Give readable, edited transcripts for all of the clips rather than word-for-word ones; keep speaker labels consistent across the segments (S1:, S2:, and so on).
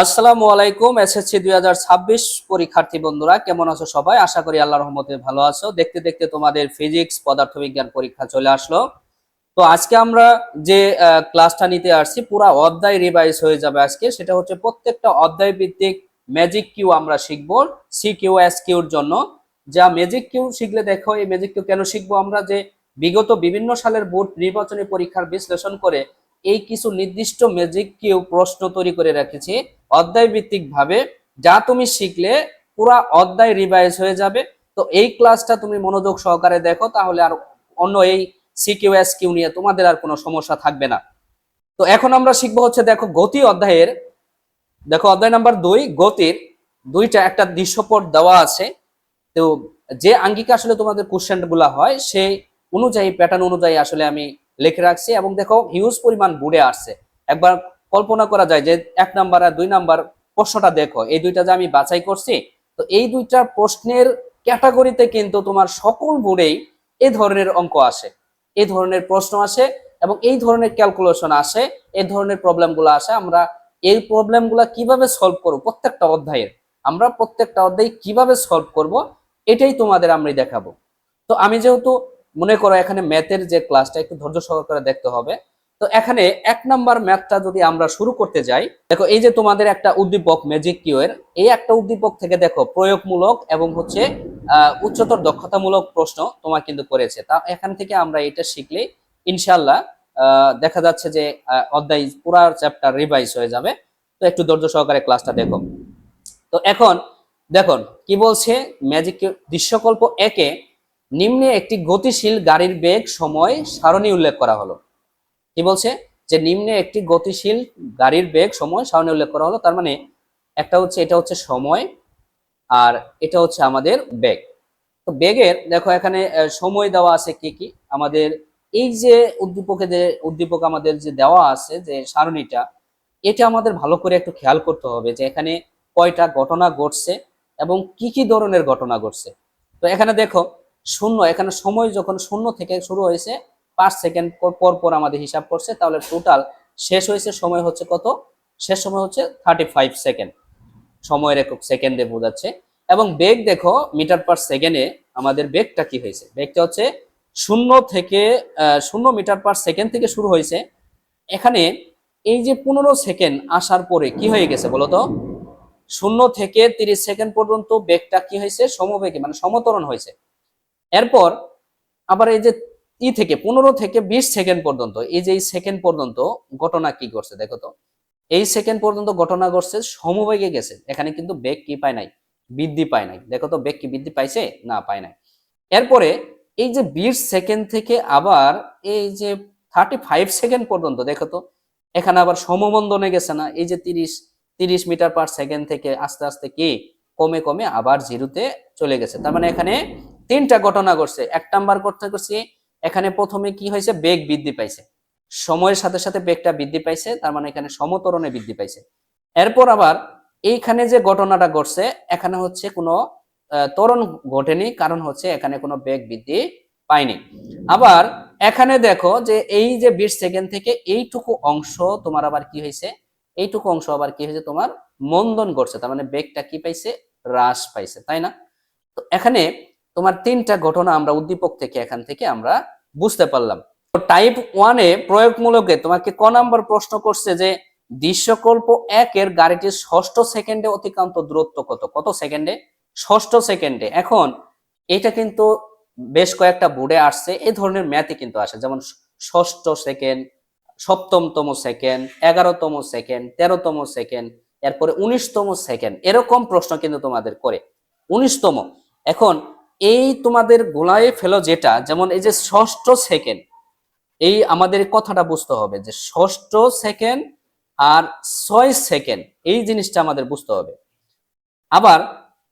S1: আসসালামু আলাইকুম। এসএসসি 2026 পরীক্ষার্থী বন্ধুরা কেমন আছো সবাই? আশা করি আল্লাহর রহমতে ভালো আছো। দেখতে দেখতে তোমাদের ফিজিক্স পদার্থবিজ্ঞান পরীক্ষা চলে আসলো। তো আজকে আমরা যে ক্লাসটা নিতে আসছি পুরো অধ্যায় রিভাইজ হয়ে যাবে আজকে। সেটা হচ্ছে প্রত্যেকটা অধ্যায় ভিত্তিক ম্যাজিক কিউ আমরা শিখবো সিকিউ এস কিউর জন্য। যা ম্যাজিক কিউ শিখলে দেখো, এই ম্যাজিক কিউ কেন শিখবো আমরা, যে বিগত বিভিন্ন সালের বোর্ড নির্বাচনী পরীক্ষার বিশ্লেষণ করে এই কিছু নির্দিষ্ট ম্যাজিক কিউ প্রশ্ন তৈরি করে রেখেছি অধ্যায় ভিত্তিক ভাবে, যা তুমি শিখলে পুরা অধ্যায় রিভাইজ হয়ে যাবে। তো এই ক্লাসটা তুমি মনোযোগ সহকারে দেখো, তাহলে আর অন্য এই সিকিউ এস কিউ নিয়ে তোমাদের আর কোনো সমস্যা থাকবে না। তো এখন আমরা শিখবো হচ্ছে, দেখো গতি অধ্যায়ের, দেখো অধ্যায় নাম্বার 2 গতির দুইটা একটা দৃশ্যপট দেওয়া আছে। তো যে আঙ্গিকে আসলে তোমাদের কোশ্চেন গুলা হয় সেই অনুযায়ী প্যাটার্ন অনুযায়ী আসলে আমি লিখে রাখছি, এবং দেখো হিউজ পরিমাণ বুড়ে আসছে। একবার কল্পনা করা যায় যে 1 নাম্বার আর 2 নাম্বার প্রশ্নটা দেখো, এই দুইটা যে আমি বাছাই করছি, তো এই দুইটা প্রশ্নের ক্যাটাগরিতে কিন্তু তোমার সকল বোর্ডেই এই ধরনের অঙ্ক আসে, এই ধরনের প্রশ্ন আসে, এবং এই ধরনের ক্যালকুলেশন আসে, এই ধরনের প্রবলেমগুলো আসে। আমরা এই প্রবলেমগুলো কিভাবে সলভ করব, প্রত্যেকটা অধ্যায়ের আমরা প্রত্যেকটা অধ্যায় কিভাবে সলভ করব এটাই তোমাদের আমি দেখাবো। তো আমি যেহেতু মনে করো এখানে ম্যাথের যে ক্লাসটা একটু ধৈর্য সহকারে দেখতে হবে। তো এখানে 1 নাম্বার ম্যাথটা যদি আমরা শুরু করতে যাই, দেখো এই যে তোমাদের একটা উদ্দীপক ম্যাজিক কিউ এর, এই একটা উদ্দীপক থেকে দেখো প্রয়োগমূলক এবং হচ্ছে উচ্চতর দক্ষতামূলক প্রশ্ন তোমার কিন্তু করেছে। তা এখান থেকে আমরা এটা শিখলে ইনশাআল্লাহ দেখা যাচ্ছে যে অধ্যায় পুরা চ্যাপ্টার রিভাইজ হয়ে যাবে। তো একটু ধৈর্য সহকারে ক্লাসটা দেখো। তো এখন দেখুন কি বলছে, ম্যাজিক দৃশ্যকল্প একে নিম্নে একটি গতিশীল গাড়ির বেগ সময় সারণী উল্লেখ করা হলো। কি বলছে যে নিম্নে একটি গতিশীল গাড়ির বেগ সময় সারণী উল্লেখ করা হলো, তার মানে একটা হচ্ছে এটা হচ্ছে সময়, আর এটা হচ্ছে আমাদের বেগ। তো বেগের দেখো এখানে সময় দেওয়া আছে কি কি আমাদের, এই যে উদ্দীপক আমাদের যে দেওয়া আছে যে সারণীটা, এটা আমাদের ভালো করে একটু খেয়াল করতে হবে যে এখানে কয়টা ঘটনা ঘটছে এবং কি কি ধরনের ঘটনা ঘটছে। তো এখানে দেখো শূন্য, এখানে সময় যখন শূন্য থেকে শুরু হয়েছে 5 সেকেন্ড পর পর আমাদের হিসাব করছে, তাহলে টোটাল শেষ হয়েছে সময় হচ্ছে কত, শেষ সময় হচ্ছে 35 সেকেন্ড, সময়ের একক সেকেন্ডে বোঝাচ্ছে। এবং বেগ দেখো মিটার পার সেকেন্ডে আমাদের বেগটা কি হয়েছে, বেগটা হচ্ছে 0 মিটার পার সেকেন্ড থেকে শুরু হয়েছে। এখানে এই যে 15 সেকেন্ড আসার পরে কি হয়ে গেছে বলতো, 0 থেকে 30 সেকেন্ড পর্যন্ত বেগটা কি হয়েছে, সমবেগে মানে সমতরণ হয়েছে। এরপর আবার এই যে 15 থেকে 20 সেকেন্ড পর্যন্ত, এই যে এই সেকেন্ড পর্যন্ত ঘটনা কি করছে দেখো তো, এই সেকেন্ড পর্যন্ত ঘটনা ঘটছে সমবেগে গেছে, এখানে কিন্তু বেগ কি পায় নাই, বৃদ্ধি পায় নাই। দেখো তো বেগ কি বৃদ্ধি পাইছে, না পায় নাই। এরপরে এই যে 20 সেকেন্ড থেকে আবার এই যে 35 সেকেন্ড পর্যন্ত দেখো তো, এখানে আবার সমবন্ধনে গেছে না, এই যে 30 মিটার পার সেকেন্ড থেকে আস্তে আস্তে কি কমে কমে আবার জিরোতে চলে গেছে। তার মানে এখানে 3টা ঘটনা ঘটছে। 1 নাম্বার করতে করছি, এখানে প্রথমে কি হয়েছে, বেগ বৃদ্ধি পাইছে, সময়ের সাথে সাথে বেগটা বৃদ্ধি পাইছে, তার মানে এখানে সমতরণে বৃদ্ধি পাইছে। এরপর আবার এইখানে যে ঘটনাটা ঘটছে, এখানে হচ্ছে কোনো ত্বরণ ঘটেনি, কারণ হচ্ছে এখানে কোনো বেগ বৃদ্ধি পায়নি। আবার এখানে দেখো যে এই যে 20 সেকেন্ড থেকে এইটুকু অংশ তোমার আবার কি হয়েছে, এইটুকু অংশ আবার কি হয়েছে, তোমার মন্দন ঘটছে, তার মানে বেগটা কি পাইছে, হ্রাস পাইছে, তাই না? তো এখানে তোমার 3টা ঘটনা আমরা উদ্দীপক থেকে এখান থেকে আমরা বুঝতে পারলাম। টাইপ 1-এ প্রয়োগমূলকে তোমাকে ক নাম্বার প্রশ্ন করছে যে দৃশ্যকল্প 1 এর গাড়িটির ষষ্ঠ সেকেন্ডে অতিক্রান্ত দূরত্ব কত, কত সেকেন্ডে, ষষ্ঠ সেকেন্ডে। এখন এটা কিন্তু বেশ কয়েকটা বোর্ডে আসছে, এই ধরনের ম্যাথে কিন্তু আসে, যেমন ষষ্ঠ সেকেন্ড, সপ্তমতম সেকেন্ড, 11তম সেকেন্ড, 13তম সেকেন্ড, এরপরে 19তম সেকেন্ড, এরকম প্রশ্ন কিন্তু তোমাদের করে 19তম। এখন এই তোমাদের গোলায় ফেলো যেটা, যেমন এই যে ষষ্ঠ সেকেন্ড, এই আমাদের কথাটা বুঝতে হবে যে ষষ্ঠ সেকেন্ড আর 6 সেকেন্ড, এই জিনিসটা আমাদের বুঝতে হবে। আবার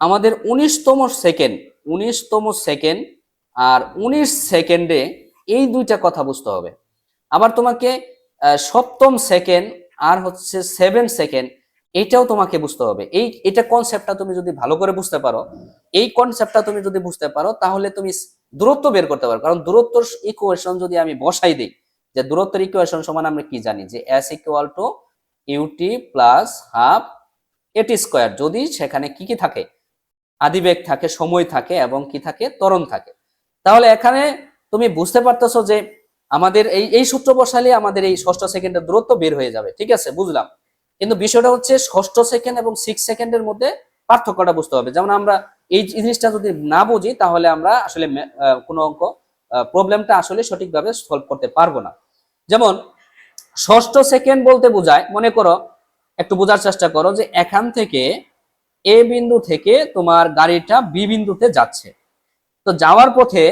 S1: আমাদের 19তম সেকেন্ড, 19তম সেকেন্ড আর 19 সেকেন্ডে, এই দুইটা কথা বুঝতে হবে। আবার তোমাকে সপ্তম সেকেন্ড আর হচ্ছে 7 সেকেন্ড, এইটাও তোমাকে বুঝতে হবে। এটা কনসেপ্টটা তুমি যদি ভালো করে বুঝতে পারো, এই কনসেপ্টটা তুমি যদি বুঝতে পারো, তাহলে তুমি দূরত্ব বের করতে পারো। কারণ দূরত্বর ইকুয়েশন যদি আমি বসাই দিই, যে দূরত্বের ইকুয়েশন সমান আমরা কি জানি, যে s equal to ut plus half at square, যদি সেখানে কি কি থাকে, আদিবেগ থাকে, সময় থাকে এবং কি থাকে, ত্বরণ থাকে। তাহলে এখানে তুমি বুঝতে পারতেছো যে আমাদের এই এই সূত্র বসালে আমাদের এই ষষ্ঠ সেকেন্ডের দূরত্ব বের হয়ে যাবে। ঠিক আছে, বুঝলাম। কিন্তু বিষয়টা হচ্ছে ষষ্ঠ সেকেন্ড এবং 6 সেকেন্ডের মধ্যে পার্থক্যটা বুঝতে হবে। যেমন আমরা এই জিনিসটা যদি না বুঝি তাহলে আমরা আসলে কোনো অঙ্ক প্রবলেমটা আসলে সঠিকভাবে সলভ করতে পারবো না। যেমন ষষ্ঠ সেকেন্ড বলতে বোঝায়, মনে করো, একটু বোঝার চেষ্টা করো যে এখান থেকে এ বিন্দু থেকে তোমার গাড়িটা বি বিন্দুতে যাচ্ছে। তো যাওয়ার পথে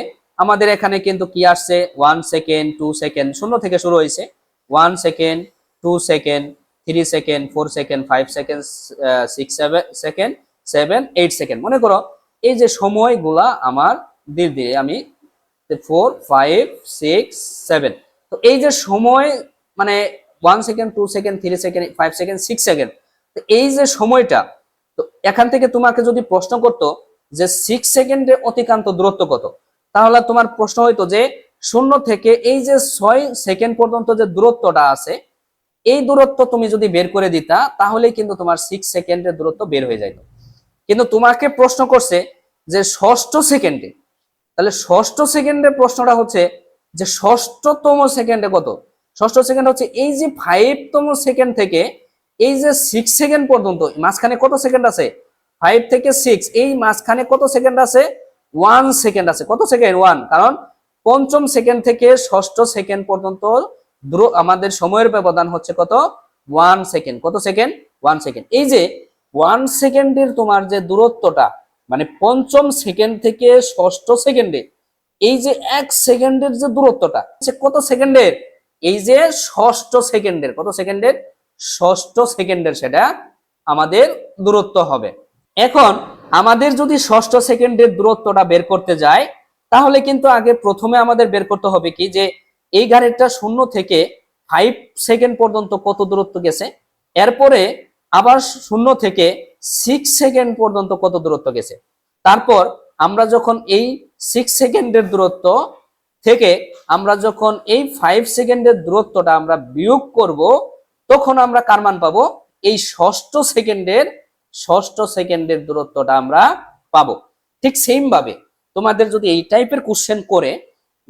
S1: আমাদের এখানে কিন্তু কি আসছে, 1 সেকেন্ড, 2 সেকেন্ড, শূন্য থেকে শুরু হয়েছে। 1 second, 2 second, 3 second, 4 second, 5 second, 6 second, 7 8 second. মনে করো এই যে সময়গুলা আমার ধীরে ধীরে আমি 4 5 6 7, তো এই যে সময় মানে 1 second, 2 second, 3 second, 5 second, 6 second, তো এই যে সময়টা, তো এখান থেকে তোমাকে যদি প্রশ্ন করতো যে 6 সেকেন্ডের অতিক্রান্ত দূরত্ব কত, তাহলে তোমার প্রশ্ন হইতো যে শূন্য থেকে এই যে 6 সেকেন্ড পর্যন্ত যে দূরত্বটা আছে, এই দূরত্ব তুমি যদি বের করে দিতা তাহলে কিন্তু তোমার 6 সেকেন্ডের দূরত্ব বের হয়ে যাইত। কিন্তু তোমাকে প্রশ্ন করছে যে ষষ্ঠ সেকেন্ডে, তাহলে ষষ্ঠ সেকেন্ডের প্রশ্নটা হচ্ছে যে ষষ্ঠতম সেকেন্ডে কত। ষষ্ঠ সেকেন্ড হচ্ছে এই যে 5তম সেকেন্ড থেকে এই যে 6 সেকেন্ড পর্যন্ত, মাঝখানে কত সেকেন্ড আছে, 5 থেকে 6, এই মাঝখানে কত সেকেন্ড আছে, 1 সেকেন্ড আছে। কত সেকেন্ড, 1, কারণ পঞ্চম সেকেন্ড থেকে ষষ্ঠ সেকেন্ড পর্যন্ত আমাদের সময়ের ব্যবধান হচ্ছে কত, 1 সেকেন্ড। কত সেকেন্ড, 1 সেকেন্ড। এই যে 1 সেকেন্ডের তোমার যে দূরত্বটা, মানে পঞ্চম সেকেন্ড থেকে ষষ্ঠ সেকেন্ডে এই যে 1 সেকেন্ডের যে দূরত্বটা, কত সেকেন্ডের, এই যে ষষ্ঠ সেকেন্ডের, কত সেকেন্ডের, ষষ্ঠ সেকেন্ডের, সেটা আমাদের দূরত্ব হবে। এখন আমাদের যদি ষষ্ঠ সেকেন্ডের দূরত্বটা বের করতে যায়, তাহলে কিন্তু আগে প্রথমে আমাদের বের করতে হবে কি, যে এই গাড়িটা শূন্য থেকে 5 সেকেন্ড পর্যন্ত কত দূরত্ব গেছে, এরপরে আবার শূন্য থেকে 6 সেকেন্ড পর্যন্ত কত দূরত্ব গেছে। তারপর আমরা যখন এই 6 সেকেন্ডের দূরত্ব থেকে আমরা যখন এই 5 সেকেন্ডের দূরত্বটা আমরা বিয়োগ করব, তখন আমরা কার মান পাবো, এই ষষ্ঠ সেকেন্ডের দূরত্বটা আমরা পাবো। ঠিক সেম ভাবে তোমাদের যদি এই টাইপের কোশ্চেন করে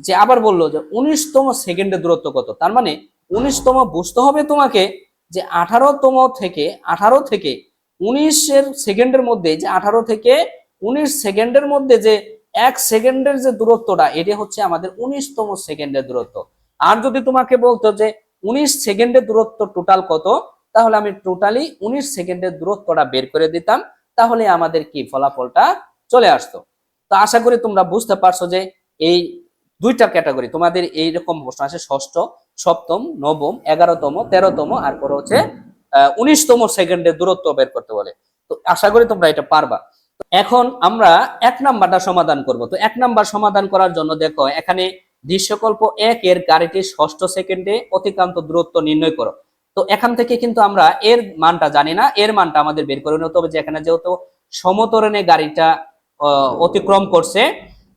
S1: যে আবার বললো যে 19তম সেকেন্ডের দূরত্ব কত, তার মানে 19তম বুঝতে হবে তোমাকে যে 18 থেকে 19 সেকেন্ডের মধ্যে, যে 18 থেকে 19 সেকেন্ডের মধ্যে যে 1 সেকেন্ডের যে দূরত্বটা, এটা হচ্ছে আমাদের 19তম সেকেন্ডের দূরত্ব। আর যদি তোমাকে বলতো যে 19 সেকেন্ডের দূরত্ব টোটাল কত, তাহলে আমি টোটালি 19 সেকেন্ডের দূরত্বটা বের করে দিতাম, তাহলে আমাদের কি ফলাফলটা চলে আসতো। তো আশা করি তোমরা বুঝতে পারছো যে এই দুইটা ক্যাটাগরি তোমাদের এইরকম প্রশ্ন আছে, ষষ্ঠ, সপ্তম, নবম, 11তম, 13তম, আর পরে হচ্ছে 19তম সেকেন্ডের দূরত্ব বের করতে বলে। তো আশা করি তোমরা এটা পারবা। এখন আমরা 1 নাম্বারটা সমাধান করব। তো 1 নাম্বার সমাধান করার জন্য দেখো এখানে দৃশ্যকল্প 1 এর গাড়িটির ষষ্ঠ সেকেন্ডে অতিক্রান্ত দূরত্ব নির্ণয় করো। তো এখান থেকে কিন্তু আমরা এর মানটা জানি না, এর মানটা আমাদের বের করে নিতে হবে। যে এখানে যেহেতু সমতরণে গাড়িটা অতিক্রম করছে,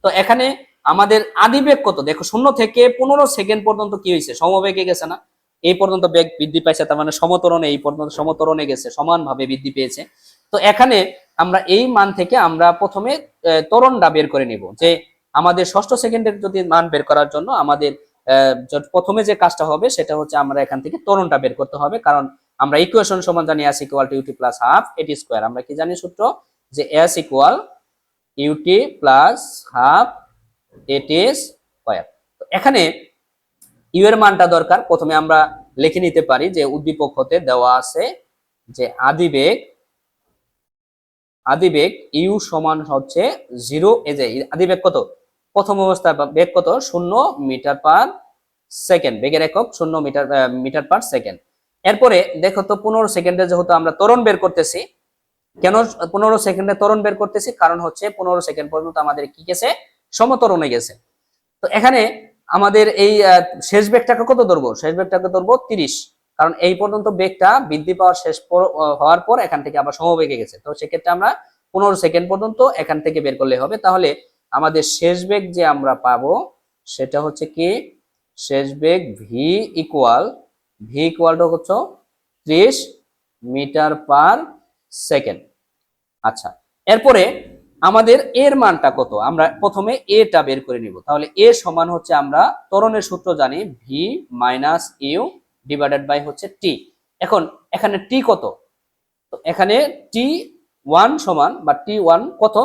S1: তো এখানে আমাদের আদিবেগ কত, দেখো শূন্য থেকে 15 সেকেন্ড পর্যন্ত কি হয়েছে, সমবেগে গেছে না, এই পর্যন্ত বেগ বৃদ্ধি পাইছে, তার মানে সমতরণে এই পর্যন্ত সমতরণে গেছে, সমানভাবে বৃদ্ধি পেয়েছে। তো এখানে আমরা এই মান থেকে আমরা প্রথমে ত্বরণটা বের করে নিব। যে আমাদের ষষ্ঠ সেকেন্ডের যদি মান বের করার জন্য আমাদের প্রথমে যে কাজটা হবে সেটা হচ্ছে আমরা এখান থেকে ত্বরণটা বের করতে হবে। কারণ আমরা ইকুয়েশন সমান জানি s equal to ut plus half at square. আমরা কি জানি সূত্র, যে s equal ut plus half at square. তো এখানে ইউ এর মানটা দরকার, প্রথমে আমরা লিখে নিতে পারি যে উদ্দীপক হতে দেওয়া আছে যে আদিবেগ ইউ সমান হচ্ছে 0। এই যে আদিবেগ কত, প্রথম অবস্থায় বেগ কত, 0 মিটার পার সেকেন্ড, বেগের একক 0 মিটার পার সেকেন্ড। এরপরে দেখো তো 15 সেকেন্ডে যেহেতু আমরা ত্বরণ বের করতেছি, কেন 15 সেকেন্ডে ত্বরণ বের করতেছি, কারণ হচ্ছে 15 সেকেন্ড পর্যন্ত আমাদের কি গেছে, সমতরণে গেছে। তো এখানে আমাদের এই শেষ বেগটাকে কত ধরবো, শেষ বেগটাকে ধরবো 30, কারণ এই পর্যন্ত বেগটা বৃদ্ধি পাওয়ার শেষ হওয়ার পর এখান থেকে আবার সমবেগে গেছে। তো সেক্ষেত্রে আমরা 15 সেকেন্ড পর্যন্ত এখান থেকে বের করলে হবে। তাহলে আমাদের শেষ বেগ যে আমরা পাবো সেটা হচ্ছে কি, শেষ বেগ ভি ইকুয়াল হচ্ছে 30 মিটার পার সেকেন্ড। আচ্ছা, এরপরে আমাদের এর মানটা কত, আমরা প্রথমে এটা বের করে নিব। তাহলে এ সমান হচ্ছে, আমরা ত্বরণের সূত্র জানি, V minus you divided by হচ্ছে টি। এখন এখানে টি কত, তো এখানে টি ওয়ান সমান বা টি ওয়ান কত,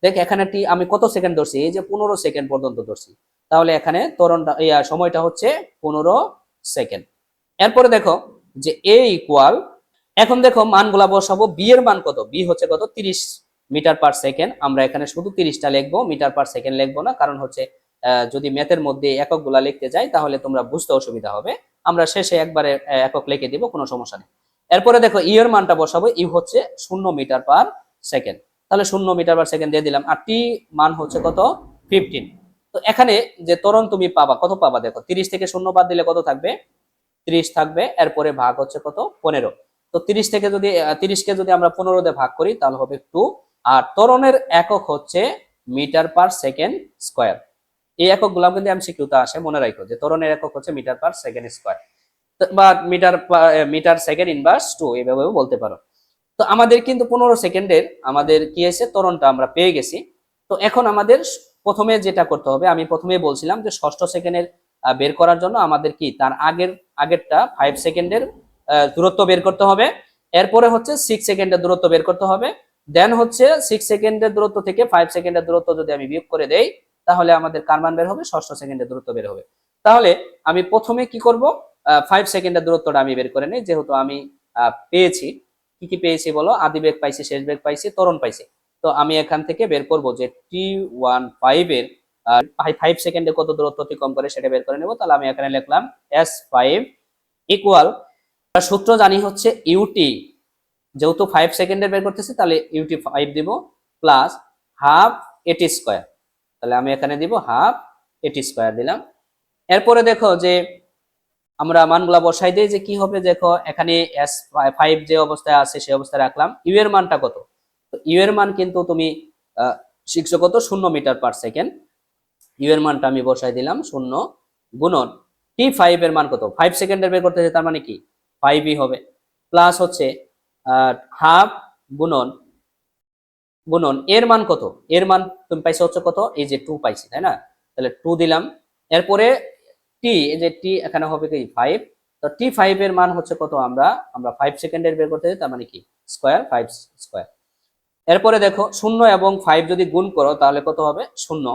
S1: দেখ এখানে টি আমি কত সেকেন্ড ধরছি, এই যে 15 সেকেন্ড পর্যন্ত ধরছি, তাহলে এখানে ত্বরণটা সময়টা হচ্ছে 15 সেকেন্ড। এরপরে দেখো যে এ ইকুয়াল, এখন দেখো মানগুলা বসাবো, বি এর মান কত, বি হচ্ছে কত 30 মিটার পার সেকেন্ড। আমরা এখানে শুধু 30টা লিখবো, মিটার পার সেকেন্ড লিখবো না, কারণ হচ্ছে যদি ম্যাথের মধ্যে এককগুলা লিখতে যাই তাহলে তোমরা বুঝতে অসুবিধা হবে, আমরা শেষে একবারে একক লিখে দিব, কোনো সমস্যা নেই। এরপরে দেখো ই এর মানটা বসাবো, ই হচ্ছে 0 মিটার পার সেকেন্ড, তাহলে 0 মিটার পার সেকেন্ড দিয়ে দিলাম, আর টি মান হচ্ছে কত 15। তো এখানে যে ত্বরণ তুমি পাবা, কত পাবা দেখো, 30 থেকে 0 বাদ দিলে কত থাকবে, 30 থাকবে, এরপরে ভাগ হচ্ছে কত 15। তো 30 থেকে যদি 30কে যদি আমরা 15 দিয়ে ভাগ করি তাহলে হবে 2। আর ত্বরণের একক হচ্ছে মিটার পার সেকেন্ড স্কয়ার। এই একক গুলো কিন্তু এমসিকিউতে আসে, মনে রাখো যে ত্বরণের একক হচ্ছে মিটার পার সেকেন্ড স্কয়ার বা মিটার সেকেন্ড ইনভার্স 2, এইভাবেও বলতে পারো। তো আমাদের কিন্তু 15 সেকেন্ডের আমাদের কি হয়েছে, ত্বরণটা আমরা পেয়ে গেছি। তো এখন আমাদের প্রথমে যেটা করতে হবে, আমি প্রথমেই বলছিলাম যে ষষ্ঠ সেকেন্ডের বের করার জন্য আমাদের কি তার আগেরটা 5 সেকেন্ডের দূরত্ব বের করতে হবে, এরপরে হচ্ছে 6 সেকেন্ডের দূরত্ব বের করতে হবে, দেন হচ্ছে 6 সেকেন্ডের দূরত্ব থেকে 5 সেকেন্ডের দূরত্ব যদি আমি বিয়োগ করে দেই তাহলে আমাদের কার মান বের হবে, ষষ্ঠ সেকেন্ডের দূরত্ব বের হবে। তাহলে আমি প্রথমে কি করব, 5 সেকেন্ডের দূরত্বটা আমি বের করে নিই, যেহেতু আমি পেয়েছি, কি কি পেয়েছি বলো, আদি বেগ পাইছি, শেষ বেগ পাইছি, ত্বরণ পাইছি। তো আমি এখান থেকে বের করব যে T15 এর 5 সেকেন্ডে কত দূরত্ব অতিক্রম করে সেটা বের করে নেব। তাহলে আমি এখানে লিখলাম S5 ইকুয়াল, সূত্র জানি হচ্ছে ইউটি, যেহেতু 5 সেকেন্ডে বের করতেছি তাহলে ইউটি 5 দিব, প্লাস হাফ এটি স্কয়ার, তাহলে আমি এখানে দিব হাফ এটি স্কয়ার দিলাম। এরপরে দেখো যে আমরা মানগুলা বসাই দিই যে কি হবে, দেখো এখানে S5 যে অবস্থায় আছে সেই অবস্থায় রাখলাম, ইউ এর মানটা কত, তো ইউ এর মান কিন্তু তুমি শিখছো কত, 0 মিটার পার সেকেন্ড, ইউ এর মানটা আমি বসাই দিলাম 0 গুণন T5 এর মান কত, 5 সেকেন্ডের বের করতেছে, তার মানে কি 5ই হবে, প্লাস হচ্ছে হাফ গুণন গুণন এর মান কত, এর মান তুমি পাইছো হচ্ছে কত, এই যে 2 পাইছি, তাই না, তাহলে 2 দিলাম। এরপরে টি, এই যে টি এখানে হবে কি 5, তো T5 এর মান হচ্ছে কত, আমরা আমরা 5 সেকেন্ডের বের করতে, তার মানে কি স্কয়ার, 5 স্কয়ার। এরপরে দেখো 0 এবং 5 যদি গুণ করো তাহলে কত হবে 0,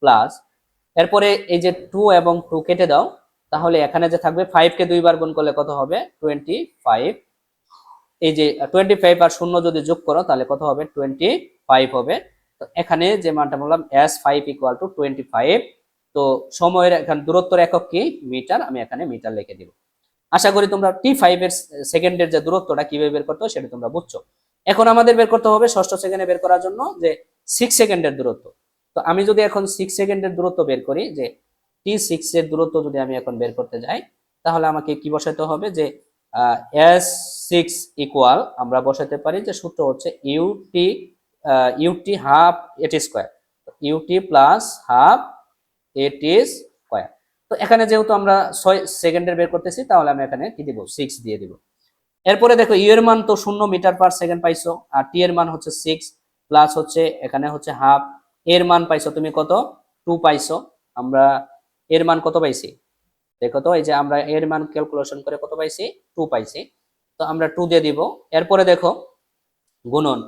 S1: প্লাস এরপরে এই যে 2 এবং 2 কেটে দাও, তাহলে এখানে যে থাকবে 5 কে দুইবার গুণ করলে কত হবে 25, এই যে 25 আর 0 যদি যোগ করো তাহলে কত হবে 25 হবে। তো এখানে যে মানটা বললাম S5 ইকুয়াল টু 25, তো সময়ের এখানে দূরত্বের একক কি মিটার, আমি এখানে মিটার লিখে দিব। আশা করি তোমরা T5 এর সেকেন্ডের যে দূরত্বটা কিভাবে বের করতে হয় সেটা তোমরা বুঝছো। এখন আমাদের বের করতে হবে ষষ্ঠ সেকেন্ডে বের করার জন্য যে 6 সেকেন্ডের দূরত্ব। তো আমি যদি এখন 6 সেকেন্ডের দূরত্ব বের করি, যে T6 এর দূরত্ব যদি আমি এখন বের করতে যাই তাহলে আমাকে কি বসাতে হবে, যে S6 ইকুয়াল, আমরা বসাতে পারি যে সূত্র হচ্ছে ইউটি হাফ এটি স্কয়ার, ইউটি প্লাস হাফ এটি স্কয়ার। তো এখানে যেহেতু আমরা 6 সেকেন্ডের বের করতেছি তাহলে আমি এখানে কি দিব 6 দিয়ে দিব। এরপরে দেখো ইউ এর মান তো 0 মিটার পার সেকেন্ড পাইছো, আর টি এর মান হচ্ছে 6, প্লাস হচ্ছে এখানে হচ্ছে হাফ, এর মান পাইছো তুমি কত 2 পাইছো, আমরা এর মান কত পাইছি দেখো তো, এই যে আমরা এর মান ক্যালকুলেশন করে কত পাইছি 2 পাইছি, তো আমরা 2 দিয়ে দিব। এরপরে দেখো গুণন,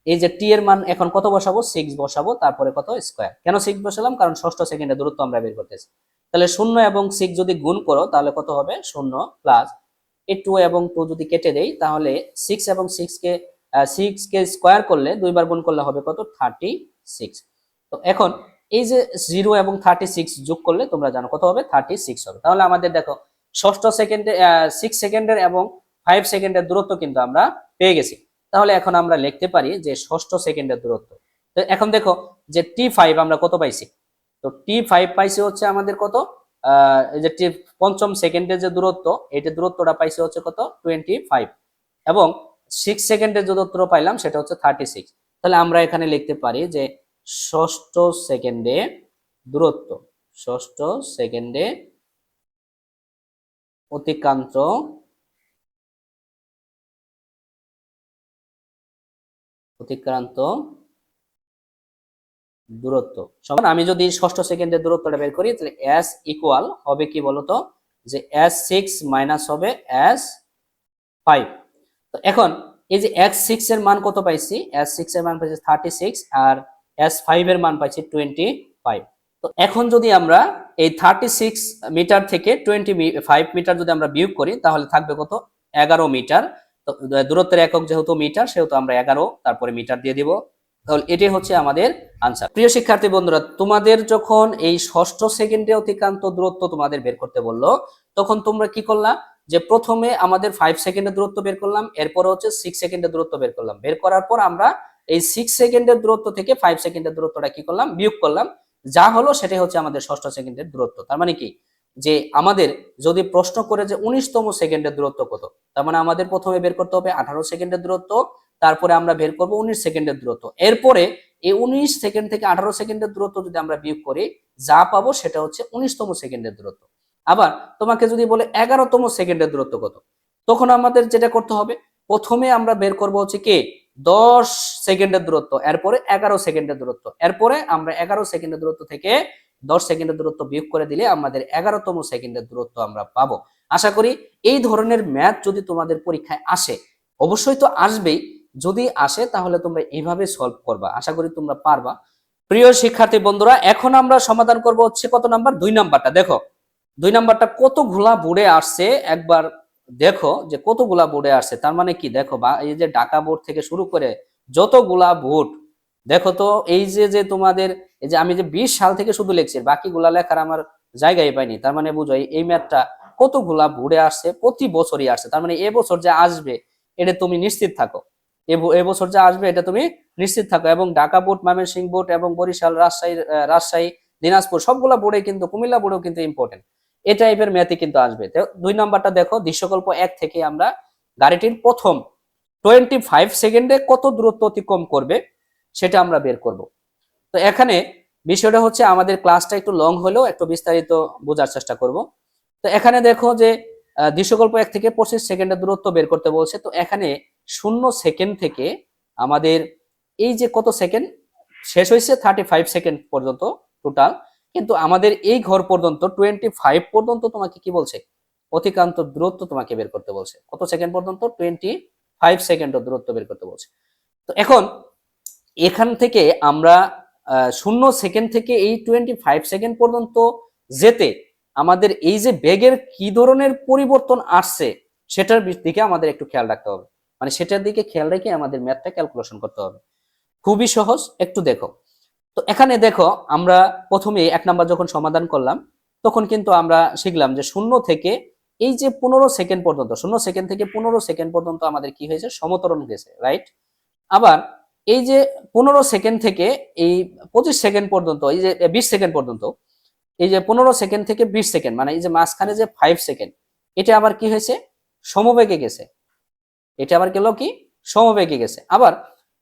S1: এই যে টি এর মান এখন কত বসাবো 6 বসাবো, তারপরে কত স্কয়ার, কেন 6 বসালাম কারণ ষষ্ঠ সেকেন্ডে দূরত্ব আমরা বের করতেছি। তাহলে 0 এবং 6 যদি গুণ করো তাহলে কত হবে 0, প্লাস এই 2 এবং 2 যদি কেটে দেই তাহলে 6 এবং 6 কে স্কয়ার করলে দুইবার গুণ করলে হবে কত 36। তো এখন এই যে 0 এবং 36 যোগ করলে তোমরা জানো কত হবে 36 হবে। তাহলে আমাদের দেখো ষষ্ঠ সেকেন্ডে 6 সেকেন্ডের এবং 5 সেকেন্ডের দূরত্ব কিন্তু আমরা পেয়ে গেছি। তাহলে এখন আমরা লিখতে পারি যে ষষ্ঠ সেকেন্ডের দূরত্ব। তো এখন দেখো যে T5 আমরা কত পাইছি, তো T5 পাইছি হচ্ছে আমাদের কত, এই যে পঞ্চম সেকেন্ডের যে দূরত্ব, এইটা দূরত্বটা পাইছে হচ্ছে কত 25, এবং 6 সেকেন্ডের যে দূরত্ব পাইলাম সেটা হচ্ছে 36। তাহলে আমরা এখানে লিখতে পারি যে ষষ্ঠ সেকেন্ডে দূরত্ব, ষষ্ঠ সেকেন্ডে অতিক্রান্ত অতিক্রান্ত দূরত্ব সমান, আমি যদি ষষ্ঠ সেকেন্ডের দূরত্বটা বের করি তাহলে এস ইকুয়াল হবে কি বলতো, যে S6 মাইনাস হবে S5। তো এখন এই যে S6 এর মান কত পাইছি, S6 এর মান পাইছি 36 আর S5 এর মান পাইছি 25। তো এখন যদি আমরা এই 36 মিটার থেকে 25 মিটার যদি আমরা বিয়োগ করি তাহলে থাকবে কত, 11 মিটার। তো দূরত্বের একক যেহেতু মিটার সেহেতু আমরা 11 তারপরে মিটার দিয়ে দিব। তাহলে এটাই হচ্ছে আমাদের আনসার। প্রিয় শিক্ষার্থী বন্ধুরা, তোমাদের যখন এই ষষ্ঠ সেকেন্ডে অতিক্রান্ত দূরত্ব তোমাদের বের করতে বললো, তখন তোমরা কি করলা, যে প্রথমে আমাদের 5 সেকেন্ডের দূরত্ব বের করলাম, এরপর হচ্ছে 6 সেকেন্ডের দূরত্ব বের করলাম। বের করার পর আমরা এই 6 সেকেন্ডের দূরত্ব থেকে 5 সেকেন্ডের দূরত্বটা কি করলাম, বিয়োগ করলাম। যা হলো সেটাই হচ্ছে আমাদের ষষ্ঠ সেকেন্ডের দূরত্ব। তার মানে কি, যে আমাদের যদি প্রশ্ন করে যে 19তম সেকেন্ডের দূরত্ব কত, তার মানে আমাদের প্রথমে বের করতে হবে 18 সেকেন্ডের দূরত্ব, তারপরে আমরা বের করব 19 সেকেন্ডের দূরত্ব। এরপরে এই 19 সেকেন্ড থেকে 18 সেকেন্ডের দূরত্ব যদি আমরা বিয়োগ করি, যা পাবো সেটা হচ্ছে 19তম সেকেন্ডের দূরত্ব। আবার তোমাকে যদি বলে 11তম সেকেন্ডের দূরত্ব কত, তখন আমাদের যেটা করতে হবে, প্রথমে আমরা বের করব হচ্ছে কি 10 সেকেন্ডের দূরত্ব, এরপরে 11 সেকেন্ডের দূরত্ব, এরপরে আমরা 11 সেকেন্ডের দূরত্ব থেকে 10 সেকেন্ডের দূরত্ব বিয়োগ করে দিলে আমাদের 11তম সেকেন্ডের দূরত্ব আমরা পাবো। আশা করি এই ধরনের ম্যাথ যদি তোমাদের পরীক্ষায় আসে, অবশ্যই তো আসবেই, যদি আসে তাহলে তোমরা এইভাবে সলভ করবা, আশা করি তোমরা পারবা। প্রিয় শিক্ষার্থী বন্ধুরা, এখন আমরা সমাধান করব হচ্ছে কত নাম্বার, 2 নাম্বারটা। দেখো 2 নাম্বারটা কতগুলা বোর্ডে আসছে একবার দেখো, যে কতগুলা বোর্ডে আসছে। তার মানে কি দেখো, বা এই যে ঢাকা বোর্ড থেকে শুরু করে যতগুলা বোর্ড, দেখো তো এই যে যে তোমাদের এই যে আমি যে 20 সাল থেকে শুধু লিখছি, বাকিগুলা লেখার আমার জায়গায় পাইনি। তার মানে বুঝো এই ম্যাথটা কতগুলা বোর্ডে আসছে, প্রতি বছরই আসছে। তার মানে এবছর যে আসবে এটা তুমি নিশ্চিত থাকো, এবছর যে আসবে এটা তুমি নিশ্চিত থাকো। এবং ঢাকা বোর্ড, ময়মনসিংহ বোর্ড এবং বরিশাল, রাজশাহী, দিনাজপুর সবগুলা বোর্ডে কিন্তু, কুমিল্লা বোর্ডেও কিন্তু ইম্পর্টেন্ট এই টাইপের ম্যাথই কিন্তু আসবে। তো 2 নাম্বারটা দেখো, দৃশ্যকল্প 1 থেকে আমরা গাড়িটির প্রথম 25 সেকেন্ডে কত দূরত্ব অতিক্রম করবে সেটা আমরা বের করব। তো এখানে বিষয়টা হচ্ছে, আমাদের ক্লাসটা একটু লং হলেও একটু বিস্তারিত বোঝার চেষ্টা করব। তো এখানে দেখো যে দৃশ্যকল্প 1 থেকে 25 সেকেন্ডের দূরত্ব বের করতে বলছে। তো এখানে 0 সেকেন্ড থেকে আমাদের এই যে কত সেকেন্ড শেষ হয়েছে, 35 সেকেন্ড পর্যন্ত টোটাল, কিন্তু আমাদের এই ঘর পর্যন্ত 25 পর্যন্ত তোমাকে কি বলছে, অতিক্রান্ত দূরত্ব তোমাকে বের করতে বলছে। কত সেকেন্ড পর্যন্ত, 25 সেকেন্ড দূরত্ব বের করতে বলছে। তো এখন এখান থেকে আমরা 0 সেকেন্ড থেকে এই 25 সেকেন্ড পর্যন্ত যেতে আমাদের এই যে বেগের কি ধরনের পরিবর্তন আসছে সেটার দিকে আমাদের একটু খেয়াল রাখতে হবে। মানে সেটার দিকে খেয়াল রেখে আমাদের ম্যাথটা ক্যালকুলেশন করতে হবে। খুবই সহজ, একটু দেখো। তো এখানে দেখো, আমরা প্রথমে 1 নাম্বার যখন সমাধান করলাম, তখন কিন্তু আমরা শিখলাম যে 0 থেকে এই যে 15 সেকেন্ড পর্যন্ত, 0 সেকেন্ড থেকে 15 সেকেন্ড পর্যন্ত আমাদের কি হয়েছে, সমতরণ হয়েছে, রাইট। আবার এই যে 15 সেকেন্ড থেকে এই 25 সেকেন্ড পর্যন্ত, এই যে 20 সেকেন্ড পর্যন্ত, এই যে 15 সেকেন্ড থেকে 20 সেকেন্ড, মানে এই যে মাঝখানে যে 5 সেকেন্ড, এটা আবার কি হয়েছে, সমবেগে গেছে। এটা আবার গেল কি, সমবেগে গেছে। আবার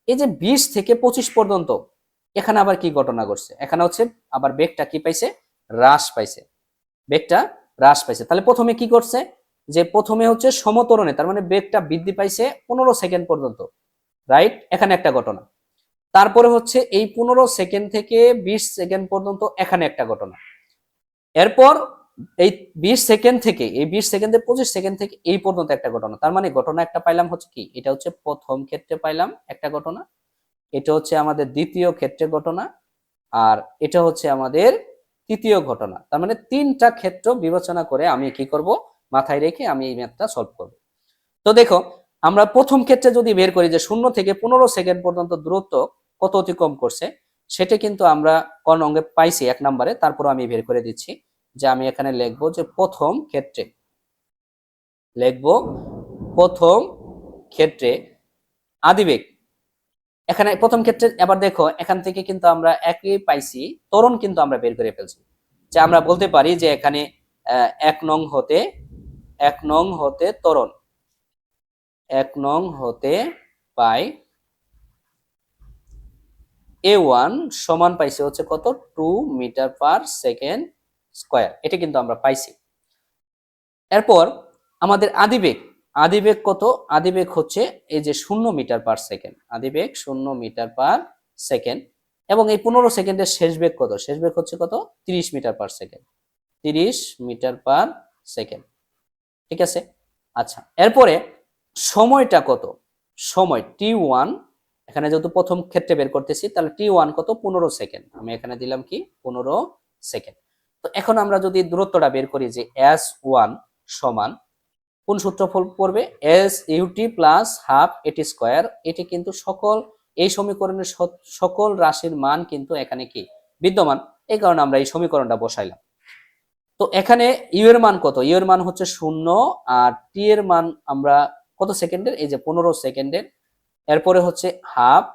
S1: এই যে 20 থেকে 25 পর্যন্ত, এখানে আবার কি ঘটনা ঘটছে, এখানে হচ্ছে আবার বেগটা কি পাইছে, হ্রাস পাইছে, বেগটা হ্রাস পাইছে। তাহলে প্রথমে কি করছে, যে প্রথমে হচ্ছে সমতরণে, তার মানে বেগটা বৃদ্ধি পাইছে 15 সেকেন্ড পর্যন্ত, রাইট, এখানে একটা ঘটনা। তারপরে হচ্ছে এই 15 সেকেন্ড থেকে 20 সেকেন্ড পর্যন্ত, এখানে একটা ঘটনা। এরপর এই 20 সেকেন্ড থেকে, এই 20 সেকেন্ডে 25 সেকেন্ড থেকে এই পর্যন্ত একটা ঘটনা। তার মানে ঘটনা একটা পাইলাম হচ্ছে কি, এটা হচ্ছে প্রথম ক্ষেত্রে পাইলাম একটা ঘটনা, এটা হচ্ছে আমাদের দ্বিতীয় ক্ষেত্রে ঘটনা, আর এটা হচ্ছে আমাদের তৃতীয় ঘটনা। তার মানে 3টা ক্ষেত্র বিবেচনা করে আমি কি করব, মাথায় রেখে আমি এই ম্যাথটা সলভ করব। তো দেখো, আমরা প্রথম ক্ষেত্রে যদি বের করি যে 0 থেকে 15 সেকেন্ড পর্যন্ত দূরত্ব কত অতিক্রম করছে, সেটা কিন্তু আমরা কোন অঙ্গে পাইছি 1 নম্বরে। তারপর আমি বের করে দিচ্ছি, যে আমি এখানে লিখবো যে প্রথম ক্ষেত্রে, লিখবো প্রথম ক্ষেত্রে আদিবেগ। এখানে প্রথম ক্ষেত্রে এবার দেখো, এখান থেকে কিন্তু আমরা একই পাইছি, ত্বরণ কিন্তু আমরা বের করে ফেলছি। যে আমরা বলতে পারি যে এখানে 1 নং হতে ত্বরণ, 1 নং হতে পাই A1 সমান পাইছে হচ্ছে কত, 2 মিটার পার সেকেন্ড স্কয়ার। এটা কিন্তু আমরা পাইছি। এরপর আমাদের আদিবেগ, আদিবেগ কত? আদিবেগ হচ্ছে এই যে 0 মিটার/সেকেন্ড, আদিবেগ 0 মিটার/সেকেন্ড। এবং এই 15 সেকেন্ডের শেষ বেগ কত? শেষ বেগ হচ্ছে কত? 30 মিটার/সেকেন্ড, 30 মিটার/সেকেন্ড। ঠিক আছে। আচ্ছা, এরপরে সময়টা কত? সময় T1, এখানে যেহেতু প্রথম ক্ষেত্রে বের করতেছি, তাহলে T1 কত? 15 সেকেন্ড। আমি এখানে দিলাম কি? 15 সেকেন্ড। তো এখন আমরা যদি দূরত্বটা বের করি যে S1 সমান কোন সূত্রফল পড়বে? S UT plus half at square. এটি কিন্তু সকল এই সমীকরণের সকল রাশির মান কিন্তু এখানে কি বিদ্যমান, এই কারণে আমরা এই সমীকরণটা বসাইলাম। তো এখানে ইউ এর মান কত? ইউ এর মান হচ্ছে 0, আর টি এর মান আমরা কত সেকেন্ডের? এই যে 15 সেকেন্ডের। এরপরে হচ্ছে হাফ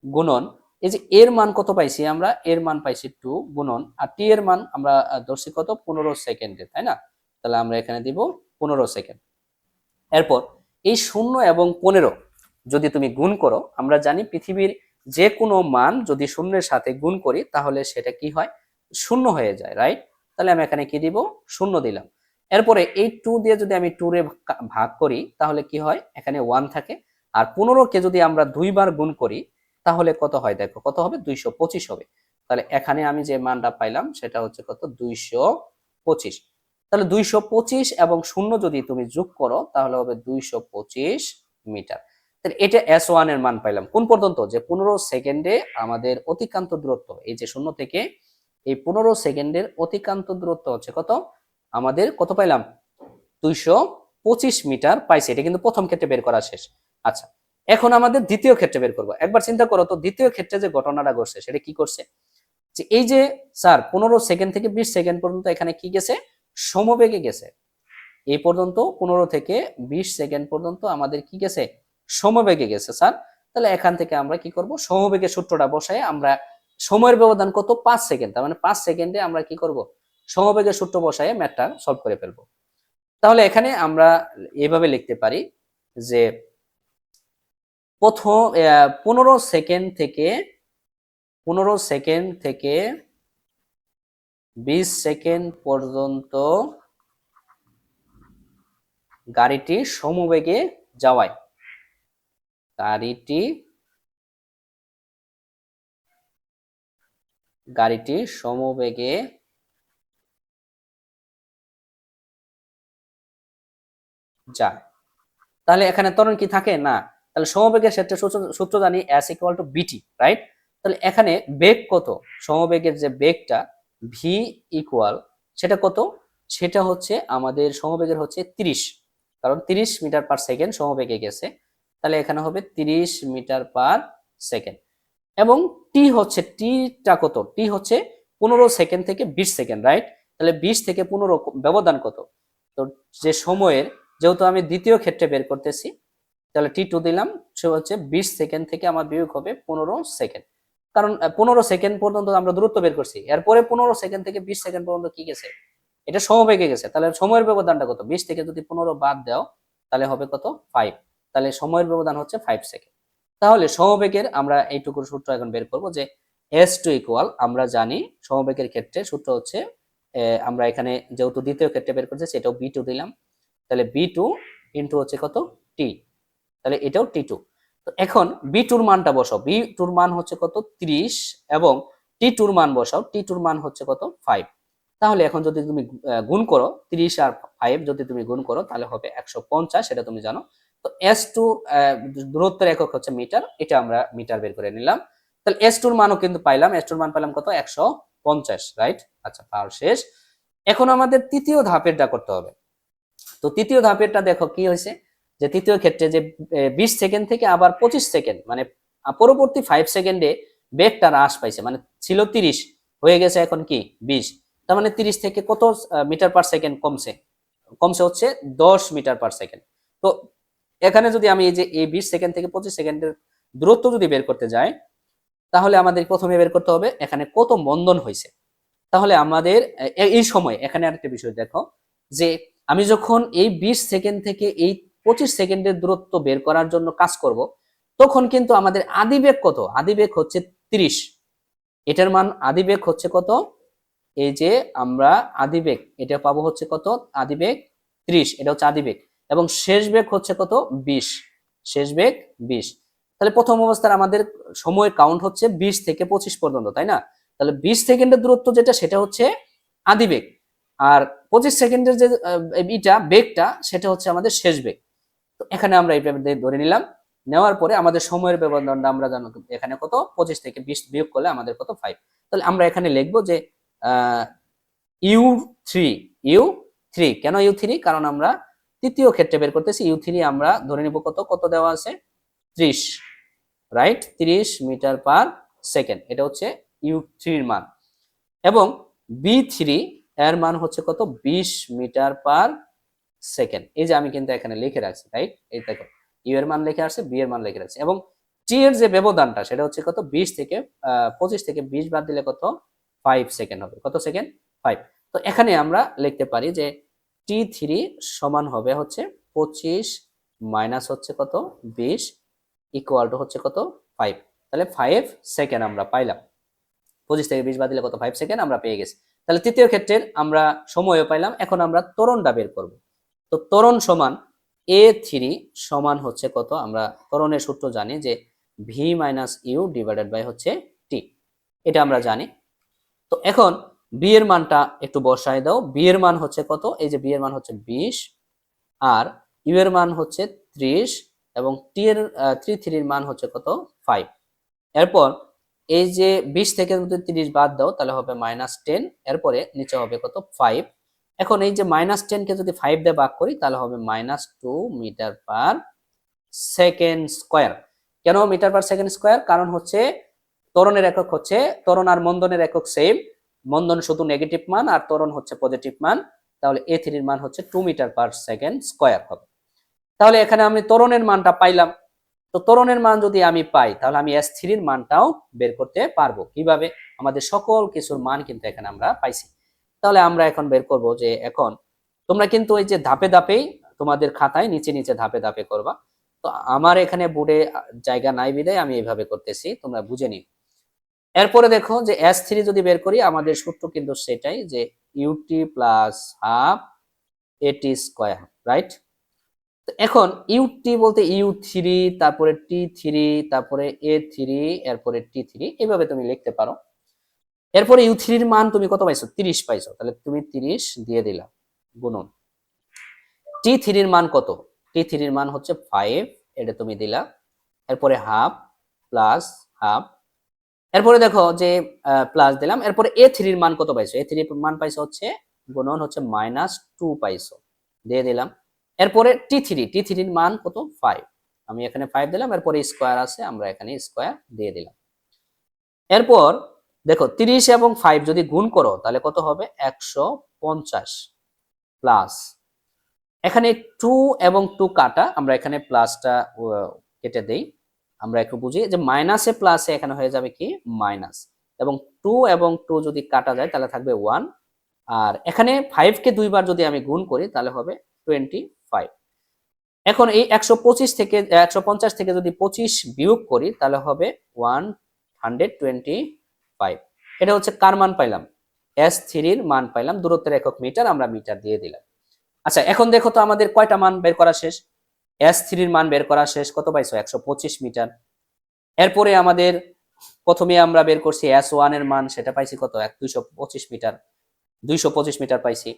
S1: গুণন এই যে এর মান কত পাইছি আমরা? এর মান পাইছি 2 গুণন, আর টি এর মান আমরা ধরছি কত? 15 সেকেন্ডের, তাই না? তাহলে আমরা এখানে দিব 15 সেকেন্ড। এরপর এই 0 এবং 15 যদি তুমি গুণ করো, আমরা জানি পৃথিবীর যে কোনো মান যদি শূন্যের সাথে গুণ করি তাহলে সেটা কি হয়? 0 হয়ে যায়, রাইট? তাহলে আমি এখানে কি দিব? 0 দিলাম। এরপরে এই 2 দিয়ে যদি আমি 2 রে ভাগ করি তাহলে কি হয়? এখানে 1 থাকে। আর 15 কে যদি আমরা 2 বার গুণ করি তাহলে কত হয়? দেখো কত হবে? 225 হবে। তাহলে এখানে আমি যে মানটা পাইলাম সেটা হচ্ছে কত? 225। তাহলে 225 এবং 0 যদি তুমি যোগ করো তাহলে হবে 225 মিটার। তাহলে এটা S1 এর মান পাইলাম কোন পর্যন্ত? যে 15 সেকেন্ডে আমাদের অতিক্রান্ত দূরত্ব, এই যে 0 থেকে এই 15 সেকেন্ডের অতিক্রান্ত দূরত্ব হচ্ছে কত? আমাদের কত পাইলাম? 225 মিটার পাইছি। এটা কিন্তু প্রথম ক্ষেত্রে বের করা শেষ। আচ্ছা, এখন আমাদের দ্বিতীয় ক্ষেত্রে বের করব। একবার চিন্তা করো তো, দ্বিতীয় ক্ষেত্রে যে ঘটনাটা ঘটছে সেটা কি করছে? যে এই যে স্যার 15 সেকেন্ড থেকে 20 সেকেন্ড পর্যন্ত এখানে কি গেছে? সমবেগে গেছে। এই পর্যন্ত 15 থেকে 20 সেকেন্ড পর্যন্ত আমাদের কি গেছে? সমবেগে গেছে স্যার। তাহলে এখান থেকে আমরা কি করব? সমবেগের সূত্রটা বসায় আমরা সময়ের ব্যবধান কত? 5 সেকেন্ড। তার মানে 5 সেকেন্ডে আমরা কি করব? সমবেগের সূত্র বসায় ম্যাথটা সলভ করে ফেলবো। তাহলে এখানে আমরা এভাবে লিখতে পারি যে প্রথম 15 সেকেন্ড থেকে 20 সেকেন্ড পর্যন্ত গাড়িটি সমবেগে যাওয়ায় গাড়িটি সমবেগে যায়। তাহলে এখানে ত্বরণ কি থাকে? না। তাহলে সমবেগের ক্ষেত্রে সূত্র জানি s ইকুয়াল টু বিটি, রাইট? তাহলে এখানে বেগ কত? সমবেগের যে বেগটা v ইকুয়াল সেটা কত? সেটা হচ্ছে আমাদের সমবেগের হচ্ছে 30, কারণ 30 মিটার/সেকেন্ড সমবেগে গেছে। তাহলে এখানে হবে 30 মিটার/সেকেন্ড। এবং টি হচ্ছে, টিটা কত? টি হচ্ছে 15 সেকেন্ড থেকে 20 সেকেন্ড, রাইট? তাহলে 20 থেকে 15 ব্যবধান কত? তো যে সময়ের, যেহেতু আমি দ্বিতীয় ক্ষেত্রে বের করতেছি, তাহলে টি2 দিলাম, সে হচ্ছে 20 সেকেন্ড থেকে আমার বিয়োগ হবে 15 সেকেন্ড। কারণ 15 সেকেন্ড পর্যন্ত আমরা দূরত্ব বের করছি, এরপরে 15 সেকেন্ড থেকে 20 সেকেন্ড পর্যন্ত কি গেছে? এটা সমবেগে গেছে। তাহলে সময়ের ব্যবধানটা কত? 20 থেকে যদি 15 বাদ দাও তাহলে হবে কত? 5। তাহলে সময়ের ব্যবধান হচ্ছে 5 সেকেন্ড। তাহলে সমবেগের আমরা এইটুকুর সূত্র এখন বের করব যে S2 ইকুয়াল, আমরা জানি সমবেগের ক্ষেত্রে সূত্র হচ্ছে আমরা এখানে যেহেতু দ্বিতীয় ক্ষেত্রে বের করছি সেটাও B2 দিলাম। তাহলে B2 ইনটু হচ্ছে কত? T। তাহলে এটাও T2। তো এখন B2 এর মানটা বসাও। B2 এর মান হচ্ছে কত? 30, এবং T2 এর মান বসাও। T2 এর মান হচ্ছে কত? 5। তাহলে এখন যদি তুমি গুণ করো 30 আর 5 যদি তুমি গুণ করো তাহলে হবে 150, সেটা তুমি জানো। তো S2 দূরত্বের একক হচ্ছে মিটার, এটা আমরা মিটার বের করে নিলাম। তাহলে S2 এর মানও কিন্তু পাইলাম। S2 এর মান পেলাম কত? 150, রাইট? আচ্ছা, পাওয়ার শেষ। এখন আমাদের তৃতীয় ধাপেরটা করতে হবে। তো তৃতীয় ধাপেরটা দেখো কি হয়েছে, যে তৃতীয় ক্ষেত্রে যে 20 সেকেন্ড থেকে আবার 25 সেকেন্ড, মানে পরবর্তী 5 সেকেন্ডে বেগটা হ্রাস পাইছে, মানে ছিল 30 হয়ে গেছে এখন কি 20। তার মানে 30 থেকে কত মিটার/সেকেন্ড কমছে? কমছে হচ্ছে 10 মিটার/সেকেন্ড। তো এখানে যদি আমি এই যে এই 20 সেকেন্ড থেকে 25 সেকেন্ডের দূরত্ব যদি বের করতে যাই তাহলে আমাদের প্রথমে বের করতে হবে এখানে কত মন্দন হয়েছে। তাহলে আমাদের এই সময় এখানে আরেকটা বিষয় দেখো, যে আমি যখন এই 20 সেকেন্ড থেকে এই 25 সেকেন্ডের দূরত্ব বের করার জন্য কাজ করব, তখন কিন্তু আমাদের আদিবেগ কত? আদিবেগ হচ্ছে 30। এটার মান আদিবেগ হচ্ছে কত? এই যে আমরা আদিবেগ এটা পাবো হচ্ছে কত? আদিবেগ 30, এটা হচ্ছে আদিবেগ। এবং শেষ বেগ হচ্ছে কত 20, শেষ বেগ 20। তাহলে প্রথম অবস্থার আমাদের সময় কাউন্ট হচ্ছে 20 থেকে 25 পর্যন্ত, তাই না? তাহলে 20 সেকেন্ডের দূরত্ব যেটা সেটা হচ্ছে আদি বেগ, আর 25 সেকেন্ডের যে বেগটা সেটা হচ্ছে আমাদের শেষ বেগ। তো এখানে আমরা এইভাবে ধরে নিলাম, নেওয়ার পরে আমাদের সময়ের ব্যবধানটা আমরা জানো এখানে কত 25 থেকে 20 বিয়োগ করলে আমাদের কত 5। তাহলে আমরা এখানে লিখবো যে ইউ থ্রি, ইউ থ্রি কেন ইউ থ্রি? কারণ আমরা তৃতীয় ক্ষেত্রে বের করতেছি। ইউ থ্রি আমরা ধরে নিব কত, কত দেওয়া আছে 30, রাইট, 30 মিটার পার সেকেন্ড, এটা হচ্ছে ইউ থ্রির মান। এবং বি থ্রি এর মান হচ্ছে কত 20 মিটার পার সেকেন্ড। এই যে আমি কিন্তু এখানে লিখে রাখছি, রাইট, এই দেখো ইউ এর মান লিখে আসছে, বি এর মান লিখে রাখছি। এবং টি এর যে ব্যবধানটা সেটা হচ্ছে কত 20 থেকে 25 থেকে 20 বাদ দিলে কত 5 সেকেন্ড হবে। কত সেকেন্ড? 5। তো এখানে আমরা লিখতে পারি যে টি থ্রি সমান হবে হচ্ছে 25 মাইনাস হচ্ছে কত 20 ইকুয়াল টু হচ্ছে কত 5। তাহলে 5 সেকেন্ড আমরা পাইলাম। 25 থেকে 20 বাদ দিলে কত 5 সেকেন্ড আমরা পেয়ে গেছি। তাহলে তৃতীয় ক্ষেত্রের আমরা সময়ও পাইলাম। এখন আমরা ত্বরণটা বের করব। তো ত্বরণ সমান এ থ্রি সমান হচ্ছে কত, আমরা ত্বরণের সূত্র জানি যে V minus you divided by হচ্ছে টি, এটা আমরা জানি। তো এখন বি এর মানটা একটু বসায় দাও। বি এর মান হচ্ছে কত, এই যে বি এর মান হচ্ছে 20 আর ইউ এর মান হচ্ছে 30 এবং টি এর থ্রির মান হচ্ছে কত 5। এরপর এই যে 20 থেকে যদি 30 বাদ দাও তাহলে হবে -10, এরপরে নিচে হবে কত 5। এখন এই যে -10 কে যদি 5 দিয়ে ভাগ করি তাহলে হবে -2 মিটার পার সেকেন্ড স্কয়ার। কেন মিটার পার সেকেন্ড স্কয়ার? কারণ হচ্ছে ত্বরণের একক হচ্ছে, ত্বরণ আর মন্দনের একক সেম, মন্দন শুধু নেগেটিভ মান আর ত্বরণ হচ্ছে পজিটিভ মান। তাহলে এ থ্রির মান হচ্ছে 2 মিটার পার সেকেন্ড স্কয়ার হবে। তাহলে এখানে আমি ত্বরণের মানটা পাইলাম। তো ত্বরণের মান যদি আমি পাই তাহলে আমি এস থ্রির মানটাও বের করতে পারবো। কিভাবে? আমাদের সকল কিছুর মান কিন্তু এখানে আমরা পাইছি। তাহলে আমরা এখন বের করব যে এখন তোমরা কিন্তু ওই যে ধাপে ধাপেই তোমাদের খাতায় নিচে নিচে ধাপে ধাপে করবা। তো আমার এখানে বোর্ডে জায়গা নাই বিধায় আমি এইভাবে করতেছি, তোমরা বুঝে নিও। এরপরে দেখো যে এস থ্রি যদি বের করি আমাদের সূত্র কিন্তু সেটাই যে ইউটি প্লাস হাফ এটি স্কয়ার, রাইট। এখন ইউ বলতে ইউ থ্রি, তারপরে টি থ্রি, তারপরে এ থ্রি, এরপরে টি থ্রি, এইভাবে তুমি লিখতে পারো। এরপরে ইউ থ্রির মান তুমি কত পাইছো 30 পাইছো, তাহলে তুমি 30 দিয়ে দিলা গুণন টি থ্রির মান কত, টি থ্রির মান হচ্ছে 5, এটা তুমি দিলা। এরপরে হাফ প্লাস হাফ, এরপরে দেখো যে প্লাস দিলাম। এরপরে এ থ্রির মান কত পাইছো, এ থ্রির মান পাইছো হচ্ছে গুণন হচ্ছে -2 পাইছো, দিয়ে দিলাম। এরপরে টি থ্রির মান কত 5, আমি এখানে 5 দিলাম। এরপরে স্কয়ার আছে, আমরা এখানে স্কয়ার দিয়ে দিলাম। এরপর দেখো 30 এবং 5 যদি গুণ করো তাহলে কত হবে 150 প্লাস, এখানে 2 এবং 2 কাটা, আমরা এখানে প্লাসটা কেটে দেই। আমরা একটু বুঝি যে মাইনাসে প্লাসে এখানে হয়ে যাবে কি মাইনাস, এবং 2 এবং 2 যদি কাটা যায় তাহলে থাকবে 1। আর এখানে 5 কে দুইবার যদি আমি গুণ করি তাহলে হবে 25। এখন এই 125 থেকে 150 থেকে যদি 25 বিয়োগ করি তাহলে হবে 125। এটা হচ্ছে কার মান পাইলাম, এস থ্রির মান পাইলাম। দূরত্বের একক মিটার, আমরা মিটার দিয়ে দিলাম। আচ্ছা এখন দেখো তো আমাদের কয়টা মান বের করা শেষ, এস থ্রির মান বের করা শেষ, কত পাইছো 125 মিটার। এরপরে আমাদের প্রথমে আমরা বের করছি এস ওয়ান এর মান, সেটা পাইছি কত 225 মিটার, 225 মিটার পাইছি।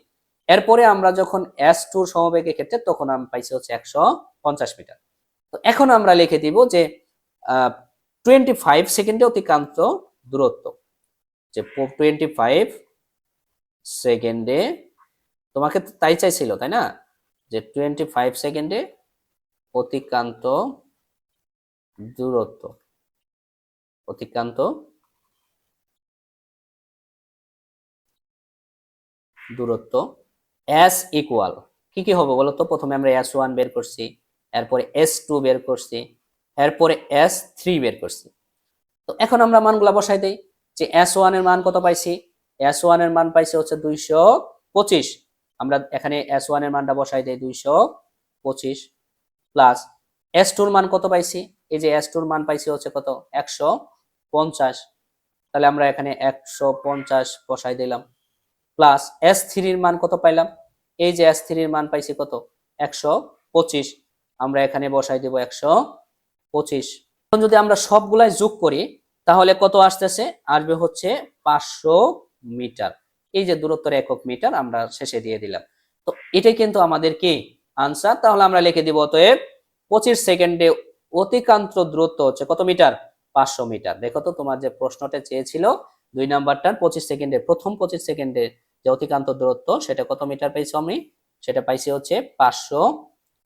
S1: এরপরে আমরা যখন এস টুর সমবেগের ক্ষেত্রে তখন আমি পাইছি হচ্ছে 150 মিটার। তো এখন আমরা লিখে দিব যে 25 সেকেন্ডে অতিক্রান্ত দূরত্ব, যে 25 সেকেন্ডে, তোমাকে তাই চাইছিল তাই না, যে 25 সেকেন্ডে অতিক্রান্ত দূরত্ব, অতিক্রান্ত দূরত্ব এস ইকুয়াল কি কি হবে বলো তো? প্রথমে আমরা এস ওয়ান বের করছি, এরপরে এস টু বের করছি, এরপরে এস থ্রি বের করছি। তো এখন আমরা মানগুলা বসাই দেই যে এস ওয়ান এর মান কত পাইছি, এস ওয়ান এর মান পাইছি হচ্ছে 225। আমরা এখানে এস ওয়ান এর মানটা বসাই দেই 225 প্লাস এস টুর মান কত পাইছি, এই যে এস টুর মান পাইছি হচ্ছে কত 150, তাহলে আমরা এখানে 150 বসাই দিলাম। প্লাস এস থ্রির মান কত পাইলাম, এই যে এস থ্রির মান পাইছি কত 125। 25, আমরা এখানে বসাই দেব 125। এখন যদি আমরা সবগুলাই যোগ করি তাহলে কত আসতেছে, আসবে হচ্ছে 500 মিটার। এই যে দূরত্বের একক মিটার আমরা শেষে দিয়ে দিলাম। তো এটাই কিন্তু আমাদের কি আনসার। তাহলে আমরা লিখে দিব অতএব 25 সেকেন্ডে অতিক্রান্ত দূরত্ব হচ্ছে কত মিটার, 500 মিটার। দেখো তো তোমার যে প্রশ্নটা চেয়েছিল 2 নাম্বারটার 25 সেকেন্ডে, প্রথম 25 সেকেন্ডে যে অতিক্রান্ত দূরত্ব সেটা কত মিটার পাইছি আমি, সেটা পাইছি হচ্ছে 500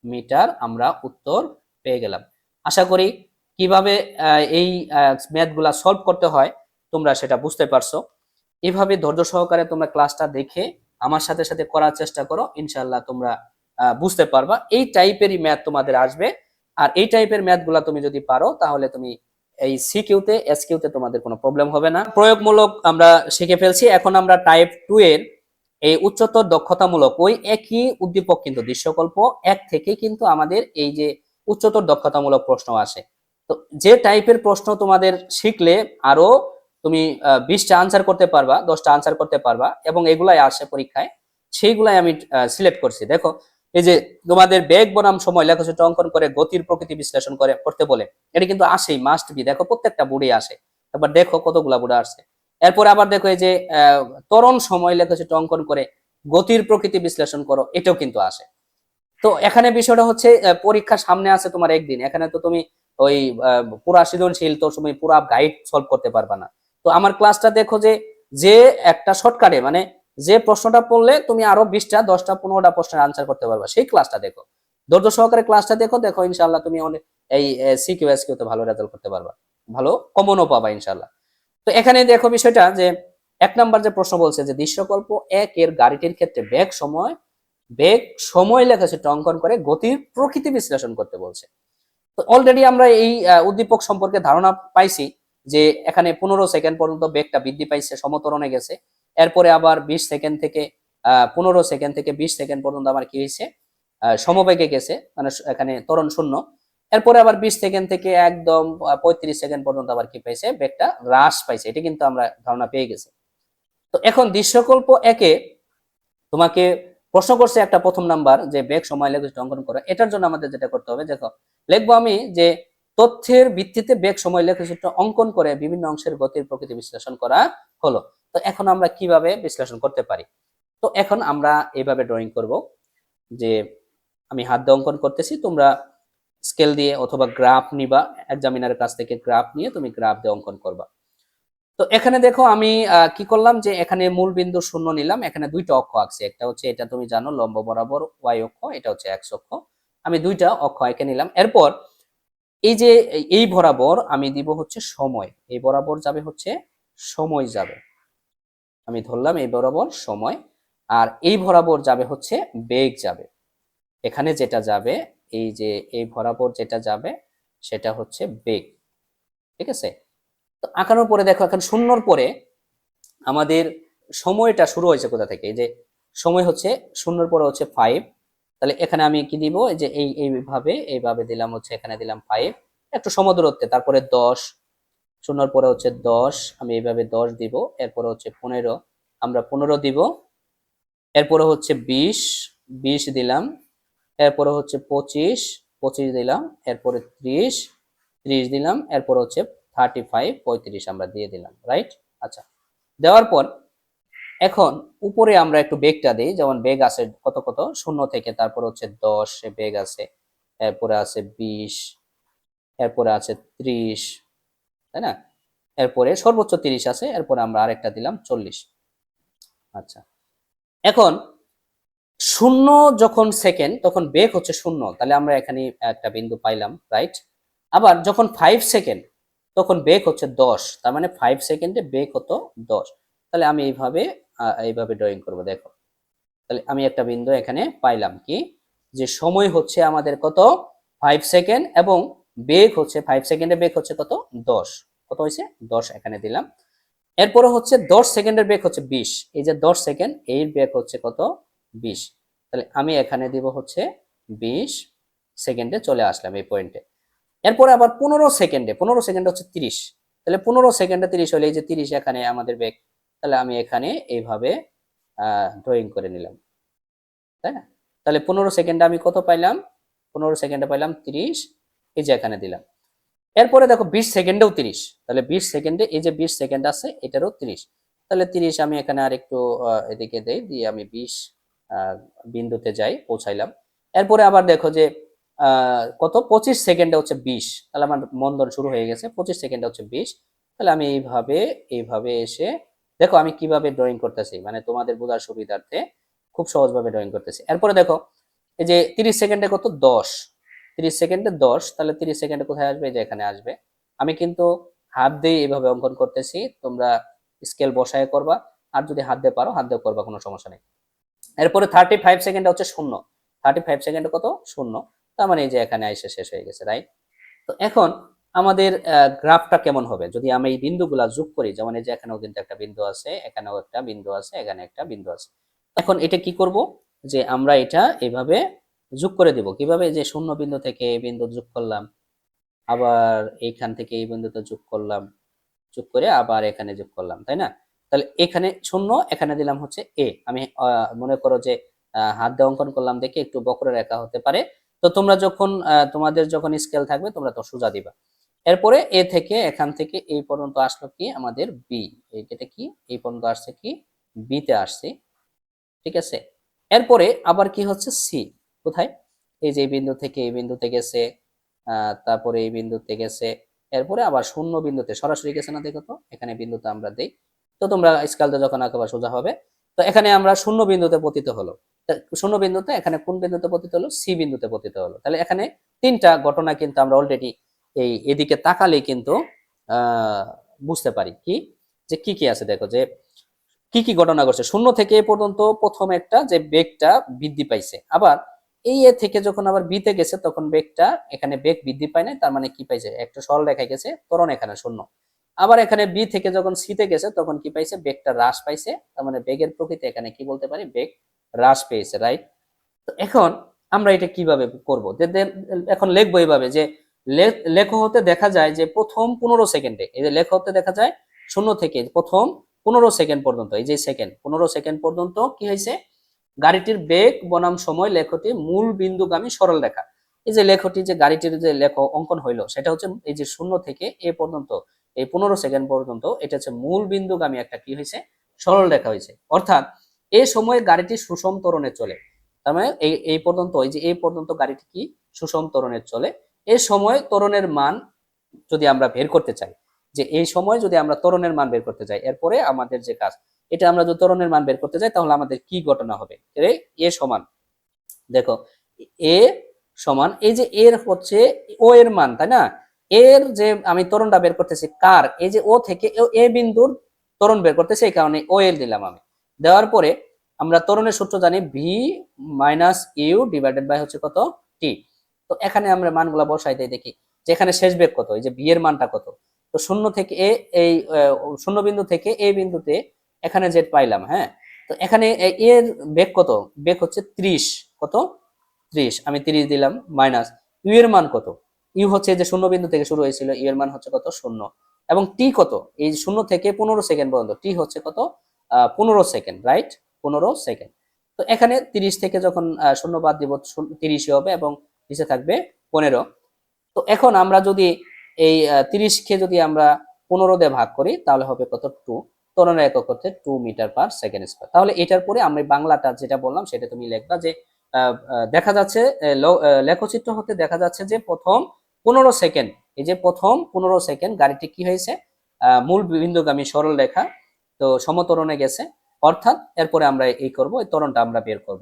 S1: মিটার। আমরা উত্তর পেয়ে গেলাম। আশা করি কিভাবে এই ম্যাথগুলা সলভ করতে হয় তোমরা সেটা বুঝতে পারছো। এভাবে ধৈর্য সহকারে তোমরা ক্লাসটা দেখে আমার সাথে সাথে করার চেষ্টা করো, ইনশাআল্লাহ তোমরা বুঝতে পারবা। এই টাইপেরই ম্যাথ তোমাদের আসবে। আর এই টাইপের ম্যাথগুলা তুমি যদি পারো তাহলে তুমি এই সিকিউতে এসকিউতে তোমাদের কোনো প্রবলেম হবে না। প্রয়োগমূলক আমরা শিখে ফেলছি। এখন আমরা টাইপ 2 এর এই উচ্চতর দক্ষতামূলক ওই একই উদ্দীপক কিন্তু দৃশ্যকল্প 1 থেকে কিন্তু আমাদের এই যে উচ্চতর দক্ষতামূলক প্রশ্ন আসে। তো যে টাইপের প্রশ্ন তোমাদের শিখলে আরো তুমি 20টা আনসার করতে পারবা, 10টা আনসার করতে পারবা, এবং এগুলাই আসে পরীক্ষায়, সেইগুলাই আমি সিলেক্ট করছি। দেখো এই যে তোমাদের বেগ বনাম সময় লেখচিত্র অঙ্কন করে গতির প্রকৃতি বিশ্লেষণ করে করতে বলে, এটা কিন্তু আসেই, মাস্ট বি। দেখো প্রত্যেকটা বোর্ডে আসে। এবার দেখো কতগুলা বোর্ডে আসছে। এরপরে আবার দেখো এই যে ত্বরণ সময় লেখচিত্র অঙ্কন করে গতির প্রকৃতি বিশ্লেষণ করো, এটাও কিন্তু আসে। তো এখানে বিষয়টা হচ্ছে পরীক্ষা সামনে আছে তোমার একদিন, এখানে তো তুমি ওই পুরা সৃজনশীল তো তুমি পুরা গাইড সলভ করতে পারবা না। তো আমার ক্লাসটা দেখো যে যে একটা শর্টকাটে মানে যে প্রশ্নটা পড়লে তুমি আরো 20টা 10টা 15টা প্রশ্নের আনসার করতে পারবা, সেই ক্লাসটা দেখো, ধৈর্য সহকারে ক্লাসটা দেখো। দেখো ইনশাআল্লাহ তুমি অনেক এই সিকিউ এসকিউ তে ভালো রেজাল্ট করতে পারবা, ভালো কমনও পাবা ইনশাআল্লাহ। তো এখানে দেখো বিষয়টা যে 1 নাম্বার যে প্রশ্ন বলছে যে দৃশ্যকল্প 1 এর গাড়িটির ক্ষেত্রে বেগ সময় লেখাচিত্র অঙ্কন করে গতির প্রকৃতি বিশ্লেষণ করতে বলছে। তো অলরেডি আমরা এই উদ্দীপক সম্পর্কে ধারণা পাইছি যে এখানে 15 সেকেন্ড পর্যন্ত বেগটা বৃদ্ধি পাইছে, সমতরণে গেছে। এরপরে আবার 20 সেকেন্ড থেকে 15 সেকেন্ড থেকে 20 সেকেন্ড পর্যন্ত আমার কি হয়েছে, সমবেগে গেছে, মানে এখানে ত্বরণ শূন্য। এরপরে আবার 20 সেকেন্ড থেকে একদম 35 সেকেন্ড পর্যন্ত আবার কি পাইছে, বেগটা হ্রাস পাইছে। এটা কিন্তু আমরা ধারণা পেয়ে গেছি। তো এখন দৃশ্যকল্প একে তোমাকে প্রশ্ন করছে একটা 1 নাম্বার যে বেগ সময় লেখচিত্র অঙ্কন করো। এটার জন্য আমাদের যেটা করতে হবে, দেখো লিখবো আমি যে তথ্যের ভিত্তিতে বেগ সময় লেখচিত্র অঙ্কন করে বিভিন্ন অংশের গতির প্রকৃতি বিশ্লেষণ করা হলো। তো এখন আমরা কিভাবে বিশ্লেষণ করতে পারি। তো এখন আমরা এইভাবে ড্রয়িং করব যে আমি হাত দিয়ে অঙ্কন করতেছি, তোমরা স্কেল দিয়ে অথবা গ্রাফ নিবা, এক্সামিনারের কাছ থেকে গ্রাফ নিয়ে তুমি গ্রাফ দিয়ে অঙ্কন করবা। তো এখানে দেখো আমি কি করলাম যে এখানে মূল বিন্দু 0 নিলাম, এখানে 2টা অক্ষ আঁকছি। একটা হচ্ছে এটা তুমি জানো লম্ব বরাবর ওয়াই অক্ষ, এটা হচ্ছে এক্স অক্ষ। আমি 2টা অক্ষ এঁকে নিলাম। এরপর এই যে এই বরাবর আমি দিব হচ্ছে সময়, এই বরাবর যাবে হচ্ছে সময় যাবে, আমি ধরলাম এই বরাবর সময়। আর এই বরাবর যাবে হচ্ছে বেগ যাবে। এখানে যেটা যাবে এই যে এই বরাবর যেটা যাবে সেটা হচ্ছে বেগ, ঠিক আছে। তো আঁকানোর পরে দেখো এখন শূন্যর পরে আমাদের সময়টা শুরু হয়েছে কোথা থেকে, এই যে সময় হচ্ছে শূন্যর পরে হচ্ছে 5। তাহলে এখানে আমি কি দিব, এই যে এইভাবে দিলাম হচ্ছে, এখানে দিলাম 5 একটু সমদূরত্বে। তারপরে 10, শূন্যর পরে হচ্ছে 10, আমি এইভাবে 10 দিব। এরপরে হচ্ছে 15, আমরা 15 দিব। এরপরে হচ্ছে 20, 20 দিলাম। এরপরে হচ্ছে 25, 25 দিলাম। এরপরে 30, 30 দিলাম। এরপর হচ্ছে 35, 35 আমরা দিয়ে দিলাম, রাইট। আচ্ছা, দেওয়ার পর এখন উপরে আমরা একটু বেগটা দিই, যেমন বেগ আছে কত কত শূন্য থেকে, তারপর হচ্ছে 10 বেগ আছে, এরপরে আছে 20, এরপরে আছে 30, তাই না। এরপরে সর্বোচ্চ 30 আছে, এরপরে আমরা আরেকটা দিলাম 40। আচ্ছা, এখন শূন্য যখন সেকেন্ড তখন বেগ হচ্ছে শূন্য, তাহলে আমরা এখানে একটা বিন্দু পাইলাম, রাইট। আবার যখন 5 সেকেন্ড তখন বেগ হচ্ছে 10, তার মানে 5 সেকেন্ডে বেগ হতো 10। তাহলে আমি এইভাবে ড্রয়িং করব। দেখো তাহলে আমি একটা বিন্দু এখানে পাইলাম কি, যে সময় হচ্ছে আমাদের কত 5 সেকেন্ড, এবং বেগ হচ্ছে 5 সেকেন্ডে বেগ হচ্ছে কত 10, কত হয়েছে 10 এখানে দিলাম। এরপরে হচ্ছে 10 সেকেন্ডের বেগ হচ্ছে 20, এই যে 10 সেকেন্ড এর বেগ হচ্ছে কত 20। তাহলে আমি এখানে দিব হচ্ছে 20 সেকেন্ডে, চলে আসলাম এই পয়েন্টে। এরপরে আবার 15 সেকেন্ডে, 15 সেকেন্ড হচ্ছে 30, তাহলে 15 সেকেন্ডে 30 হলে এই যে 30 এখানে আমাদের বেগ। তাহলে আমি এখানে এইভাবে ড্রয়িং করে নিলাম, তাই না। তাহলে 15 সেকেন্ডে আমি কত পাইলাম 15 সেকেন্ডে পাইলাম 30, এই যে এখানে দিলাম। এরপরে দেখো 20 সেকেন্ডেও 30, তাহলে 20 সেকেন্ডে এই যে 20 সেকেন্ড আছে এটারও 30, তাহলে 30 আমি এখানে আরেকটু এদিকে দেই, দিয়ে আমি 20 বিন্দুতে যাই, পৌঁছাইলাম। এরপরে আবার দেখো যে কত 25 সেকেন্ডে হচ্ছে 20, তাহলে আমার মন্দন শুরু হয়ে গেছে। 25 সেকেন্ডে হচ্ছে 20, তাহলে আমি এইভাবে এইভাবে এসে দেখো আমি কিভাবে ড্রয়িং করতেছি, মানে তোমাদের বোঝার সুবিধার্থে খুব সহজভাবে ড্রয়িং করতেছি। এরপরে দেখো এই যে 30 সেকেন্ডে কত 10, 30 সেকেন্ডে 10, তাহলে 30 সেকেন্ডে কোথায় আসবে, এই যে এখানে আসবে। আমি কিন্তু হাত দিয়ে এইভাবে অঙ্কন করতেছি, তোমরা স্কেল বসায় করবা, আর যদি হাত দিয়ে পারো হাত দিয়ে করবা, কোনো সমস্যা নেই। এরপরে 35 সেকেন্ডে হচ্ছে শূন্য, 35 সেকেন্ডে কত শূন্য, তার মানে এই যে এখানে এসে শেষ হয়ে গেছে, রাইট। তো এখন আমাদের গ্রাফটা কেমন হবে যদি আমি এই বিন্দুগুলা যোগ করি, যেমন এই যে এখানেও কিন্তু একটা বিন্দু আছে, এখানেও একটা বিন্দু আছে, এখানে একটা বিন্দু আছে। এখন এটা কি করব, যে আমরা এটা এভাবে যোগ করে দিব। কিভাবে, যে শূন্য বিন্দু থেকে এই বিন্দু যোগ করলাম, আবার এইখান থেকে এই বিন্দুতে যোগ করলাম, যোগ করে আবার এখানে যোগ করলাম, তাই না? তাহলে এখানে শূন্য, এখানে দিলাম হচ্ছে এ। আমি মনে করো যে হাত দিয়ে অঙ্কন করলাম দেখে একটু বক্ররেখা হতে পারে। তো তোমরা যখন তোমাদের যখন স্কেল থাকবে তোমরা তো সোজা দিবা। এরপরে এ থেকে এখান থেকে এই পর্যন্ত আসলো কি আমাদের বি, এটা কি এই পর্যন্ত আসছে কি বি তে আসছে, ঠিক আছে। এরপরে আবার কি হচ্ছে সি, কোথায়, এই যে এই বিন্দু থেকে এই বিন্দুতে গেছে, তারপরে এই বিন্দুতে গেছে, এরপরে আবার শূন্য বিন্দুতে সরাসরি গেছে না, দেখো তো এখানে বিন্দুতে আমরা দেই। তো তোমরা স্কেলটা যখন আঁকবা সোজা হবে। তো এখানে আমরা শূন্য বিন্দুতে পতিত হলো, শূন্য বিন্দুতে এখানে কোন বিন্দুতে পতিত হলো, সি বিন্দুতে পতিত হলো। তাহলে এখানে তিনটা ঘটনা কিন্তু আমরা অলরেডি এই এদিকে তাকালেই কিন্তু আহ বুঝতে পারি কি, যে কি কি আছে। দেখো যে কি কি ঘটনা ঘটছে, শূন্য থেকে এ পর্যন্ত প্রথম একটা যে বেগটা বৃদ্ধি পাইছে, আবার এই এ থেকে যখন আবার বি তে গেছে তখন বেগটা এখানে বেগ বৃদ্ধি পায় না, তার মানে কি পাইছে, একটা সরল রেখায় গেছে, ত্বরণ এখানে শূন্য। আবার এখানে বি থেকে যখন সি তে গেছে তখন কি পাইছে, বেগটা হ্রাস পাইছে, তার মানে বেগের প্রকৃতি এখানে কি বলতে পারি, বেগ হ্রাস পেয়েছে, রাইট। তো এখন আমরা এটা কিভাবে করব, এখন লিখবো এইভাবে যে লেখ হতে দেখা যায় যে প্রথম 15 সেকেন্ডে, এই যে লেখ হতে দেখা যায় শূন্য থেকে প্রথম 15 সেকেন্ড পর্যন্ত, এই যে সেকেন্ড 15 সেকেন্ড পর্যন্ত কি হয়েছে, গাড়িটির বেগ বনাম সময় লেখটি মূল বিন্দুগামী সরল রেখা। এই যে লেখটি যে গাড়িটির যে লেখ অঙ্কন হইলো সেটা হচ্ছে এই যে শূন্য থেকে এ পর্যন্ত, এই 15 সেকেন্ড পর্যন্ত এটা হচ্ছে মূল বিন্দুগামী একটা কি হয়েছে, সরল রেখা হয়েছে। অর্থাৎ এই সময় গাড়িটি সুষম ত্বরণে চলে, তার মানে এই পর্যন্ত, এই যে এই পর্যন্ত গাড়িটি কি সুষম ত্বরণে চলে। এই সময় ত্বরণের মান যদি আমরা বের করতে চাই, যে এই সময় যদি আমরা ত্বরণের মান বের করতে চাই, এরপরে আমাদের যে কাজ, এটা আমরা যদি ত্বরণের মান বের করতে চাই তাহলে আমাদের কি ঘটনা হবে, এ সমান, দেখো এ সমান এই যে এর হচ্ছে ও এর মান, তাই না, এর যে আমি ত্বরণটা বের করতেছি কার, এই যে ও থেকে এ বিন্দুর ত্বরণ বের করতেছি, এই কারণে ও এর দিলাম আমি। দেওয়ার পরে আমরা ত্বরণের সূত্র জানি V minus you divided by হচ্ছে কত টি। তো এখানে আমরা মানগুলা বসাই দেই, দেখি যে এখানে শেষ বেগ কত, এই যে বি এর মানটা কত। তো শূন্য থেকে এই শূন্য বিন্দু থেকে এই বিন্দুতে এখানে জেড পাইলাম, হ্যাঁ। তো এখানে এর বেগ কত, বেগ হচ্ছে 30, কত 30, আমি 30 দিলাম, মাইনাস ইউ এর মান কত, ইউ হচ্ছে যে শূন্য বিন্দু থেকে শুরু হয়েছিল, ইউ এর মান হচ্ছে কত শূন্য, এবং টি কত, এই শূন্য থেকে 15 সেকেন্ড পর্যন্ত টি হচ্ছে কত 15 সেকেন্ড, রাইট, 15 সেকেন্ড। তো এখানে 30 থেকে যখন শূন্য বাদ দিব 30 হবে এবং নিচে থাকবে 15। তো এখন আমরা যদি এই 30 কে যদি আমরা 15 দিয়ে ভাগ করি তাহলে হবে কত 2, ত্বরণের একক হচ্ছে 2 মিটার/সেকেন্ড স্কয়ার। তাহলে এটার পরে আমি বাংলাটা যেটা বললাম সেটা তুমি লিখবা যে দেখা যাচ্ছে লেখচিত্র হতে দেখা যাচ্ছে যে প্রথম 15 সেকেন্ড, এই যে প্রথম 15 সেকেন্ড গাড়িটি কি হয়েছে, মূল বিন্দুগামী সরল রেখা, তো সমত্বরণে গেছে। অর্থাৎ এরপরে আমরা এই করব, এই ত্বরণটা আমরা বের করব।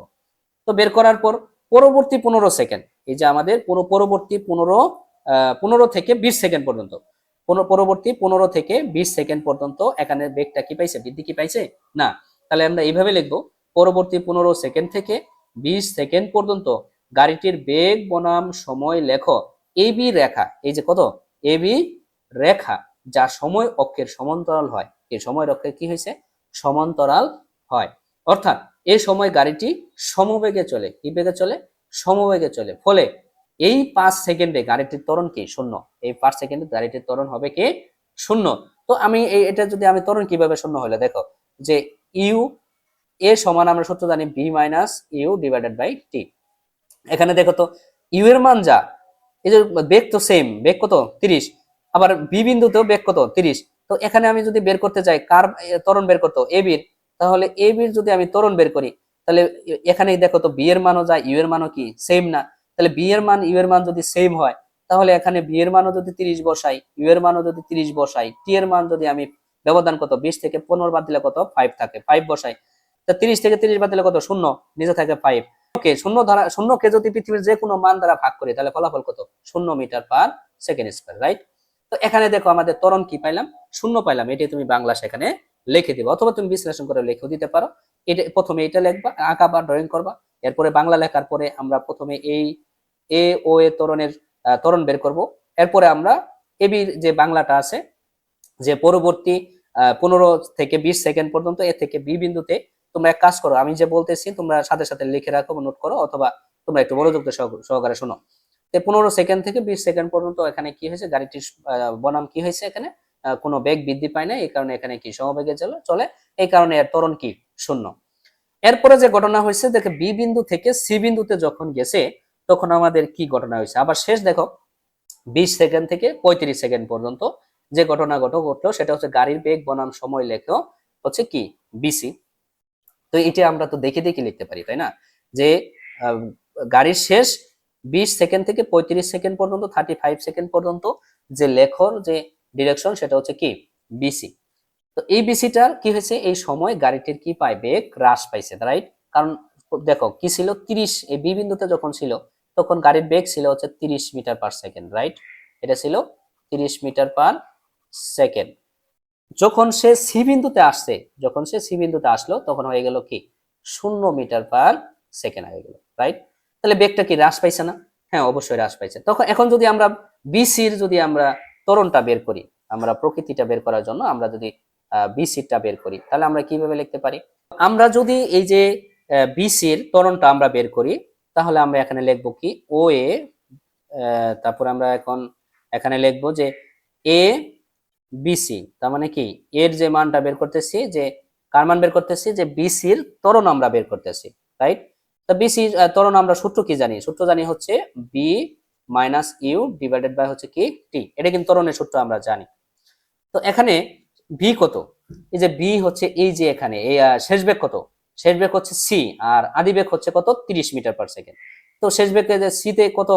S1: তো বের করার পর পরবর্তী 15 সেকেন্ড, এই যে আমাদের পরবর্তী 15 থেকে 20 সেকেন্ড পর্যন্ত, পরবর্তী 15 থেকে 20 সেকেন্ড পর্যন্ত এখানে বেগটা কি পাইছে, বৃদ্ধি কি পাইছে না। তাহলে আমরা এইভাবে লিখবো, পরবর্তী 15 সেকেন্ড থেকে 20 সেকেন্ড পর্যন্ত গাড়িটির বেগ বনাম সময় লেখো এবি রেখা, এই যে কত এবি রেখা, যা সময় অক্ষের সমান্তরাল হয়, এই সময় অক্ষের কি হয়েছে, সমান্তরাল হয়। অর্থাৎ এই সময় গাড়িটি সমবেগে চলে, কি বেগে চলে, সমবেগে চলে, ফলে এই 5 সেকেন্ডে গাড়িটির ত্বরণ কি শূন্য, এই 5 সেকেন্ডে গাড়িটির ত্বরণ হবে কি শূন্য। তো আমি এটা যদি আমি ত্বরণ কিভাবে শূন্য হলে, দেখো যে ইউ এ সমান আমরা সূত্র জানি V minus you divided by t. এখানে দেখো তো ইউ এর মান যা, এই যে বেগ তো সেম, বেগ কত 30, আবার বি বিন্দুতেও বেগ কত 30। তো এখানে আমি যদি বের করতে চাই কার ত্বরণ বের করতে, এ বির, তাহলে এ বির যদি আমি ত্বরণ বের করি, তাহলে এখানেই দেখো তো বি এর মানও যা ইউ এর মানও কি সেম না। তাহলে বি এর মান ইউ এর মান যদি সেম হয়, তাহলে এখানে বি এর মানও যদি 30 বসাই, ইউ এর মানও যদি 30 বসাই, টি এর মান যদি আমি ব্যবধান কত 20 থেকে 15 বাদ দিলে কত 5 থাকে, 5 বসাই, তা 30 থেকে 30 বাদ দিলে কত শূন্য, নিচে থাকে 5। ওকে, শূন্যকে যদি পৃথিবীর যে কোনো মান দ্বারা ভাগ করি তাহলে ফলাফল কত, 0 মিটার/সেকেন্ড স্কয়ার, রাইট। তো এখানে দেখো আমাদের ত্বরণ কি পাইলাম, শূন্য পাইলাম। এটাই তুমি বাংলা সেখানে লিখে দিবা, অথবা তুমি বিশ্লেষণ করে লিখেও দিতে পারো। এটা প্রথমে এটা লিখবা, আঁকা বা ড্রয়িং করবা, এরপরে বাংলা লেখার পরে আমরা প্রথমে এই এ ও এ ত্বরণের ত্বরণ বের করব। এরপরে আমরা এবির যে বাংলাটা আছে, যে পরবর্তী 15 থেকে 20 সেকেন্ড পর্যন্ত এ থেকে বি বিন্দুতে, তোমরা এক কাজ করো, আমি যে বলতেছি তোমরা সাথে সাথে লিখে রাখো, নোট করো, অথবা তোমরা একটু মনোযোগ সহকারে শোনো। 15 সেকেন্ড থেকে 20 সেকেন্ড পর্যন্ত এখানে কি হয়েছে, গাড়িটির বনাম কি হয়েছে, এখানে কোনো বেগ বৃদ্ধি পায় না, এই কারণে এখানে কি সমবেগে চলে, এই কারণে এর ত্বরণ কি শূন্য। এরপরে যে ঘটনা হয়েছে, দেখো বি বিন্দু থেকে সি বিন্দুতে যখন গেছে তখন আমাদের কি ঘটনা হয়েছে, আবার শেষ দেখো 20 সেকেন্ড থেকে 35 সেকেন্ড পর্যন্ত যে ঘটনা ঘটলো সেটা হচ্ছে গাড়ির বেগ বনাম সময় লেখো হচ্ছে কি বিসি। তো এটা আমরা তো দেখে দেখে লিখতে পারি, তাই না, যে গাড়ির শেষ 20 সেকেন্ড থেকে 35 সেকেন্ড পর্যন্ত, 35 সেকেন্ড পর্যন্ত যে লেখর যে ডিরেকশন সেটা হচ্ছে কি বিসি। তো এই বিসিটার কি হয়েছে, এই সময় গাড়িটির কি পায়, বেগ হ্রাস পাইছে, রাইট। কারণ দেখো কি ছিল 30, এই বি বিন্দুতে যখন ছিল তখন গাড়ির বেগ ছিল হচ্ছে 30 মিটার/সেকেন্ড, রাইট। এটা ছিল 30 মিটার/সেকেন্ড। যখন সে সি বিন্দুতে আসছে, যখন সে সি বিন্দুতে আসলো তখন হয়ে গেল কি 0 মিটার/সেকেন্ড হয়ে গেল, রাইট। তাহলে বেগটা কি হ্রাস পাইছে না? হ্যাঁ, অবশ্যই হ্রাস পাইছে। তখন এখন যদি আমরা বিসির যদি আমরা ত্বরণটা বের করি, আমরা প্রকৃতিটা বের করার জন্য আমরা যদি বিসিটা বের করি, তাহলে আমরা কিভাবে লিখতে পারি, আমরা যদি এই যে বিসির ত্বরণটা আমরা বের করি, তাহলে আমরা এখানে লিখবো কি ও এ, তারপর আমরা এখন এখানে লিখবো যে এ বিসি, তার মানে কি এর যে মানটা বের করতেছি, যে কার মান বের করতেছি, যে বিসির ত্বরণ আমরা বের করতেছি, রাইট। তো বিসির ত্বরণ আমরা সূত্র কি জানি, সূত্র জানি হচ্ছে B minus you divided by হচ্ছে কি টি, এটা কিন্তু ত্বরণের সূত্র আমরা জানি। তো এখানে ভি কত, এই যে বি হচ্ছে এই যে এখানে এই শেষ বেগ কত, শেষ বেগ হচ্ছে সি, আর আদি বেগ হচ্ছে কত 30 মিটার/সেকেন্ড। তো শেষ বেগে যে সি তে কত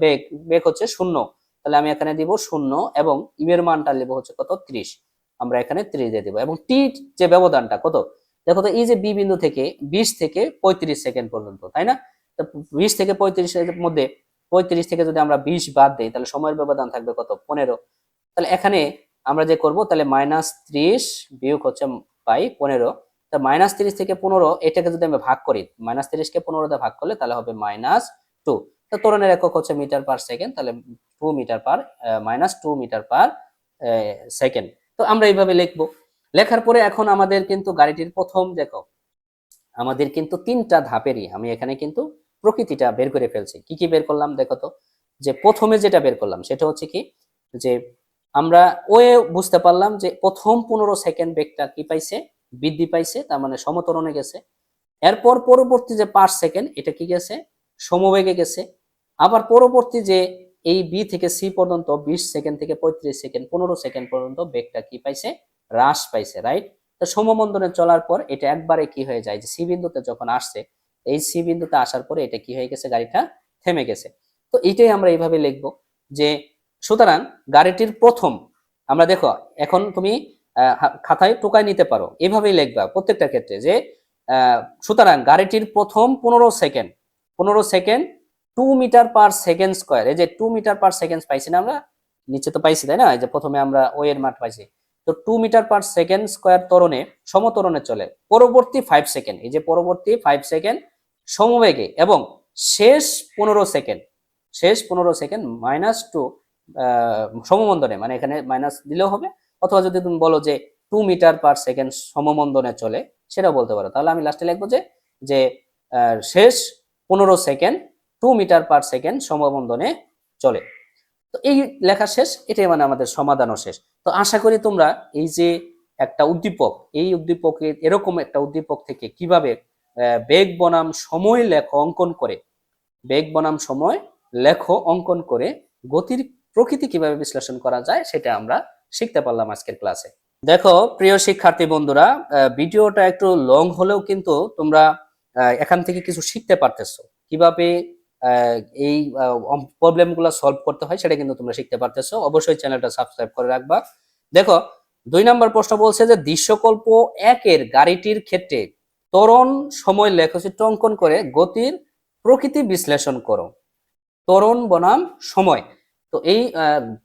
S1: বেগ, বেগ হচ্ছে শূন্য, তাহলে আমি এখানে দিব শূন্য, এবং ইউ এর মানটা নেব হচ্ছে কত 30, আমরা এখানে 30 দিয়ে দিব। এবং টি যে ব্যবধানটা কত, দেখো তো এই যে বি বিন্দু থেকে 20 থেকে 35 সেকেন্ড পর্যন্ত, তাই না। তো 20 থেকে 35 এর মধ্যে 35 থেকে যদি আমরা 20 বাদ দেই তাহলে সময়ের ব্যবধান থাকবে কত 15। তাহলে এখানে আমরা যে করব, তাহলে -30 বিয়োগ হচ্ছে বাই 15, তা -30 থেকে 15 এটাকে যদি আমরা ভাগ করি, -30 কে 15 দিয়ে ভাগ করলে তাহলে হবে -2। তো ত্বরণের একক হচ্ছে মিটার/সেকেন্ড, তাহলে 2 মিটার পার -2 মিটার/সেকেন্ড। তো আমরা এইভাবে লিখবো। লেখার পরে এখন আমাদের কিন্তু গাড়িটির প্রথম দেখো আমাদের কিন্তু 3টা ধাপেরই আমি এখানে কিন্তু প্রকৃতিটা বের করে ফেলছি। কি কি বের করলাম দেখো তো, যে প্রথমে যেটা বের করলাম সেটা হচ্ছে কি, যে আমরা ওয়ে বুঝতে পারলাম যে প্রথম 15 সেকেন্ড বেগটা কি পাইছে, বৃদ্ধি পাইছে, তার মানে সমত্বরণে গেছে। এরপর পরবর্তী যে 5 সেকেন্ড এটা কি গেছে, সমবেগে গেছে। আবার পরবর্তী যে এই বি থেকে সি পর্যন্ত 20 সেকেন্ড থেকে 35 সেকেন্ড 15 সেকেন্ড পর্যন্ত বেগটা কি পাইছে, হ্রাস পাইছে, রাইট। তো সমমন্দনে চলার পর এটা একবারে কি হয়ে যায়, যে সি বিন্দুতে যখন আসছে, এই সি বিন্দুতে আসার পরে এটা কি হয়ে গেছে, গাড়িটা থেমে গেছে। তো এইটাই আমরা এইভাবে লিখবো, যে সুতরাং গাড়িটির প্রথম, আমরা দেখো এখন তুমি খাতায় টোকায় নিতে পারো, এভাবেই লিখবা প্রত্যেকটা ক্ষেত্রে, যে সুতরাং গাড়িটির প্রথম 15 সেকেন্ড 2 মিটার/সেকেন্ড স্কয়ার, এই যে 2 মিটার/সেকেন্ড পাইছি না আমরা, নিচে তো পাইছি তাই না, এই যে প্রথমে আমরা ও এর মান পাইছি। তো 2 মিটার/সেকেন্ড স্কয়ার ত্বরণে সমত্বরণে চলে পরবর্তী 5 সেকেন্ড, এই যে পরবর্তী 5 সেকেন্ড সমবেগে, এবং শেষ 15 সেকেন্ড, শেষ 15 সেকেন্ড -2 সমমন্দনে, মানে এখানে মাইনাস দিলেও হবে, অথবা যদি তুমি বলো যে 2 মিটার/সেকেন্ড সমমন্দনে চলে সেটাও বলতে পারো। তাহলে আমি লাস্টে লিখবো যে যে শেষ 15 সেকেন্ড 2 মিটার/সেকেন্ড সমমন্দনে চলে। তো এই লেখা শেষ, এটাই মানে আমাদের সমাধানও শেষ। তো আশা করি তোমরা এই যে একটা উদ্দীপক, এই উদ্দীপকের এরকম একটা উদ্দীপক থেকে কিভাবে বেগ বনাম সময় লেখ অঙ্কন করে, বেগ বনাম সময় লেখো অঙ্কন করে গতির প্রকৃতি কিভাবে বিশ্লেষণ করা যায় সেটা আমরা শিখতে পারলাম আজকের ক্লাসে। দেখো প্রিয় শিক্ষার্থী বন্ধুরা, ভিডিওটা একটু লং হলেও কিন্তু তোমরা এখান থেকে কিছু শিখতে পারতেছো, কিভাবে আহ, এই প্রবলেমগুলো সলভ করতে হয় সেটা কিন্তু তোমরা শিখতে পারতেছো। অবশ্যই চ্যানেলটা সাবস্ক্রাইব করে রাখবা। দেখো 2 নম্বর প্রশ্ন বলছে যে দৃশ্যকল্প 1-এর গাড়িটির ক্ষেত্রে ত্বরণ সময় লেখচিত্র অঙ্কন করে গতির প্রকৃতি বিশ্লেষণ করো। ত্বরণ বনাম সময়, তো এই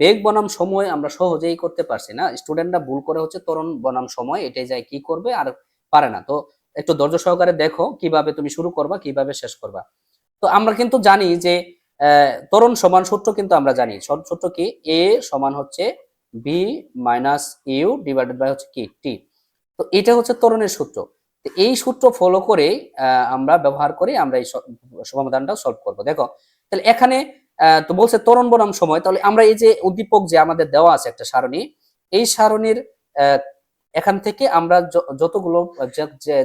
S1: বেগ বনাম সময় আমরা সহজেই করতে পারছি না, স্টুডেন্টরা ভুল করে হচ্ছে ত্বরণ বনাম সময় এটাই যায় কি করবে আর পারে না। তো একটু ধৈর্য সহকারে দেখো কিভাবে তুমি শুরু করবা কিভাবে শেষ করবা। তো আমরা কিন্তু জানি যে ত্বরণ সমান সূত্র কিন্তু আমরা জানি, সূত্র কি, এ সমান হচ্ছে B minus you divided by হচ্ছে কি টি। তো এটা হচ্ছে ত্বরণের সূত্র। তো এই সূত্র ফলো করে আমরা ব্যবহার করে আমরা এই সমাধানটা সলভ করব। দেখো তাহলে এখানে তো বলছে ত্বরণ বনাম সময়, তাহলে আমরা এই যে উদ্দীপক যে আমাদের দেওয়া আছে একটা সারণী, এই সারণীর এখান থেকে আমরা যতগুলো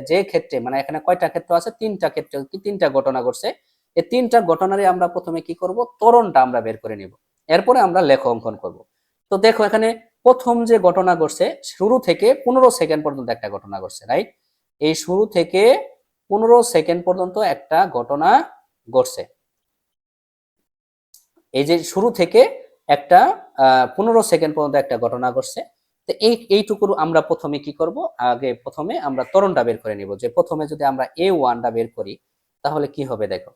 S1: যে ক্ষেত্রে, মানে এখানে কয়টা ক্ষেত্র আছে, 3টা ক্ষেত্রে, কি 3টা ঘটনা ঘটছে, এই 3টা ঘটনারই আমরা প্রথমে কি করব, ত্বরণটা আমরা বের করে নিব, এরপরে আমরা লেখ অঙ্কন করব। তো দেখো এখানে প্রথম যে ঘটনা ঘটছে, শুরু থেকে 15 সেকেন্ড পর্যন্ত একটা ঘটনা ঘটছে, রাইট? এই শুরু থেকে 15 সেকেন্ড পর্যন্ত একটা ঘটনা ঘটছে। এই যে শুরু থেকে একটা 15 সেকেন্ড পর্যন্ত একটা ঘটনা ঘটছে। তো এইটুকু আমরা প্রথমে কি করব, আগে প্রথমে আমরা ত্বরণটা বের করে নিব। যে প্রথমে যদি আমরা a1টা বের করি তাহলে কি হবে দেখো।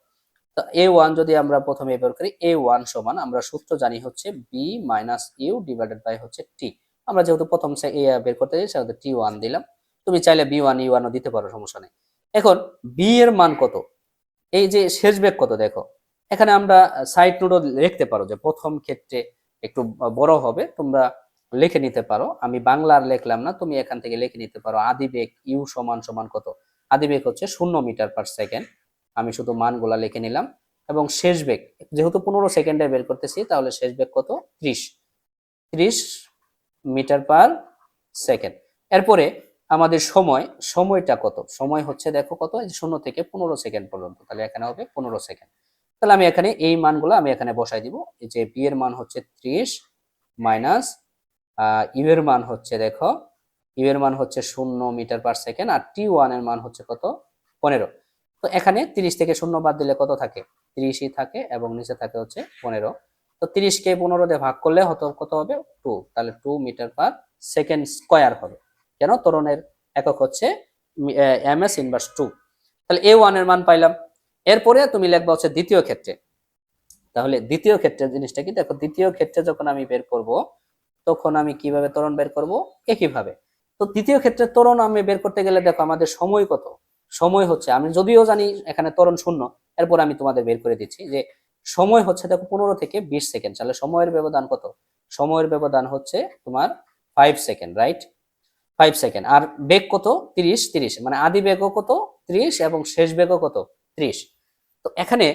S1: তো a1 যদি আমরা প্রথমে বের করি, a1 সমান আমরা সূত্র জানি হচ্ছে b minus you divided by হচ্ছে t। আমরা যেহেতু প্রথম এ বের করতে যাই সেহেতু t1 দিলাম, তুমি চাইলে b1 e1 ও দিতে পারো, সমস্যা নেই। এখন b এর মান কত, এই যে শেষ বেগ কত দেখো, এখানে আমরা সাইড নোটও লিখতে পারো যে প্রথম ক্ষেত্রে একটু বড় হবে, তোমরা লিখে নিতে পারো। আমি বাংলার লিখলাম না, তুমি এখান থেকে লিখে নিতে পারো। আদি বেগ ইউ সমান সমান কত, আদি বেগ হচ্ছে 0 মিটার/সেকেন্ড, আমি শুধু মানগুলা লিখে নিলাম। এবং শেষ বেগ যেহেতু 15 সেকেন্ডে বের করতেছি, তাহলে শেষ বেগ কত, 30 মিটার/সেকেন্ড। এরপরে আমাদের সময়টা কত, সময় হচ্ছে দেখো কত, 0 থেকে 15 সেকেন্ড পর্যন্ত, তাহলে এখানে হবে 15 সেকেন্ড। তাহলে আমি এখানে এই মানগুলো আমি এখানে বসাই দিব। যে বি এর মান হচ্ছে 30 মাইনাস ইউ এর মান হচ্ছে দেখো, ইউ এর মান হচ্ছে 0 মিটার/সেকেন্ড, আর t1 এর মান হচ্ছে কত, 15। তো এখানে 30 থেকে 0 বাদ দিলে কত থাকে, 30ই থাকে, এবং নিচে থাকে হচ্ছে 15। তো 30কে 15 দিয়ে ভাগ করলে কত হবে, 2, তাহলে 2 মিটার/সেকেন্ড স্কয়ার হবে। কেন, ত্বরণের একক হচ্ছে ms ইনভার্স 2। তাহলে a1 এর মান পাইলাম। এরপরে তুমি লিখবা হচ্ছে দ্বিতীয় ক্ষেত্রে। তাহলে দ্বিতীয় ক্ষেত্রের জিনিসটা কি দেখো, দ্বিতীয় ক্ষেত্রে যখন আমি বের করব তখন আমি কিভাবে ত্বরণ বের করব, একইভাবে। তো দ্বিতীয় ক্ষেত্রে ত্বরণ আমি বের করতে গেলে দেখো আমাদের সময় কত, সময় হচ্ছে, আমি যদিও জানি এখানে ত্বরণ 0, এরপর আমি তোমাদের বের করে দিচ্ছি যে সময় হচ্ছে দেখো 15 থেকে 20 সেকেন্ড। তাহলে সময়ের ব্যবধান কত, সময়ের ব্যবধান হচ্ছে তোমার 5 সেকেন্ড, রাইট? 5 সেকেন্ড। আর বেগ কত, 30, মানে আদি বেগও কত, 30, এবং শেষ বেগও কত, 30। তো এখানে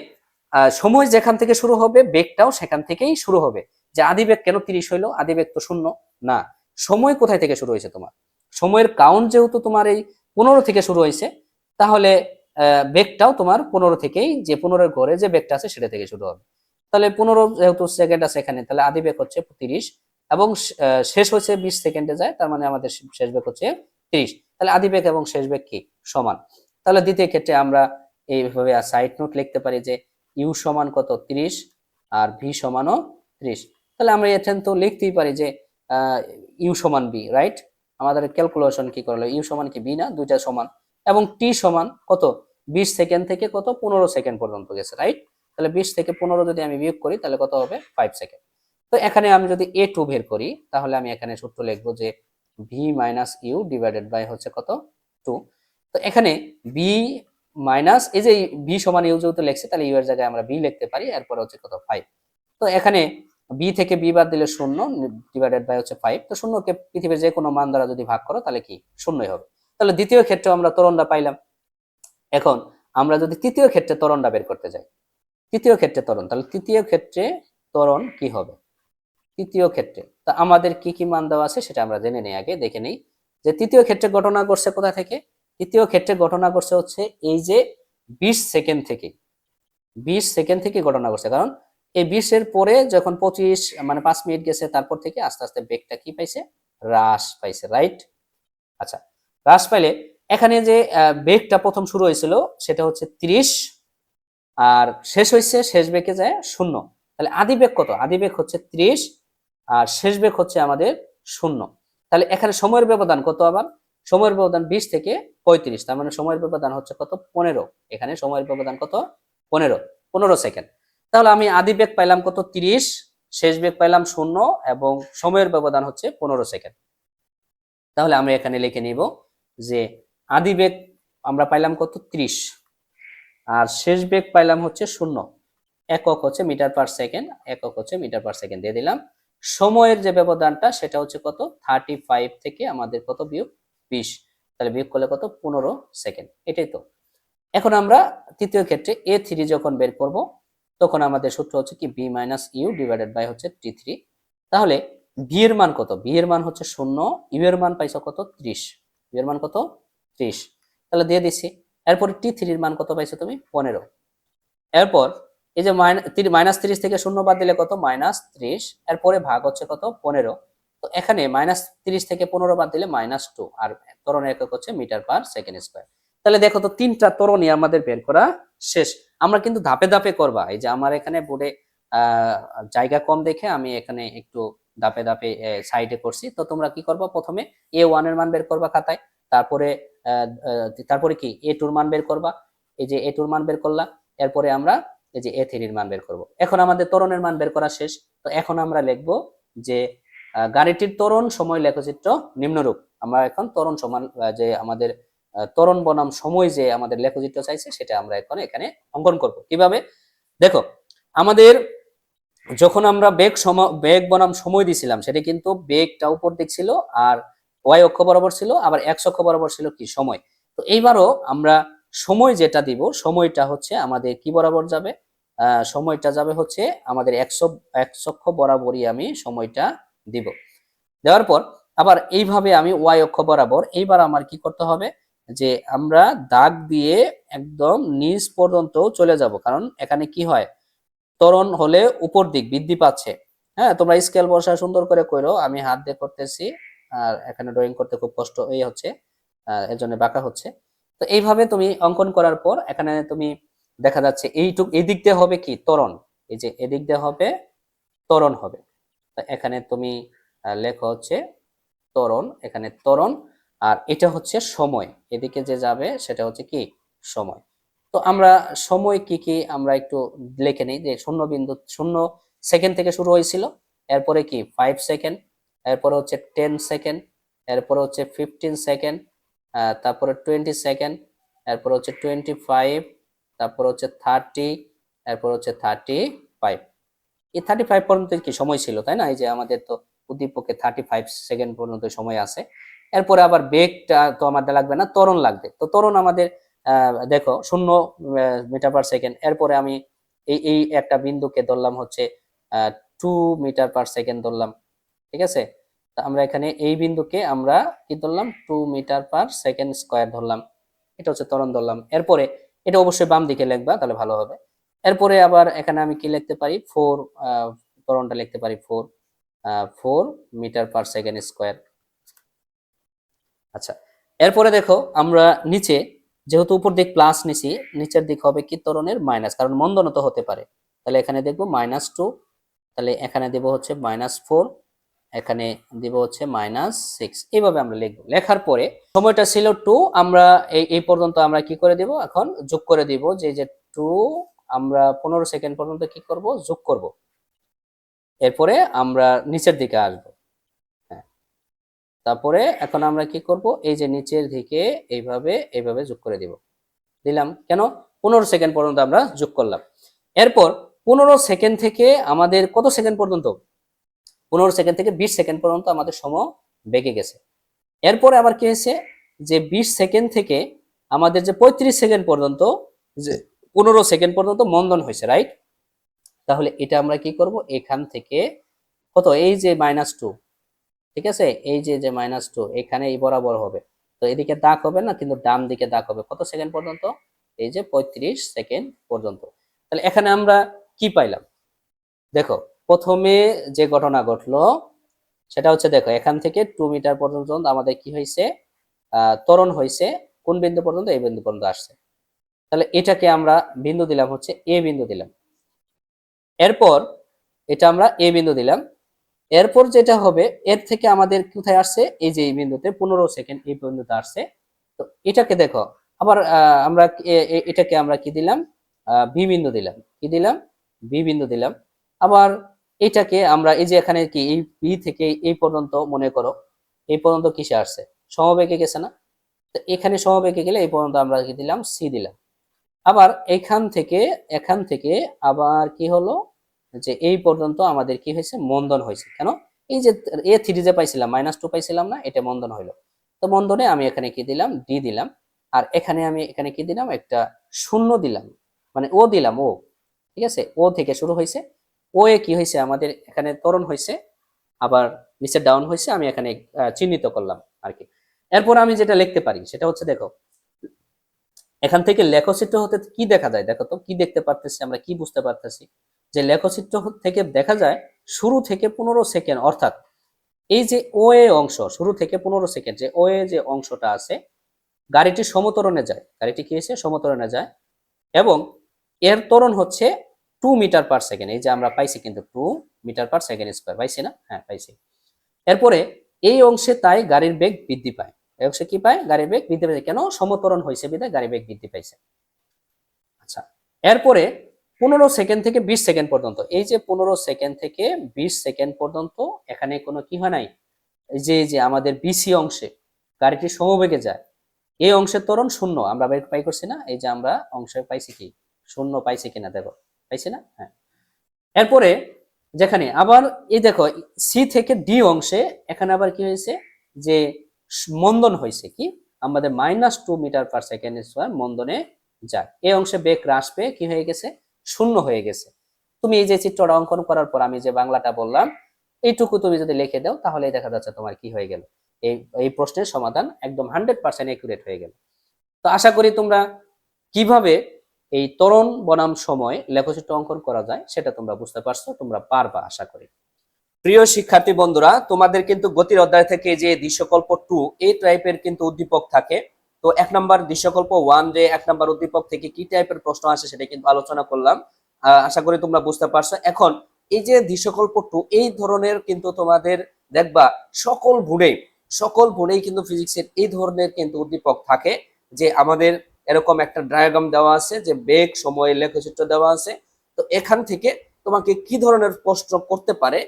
S1: সময় যেখান থেকে শুরু হবে বেগটাও সেখান থেকেই শুরু হবে। যে আদি বেগ কেন 30 হইলো, আদি বেগ তো 0 না। সময় কোথায় থেকে শুরু হয়েছে তোমার, সময়ের কাউন্ট যেহেতু তোমার এই 15 থেকে শুরু হয়েছে, তাহলে বেগটাও তোমার 15 থেকেই, যে 15 এর ঘরে যে বেগটা আছে সেটা থেকে শুরু হবে। তাহলে 15 যেহেতু সেকেন্ড আছে এখানে, তাহলে আদি বেগ হচ্ছে 30, এবং শেষ হচ্ছে 20 সেকেন্ডে যায়, তার মানে আমাদের শেষ বেগ হচ্ছে 30। তাহলে আদি বেগ এবং শেষ বেগ কি সমান। তাহলে দ্বিতীয় ক্ষেত্রে আমরা এইভাবে সাইড নোট লিখতে পারি যে ইউ সমান কত, 30, আর ভি সমানও 30। তাহলে আমরা এখানে তো লিখতেই পারি যে ইউ সমান বি, রাইট? আমাদের ক্যালকুলেশন কি করলো, ইউ সমান কি বি না, দুইটা সমান। এবং টি সমান কত, 20 সেকেন্ড থেকে কত, 15 সেকেন্ড পর্যন্ত গেছে, রাইট? তাহলে 20 থেকে 15 যদি আমি বিয়োগ করি তাহলে কত হবে, 5 সেকেন্ড। তো এখানে আমি যদি a2 বের করি তাহলে আমি এখানে সূত্র লিখবো যে V minus you divided by হচ্ছে কত, 2। তো এখানে বি মাইনাস, এই যে বি সমান ইউ যেহেতু লিখছে, তাহলে ইউ এর জায়গায় আমরা বি লিখতে পারি, এরপর হচ্ছে কত, 5। তো এখানে বি থেকে বি বাদ দিলে 0 ডিভাইডেড বাই হচ্ছে 5। তো 0কে পৃথিবীর যে কোনো মান দ্বারা যদি ভাগ করো তাহলে কি, 0ই হবে। তাহলে দ্বিতীয় ক্ষেত্রে আমরা ত্বরণটা পাইলাম। এখন আমরা যদি তৃতীয় ক্ষেত্রে ত্বরণটা বের করতে যাই, তৃতীয় ক্ষেত্রে ত্বরণ, তাহলে তৃতীয় ক্ষেত্রে ত্বরণ কি হবে, তৃতীয় ক্ষেত্রে তা আমাদের কি কি মান দেওয়া আছে সেটা আমরা জেনে নেই, আগে দেখে নেই যে তৃতীয় ক্ষেত্রে ঘটনা ঘটছে কোথা থেকে। তৃতীয় ক্ষেত্রে ঘটনা ঘটছে হচ্ছে এই যে 20 সেকেন্ড থেকে, 20 সেকেন্ড থেকে ঘটনা ঘটছে। কারণ এই 20 এর পরে যখন 25 মানে 5 মিনিট গেছে তারপর থেকে আস্তে আস্তে বেগটা কি পাইছে, হ্রাস পাইছে, রাইট। আচ্ছা, হ্রাস পাইলে এখানে যে বেগটা প্রথম শুরু হয়েছিল সেটা হচ্ছে 30, আর শেষ হয়েছে শেষ বেগে যায় 0। তাহলে আদি বেগ কত? আদি বেগ হচ্ছে 30 আর শেষ বেগ হচ্ছে আমাদের 0। তাহলে এখানে সময়ের ব্যবধান কত? আবার সময়ের ব্যবধান 20 থেকে 35, তার মানে সময়ের ব্যবধান হচ্ছে কত? 15। এখানে সময়ের ব্যবধান কত? 15 সেকেন্ড। তাহলে আমি আদি বেগ পাইলাম কত? 30, শেষ বেগ পাইলাম 0 এবং সময়ের ব্যবধান হচ্ছে 15 সেকেন্ড। তাহলে আমরা এখানে লিখে নিব যে আদি বেগ আমরা পাইলাম কত? 30, আর শেষ বেগ পাইলাম হচ্ছে 0। একক হচ্ছে মিটার পার সেকেন্ড, একক হচ্ছে মিটার পার সেকেন্ড দিয়ে দিলাম। সময়ের যে ব্যবধানটা সেটা হচ্ছে কত? 35 থেকে আমাদের কত বিয়োগ 20, তাহলে বিয়োগ করলে কত? 15 সেকেন্ড। এটাই তো। এখন আমরা তৃতীয় ক্ষেত্রে A3 যখন বের করব তখন আমাদের সূত্র হচ্ছে কি B minus you divided by হচ্ছে T3। তাহলে বি এর মান কত? বি এর মান হচ্ছে 0, ইউ এর মান পাইছো কত? 30, ইউ এর মান কত? 30, তাহলে দিয়ে দিছি। এরপর T3 এর মান কত পাইছো তুমি? 15। এরপর এই যে মাইনাস 30 থেকে 0 বাদ দিলে কত? মাইনাস 30, এরপরে ভাগ হচ্ছে কত? 15। তো এখানে মাইনাস 30 থেকে 15 বাদ দিলে -2, আর ত্বরণের একক হচ্ছে মিটার পার সেকেন্ড স্কয়ার। তাহলে দেখো তো তিনটা ত্বরণই আমাদের বের করা শেষ। আমরা কিন্তু ধাপে ধাপে করবা। এই যে আমার এখানে বোর্ডে জায়গা কম দেখে আমি এখানে একটু ধাপে ধাপে সাইডে করছি। তো তোমরা কি করবা? প্রথমে A1 এর মান বের করবা খাতায়, তারপরে তারপরে কি A2 এর মান বের করবা। এই যে A2 এর মান বের করলা, এরপরে আমরা এই যে A3 এর মান বের করব। এখন আমাদের ত্বরণের মান বের করা শেষ। তো এখন আমরা লিখব যে গাড়িটির ত্বরণ সময় লেখচিত্র নিম্নরূপ। আমরা এখন ত্বরণ সমান যে আমাদের ত্বরণ বনাম সময় যে আমাদের লেখচিত্র চাইছে সেটা আমরা এখন এখানে অঙ্কন করব। কিভাবে? দেখো, আমাদের যখন আমরা বেগ বনাম সময় দিছিলাম সেটা কিন্তু বেগটা উপর দিক ছিল আর ওয়াই অক্ষ বরাবর ছিল, আবার এক্স অক্ষ বরাবর ছিল কি? সময়। তো এইবারও আমরা সময় যেটা দিব সময়টা হচ্ছে আমাদের কি বরাবর যাবে? সময়টা যাবে হচ্ছে আমাদের এক্স অক্ষ বরাবরই আমি সময়টা দিব। দেওয়ার পর আবার এইভাবে আমি ওয়াই অক্ষ বরাবর এইবার আমার কি করতে হবে? যে আমরা দাগ দিয়ে একদম নিচ পর্যন্ত চলে যাব, কারণ এখানে কি হয়? ত্বরণ হলে উপর দিক বৃদ্ধি পাচ্ছে। হ্যাঁ, তোমরা স্কেল বসা সুন্দর করে কইরো, আমি হাত দিয়ে করতেছি আর এখানে ড্রয়িং করতে খুব কষ্ট এই হচ্ছে, এর জন্য বাঁকা হচ্ছে। তো এইভাবে তুমি অঙ্কন করার পর এখানে তুমি দেখা যাচ্ছে এইটুক এই দিক দিয়ে হবে কি? ত্বরণ। এই যে এদিক দিয়ে হবে ত্বরণ হবে। তো এখানে তুমি লেখো হচ্ছে ত্বরণ, এখানে ত্বরণ, আর এটা হচ্ছে সময়, এদিকে যে যাবে সেটা হচ্ছে কি? সময়। তো আমরা সময় কি কি আমরা একটু লিখে নিই যে 0.0 সেকেন্ড থেকে শুরু হয়েছিল, এরপরে কি 5 সেকেন্ড, এরপরে হচ্ছে 10 সেকেন্ড, এরপরে হচ্ছে 15 সেকেন্ড, তারপরে 20 সেকেন্ড, এরপর হচ্ছে 25, তারপর হচ্ছে 30, এরপর হচ্ছে 35। এই 35 পর্যন্ত কি সময় ছিল, তাই না? এই যে আমাদের তো উদ্দীপকে 35 সেকেন্ড পর্যন্ত সময় আছে। এরপরে আবার বেগটা তো আমাদের লাগবে না, ত্বরণ লাগবে। তো ত্বরণ আমাদের দেখো 0 মিটার পার সেকেন্ড। এরপরে আমি এই এই একটা বিন্দুকে ধরলাম হচ্ছে 2 মিটার পার সেকেন্ড ধরলাম, ঠিক আছে? তো আমরা এখানে এই বিন্দুকে আমরা কি ধরলাম? 2 মিটার পার সেকেন্ড স্কয়ার ধরলাম, এটা হচ্ছে ত্বরণ ধরলাম। এরপরে এটা অবশ্যই বাম দিকে লিখবা, তাহলে ভালো হবে। এরপরে আবার এখানে আমি কি লিখতে পারি? 4, ত্বরণটা লিখতে পারি 4 মিটার পার সেকেন্ড স্কয়ার। আচ্ছা, এরপরে দেখো আমরা নিচে যেহেতু উপর দিক প্লাস নিছি, নিচের দিক হবে কি? ত্বরণের মাইনাস, কারণ মন্দন তো হতে পারে। তাহলে এখানে দেখবো -2, তাহলে এখানে দেব হচ্ছে -4, এখানে দিব হচ্ছে -6। এইভাবে আমরা লিখবো। লেখার পরে সময়টা ছিল 2, আমরা এই পর্যন্ত আমরা কি করে দিব? এখন যোগ করে দিব যে 2 আমরা 15 সেকেন্ড পর্যন্ত কি করব? যোগ করব। এরপরে আমরা নিচের দিকে আসবো। হ্যাঁ, তারপরে এখন আমরা কি করব? এই যে নিচের দিকে এইভাবে এইভাবে যোগ করে দিব। দিলাম কেন? 15 সেকেন্ড পর্যন্ত আমরা যোগ করলাম। এরপর 15 সেকেন্ড থেকে আমাদের কত সেকেন্ড পর্যন্ত? 15 সেকেন্ড থেকে 20 সেকেন্ড পর্যন্ত আমাদের সময় বেগে গেছে। এরপরে আবার কি হয়েছে? যে 20 সেকেন্ড থেকে আমাদের যে 35 সেকেন্ড পর্যন্ত, যে 15 সেকেন্ড পর্যন্ত মন্দন হয়েছে, রাইট? তাহলে এটা আমরা কি করব? এখান থেকে কত? এই যে -2, ঠিক আছে? এই যে যে -2 এখানে এই বরাবর হবে। তো এদিকে দাগ হবে না, কিন্তু ডান দিকে দাগ হবে। কত সেকেন্ড পর্যন্ত? এই যে 35 সেকেন্ড পর্যন্ত। তাহলে এখানে আমরা কি পাইলাম? দেখো প্রথমে যে ঘটনা ঘটলো সেটা হচ্ছে, দেখো এখান থেকে 2 মিটার পর্যন্ত আমাদের কি হয়েছে, ত্বরণ হয়েছে। কোন বিন্দু পর্যন্ত? এই বিন্দু পর্যন্ত আসছে। তাহলে এটাকে আমরা বিন্দু দিলাম হচ্ছে এ বিন্দু দিলাম। এরপর এটা আমরা এ বিন্দু দিলাম। এরপর যেটা হবে, এর থেকে আমাদের কোথায় আসছে, এই যে এই বিন্দুতে 15 সেকেন্ড এই বিন্দুতে আসছে। তো এটাকে দেখো আবার আমরা এটাকে আমরা কি দিলাম, বি বিন্দু দিলাম। কি দিলাম? বি বিন্দু দিলাম। আবার এটাকে আমরা এই যে এখানে কি এই বি থেকে এই পর্যন্ত মনে করো, এই পর্যন্ত কিসে আসছে, সমবেগে গেছে না? তো এখানে সমবেগে গেলে এই পর্যন্ত আমরা কি দিলাম, সি দিলাম। আবার এখান থেকে আবার কি হলো, যে এই পর্যন্ত আমাদের কি হয়েছে, মন্দন হয়েছে। কেন? এই যে A3 যে পাইছিলাম, -2 পাইছিলাম না, এটা মন্দন হইলো। তো মন্দনে আমি এখানে কি দিলাম, ডি দিলাম। আর এখানে আমি এখানে কি দিলাম, একটা শূন্য দিলাম, মানে ও দিলাম, ও। ঠিক আছে, ও থেকে শুরু হয়েছে। ও এ কি হয়েছে, আমাদের এখানে ত্বরণ হয়েছে, আবার নিচে ডাউন হয়েছে, আমি এখানে চিহ্নিত করলাম আর কি। এরপর আমি যেটা লিখতে পারি সেটা হচ্ছে, দেখো এখান থেকে লেখচিত্র হতে কি দেখা যায়, দেখো তো কি দেখতে পারতেছি আমরা, কি বুঝতে পারতেছি, যে লেখচিত্র থেকে দেখা যায় শুরু থেকে 15 সেকেন্ড, অর্থাৎ এই যে ও এ অংশ, শুরু থেকে 15 সেকেন্ড যে ও এ যে অংশটা আছে, গাড়িটি সমতরণে যায়, গাড়িটি কি হয়েছে, সমতরণে যায়। এবং এর ত্বরণ হচ্ছে 2 মিটার পার সেকেন্ড। এই যে আমরা পাইছি কিন্তু 2 মিটার পার সেকেন্ড স্কোয়ার, পাইছি না? হ্যাঁ পাইছি। এরপরে এই অংশে তাই গাড়ির বেগ বৃদ্ধি পায়। এই অংশে কি পায়, গাড়ির বেগ বৃদ্ধি পাইছে। কেন? সমতরণ হয়েছে বিধায় গাড়ির বেগ বৃদ্ধি পাইছে। আচ্ছা, এরপরে 15 সেকেন্ড থেকে 20 সেকেন্ড পর্যন্ত, এই যে 15 সেকেন্ড থেকে 20 সেকেন্ড পর্যন্ত এখানে কোনো কি হয় নাই, এই যে আমাদের বিসি অংশে গাড়িটি সমবেগে যায়, এই অংশের ত্বরণ শূন্য। আমরা বের পাই করছি না? এই যে আমরা অংশে পাইছি কি, শূন্য পাইছি কিনা দেখো, পাইছি না? হ্যাঁ। এরপরে যেখানে আবার এই দেখো সি থেকে ডি অংশে এখানে আবার কি হয়েছে, যে মন্দন হয়েছে, কি আমাদের -2 মিটার পার সেকেন্ড স্কোয়ার মন্দনে যায়। এই অংশে বেগ হ্রাস পেয়ে কি হয়ে গেছে, শূন্য হয়ে গেছে। তুমি এই যে চিত্রটা অঙ্কন করার পর আমি যে বাংলাটা বললাম, এইটুকু তুমি যদি লিখে দাও, তাহলে দেখা যাচ্ছে তোমার কি হয়ে গেল, এই এই প্রশ্নের সমাধান একদম 100% একুরেট হয়ে গেল। তো আশা করি তোমরা কিভাবে এই ত্বরণ বনাম সময় লেখচিত্র অঙ্কন করা যায় সেটা তোমরা বুঝতে পারছো, তোমরা পারবা আশা করি। প্রিয় শিক্ষার্থী বন্ধুরা, তোমাদের কিন্তু গতির অধ্যায় থেকে যে দৃশ্যকল্প 2 এই টাইপের কিন্তু উদ্দীপক থাকে। তো 1 নম্বর দৃশ্যকল্প 1 যে 1 নম্বর উদ্দীপক থেকে কি টাইপের প্রশ্ন আসে সেটা কিন্তু আলোচনা করলাম। আশা করি তোমরা বুঝতে পারছো। এখন এই যে দৃশ্যকল্প 2 এই ধরনের কিন্তু তোমাদের দেখবা সকল বোর্ডেই কিন্তু ফিজিক্সের এই ধরনের কিন্তু উদ্দীপক থাকে, যে আমাদের এরকম একটা ডায়াগ্রাম দেওয়া আছে, যে বেগ সময় লেখচিত্র দেওয়া আছে। তো এখান থেকে তোমাকে কি ধরনের প্রশ্ন করতে পারে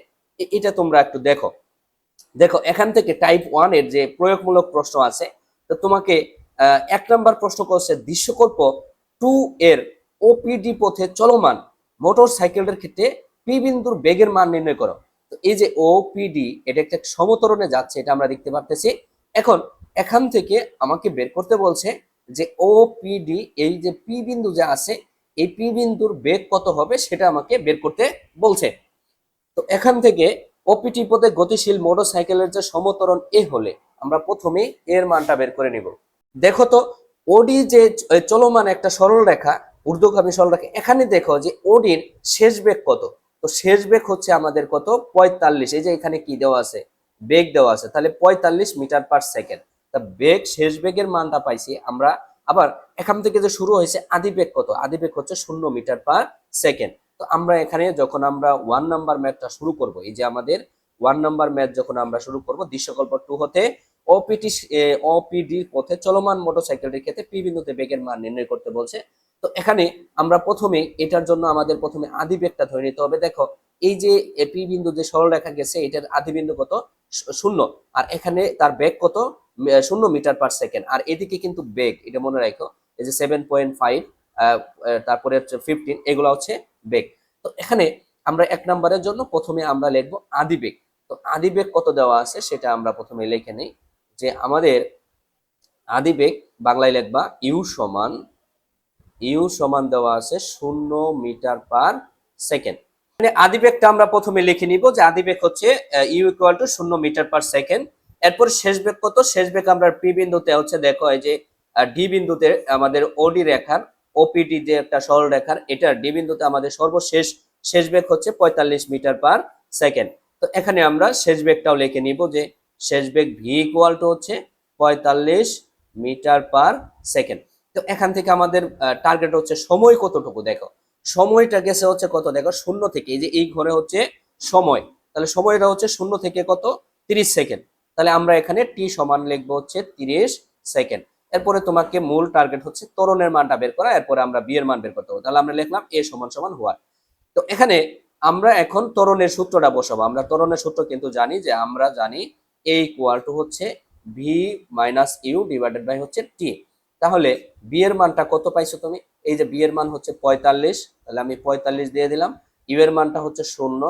S1: এটা তোমরা একটু দেখো। দেখো এখান থেকে টাইপ 1 এর যে প্রয়োগমূলক প্রশ্ন আছে, তো তোমাকে 1 নম্বর প্রশ্ন করছে দৃশ্যকল্প 2 এর ওপিডি পথে চলমান মোটর সাইকেলের ক্ষেত্রে পি বিন্দুর বেগের মান নির্ণয় করো। তো এই যে ওপিডি এটা একটা সমতরণে যাচ্ছে, এটা আমরা দেখতে পারতেছি। এখন এখান থেকে আমাকে বের করতে বলছে যে ওপিডি এই যে পি বিন্দু যে আছে, এই পি বিন্দুর বেগ কত হবে সেটা আমাকে বের করতে বলছে। তো এখান থেকে ওপিটি পথে গতিশীল মোটরসাইকেলের যে সমতরণ এ হলে আমরা প্রথমে এর মানটা বের করে নিব। দেখো তো ওডি যে চলমান একটা সরল রেখা, ঊর্ধ্বগামী সরল রেখা, এখানে দেখো যে ওডির শেষ বেগ কত। তো শেষ বেগ হচ্ছে আমাদের কত, 45। এই যে এখানে কি দেওয়া আছে, বেগ দেওয়া আছে, তাহলে 45 মিটার পার সেকেন্ড। তা বেগ শেষ বেগের মানটা পাইছি আমরা। আবার এখান থেকে যে শুরু হয়েছে আদি বেগ কত, আদি বেগ হচ্ছে 0 মিটার পার সেকেন্ড। তো আমরা এখানে যখন আমরা 1 নম্বর ম্যাথটা শুরু করব, এই যে আমাদের 1 নম্বর ম্যাথ যখন আমরা শুরু করব দৃশ্যকল্প 2 হতে ওপিডি পথে চলমান মোটরসাইকেলের ক্ষেত্রে পি বিন্দুতে বেগের মান নির্ণয় করতে বলছে। তো এখানে আমরা প্রথমে এটার জন্য আমাদের প্রথমে আদি বেগটা ধরে নিতে হবে। দেখো এই যে পি বিন্দু যে সরল রেখা গেছে এটার আদি বিন্দু কত, 0। আর এখানে তার বেগ কত, 0 মিটার পার সেকেন্ড। আর এদিকে কিন্তু বেগ, এটা মনে রাখো, এই যে 7.5, তারপরে হচ্ছে 15, এগুলো হচ্ছে বেগ। তো এখানে আমরা 1 নম্বরের জন্য প্রথমে আমরা লিখবো আদি বেগ। তো আদি বেগ কত দেওয়া আছে সেটা আমরা প্রথমে লিখে নেই, যে আমাদের আদি বেগ বাংলায় লিখবা ইউ সমান দেওয়া আছে 0 মিটার পার সেকেন্ড। মানে আদি বেগটা আমরা প্রথমে লিখে নিব, যে আদি বেগ হচ্ছে ইউ= 0 মিটার পার সেকেন্ড। এরপর শেষ বেগ কত, শেষ বেগ আমরা পি বিন্দুতে হচ্ছে, দেখো এই যে ডি বিন্দুতে আমাদের ওডি রেখার, ওপিডি যে একটা সরল রেখার, এটা ডি বিন্দুতে আমাদের সর্বশেষ শেষ বেগ হচ্ছে 45 মিটার পার সেকেন্ড। তো এখানে আমরা শেষ বেগটাও লিখে নিব যে শেষ বেগ ভি ইকুয়াল টু হচ্ছে 45 মিটার পার সেকেন্ড। তো এখান থেকে আমাদের টার্গেট হচ্ছে সময় কতটুকু, দেখো সময়টা গেছে হচ্ছে কত, দেখো শূন্য থেকে, এই যে এই ঘরে হচ্ছে সময়, তাহলে সময়টা হচ্ছে শূন্য থেকে কত, 30 সেকেন্ড। তাহলে আমরা এখানে টি সমান লিখবো হচ্ছে 30 সেকেন্ড। এরপরে তোমাকে মূল টার্গেট হচ্ছে ত্বরণের মানটা বের করা, এরপরে আমরা বি এর মান বের করতে হবে। তাহলে আমরা লিখলাম এ সমান সমান হোয়াট। তো এখানে আমরা এখন ত্বরণের সূত্রটা বসাবো। আমরা ত্বরণের সূত্র কিন্তু জানি, যে আমরা জানি এ ইকুয়াল টু হচ্ছে V minus you divided by হচ্ছে টি। তাহলে বি এর মানটা কত পাইছো তুমি, এই যে বি এর মান হচ্ছে 45, তাহলে আমি 45 দিয়ে দিলাম। ইউ এর মানটা হচ্ছে 0,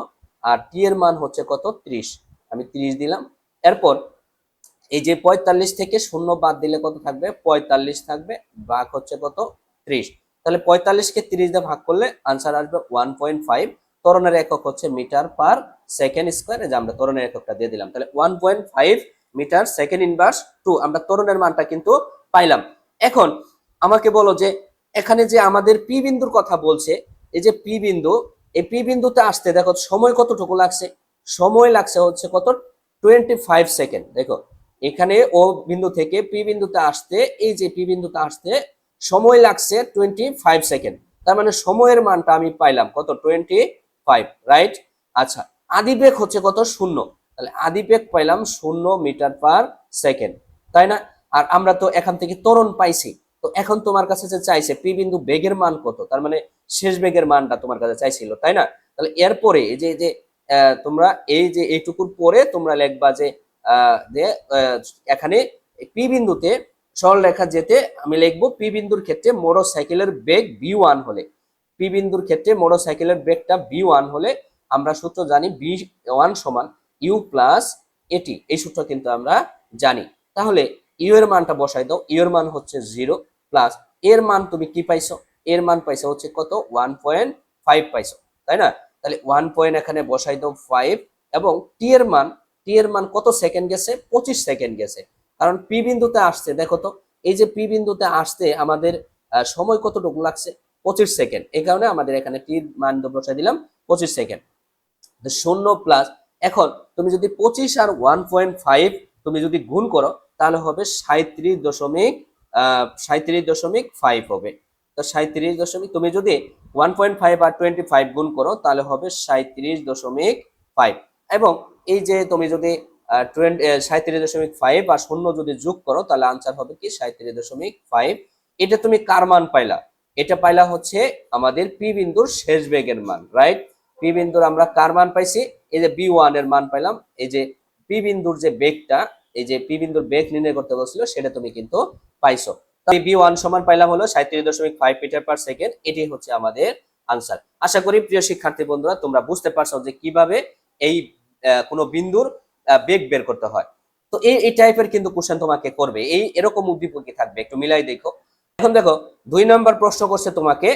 S1: আর টি এর মান হচ্ছে কত, 30, আমি 30 দিলাম। এরপর এই যে 45 থেকে 0 বাদ দিলে কত থাকবে, 45 থাকবে, ভাগ হচ্ছে কত, 30। তাহলে 45 কে 30 দিয়ে ভাগ করলে आंसर আসবে 1.5। ত্বরণের একক হচ্ছে মিটার পার সেকেন্ড স্কয়ার, এই যে আমরা ত্বরণের এককটা দিয়ে দিলাম। তাহলে 1.5 মিটার সেকেন্ড ইনভার্স 2, আমরা ত্বরণের মানটা কিন্তু পাইলাম। এখন আমাকে বলো যে এখানে যে আমাদের পি বিন্দুর কথা বলছে, এই যে পি বিন্দু, এই পি বিন্দুতে আসতে দেখো সময় কতটুকু লাগছে, সময় লাগছে হচ্ছে কত, 25 সেকেন্ড। দেখো এখানে ও বিন্দু থেকে পি বিন্দুতে আসতে, এই যে পি বিন্দুতে আসতে সময় লাগছে 25 সেকেন্ড। তার মানে সময়ের মানটা আমি পাইলাম কত, 25, রাইট। আচ্ছা, আদিবেগ হচ্ছে কত, 0, তাহলে আদিবেগ পাইলাম 0 মিটার পার সেকেন্ড, তাই না। আর আমরা তো এখান থেকে ত্বরণ পাইছি, তো এখন তোমার কাছে যে চাইছে পি বিন্দু বেগের মান কত, তার মানে শেষ বেগের মানটা তোমার কাছে চাইছিল, তাই না। তাহলে এরপরে এই যে তোমরা এই যে এইটুকুর পরে তোমরা লিখবা যে এখানে পি বিন্দুতে সরলরেখা যেতে আমি লিখবো পি বিন্দুর ক্ষেত্রে মোটরসাইকেলের বেগ v1 হলে, পি বিন্দুর ক্ষেত্রে মোটরসাইকেলের বেগটা v1 হলে আমরা সূত্র জানি v1 সমান ইউ প্লাস এটি, এই সূত্র কিন্তু আমরা জানি। তাহলে ইউ এর মানটা বসাই দাও, ইউ এর মান হচ্ছে 0 প্লাস এর মান তুমি কি পাইছো, এর মান পাইছো হচ্ছে কত, 1.5 পাইছো, তাই না। তাহলে 1 পয়েন্ট এখানে বসাই দাও 5, এবং টি এর মান কত সেকেন্ড গেছে, 25 সেকেন্ড গেছে। কারণ পি বিন্দুতে আসছে, দেখো তো এই যে পি বিন্দুতে আসতে আমাদের সময় কতটুকু লাগছে, 25 সেকেন্ড। এই কারণে আমাদের এখানে টির মান বসাই দিলাম 25 সেকেন্ড। 0 প্লাস, এখন তুমি যদি 25 আর 1.5 তুমি যদি গুণ করো তাহলে হবে 37.5 হবে। তো 37 তুমি যদি 1.5 আর 25 গুণ করো তাহলে হবে 37.5, এবং এই যে তুমি যদি 37.5 আর 0 যদি যোগ করো তাহলে আনসার হবে কি 37.5। এটা তুমি কার মান পাইলা, এটা পাইলা হচ্ছে আমাদের পি বিন্দুর শেষ বেগের মান, রাইট। পি বিন্দুর আমরা কার মান পাইছি, এই যে বি1 এর মান পাইলাম, এই যে পি বিন্দুর যে বেগটা, এই যে পি বিন্দুর বেগ নির্ণয় করতে বলছিল সেটা তুমি কিন্তু পাইছো। তাই বি1 সমান পাইলাম হলো 37.5 মিটার পার সেকেন্ড, এটি হচ্ছে আমাদের আনসার। আশা করি প্রিয় শিক্ষার্থী বন্ধুরা তোমরা বুঝতে পারছো যে কিভাবে এই কোনো বিন্দুর বেগ বের করতে হয়। তো এই টাইপের কিন্তু কোশ্চেন তোমাকে করবে, এই এরকম উদ্দীপকই থাকবে, একটু মিলাই দেখো। এখন দেখো 2 নম্বর প্রশ্ন করছে তোমাকে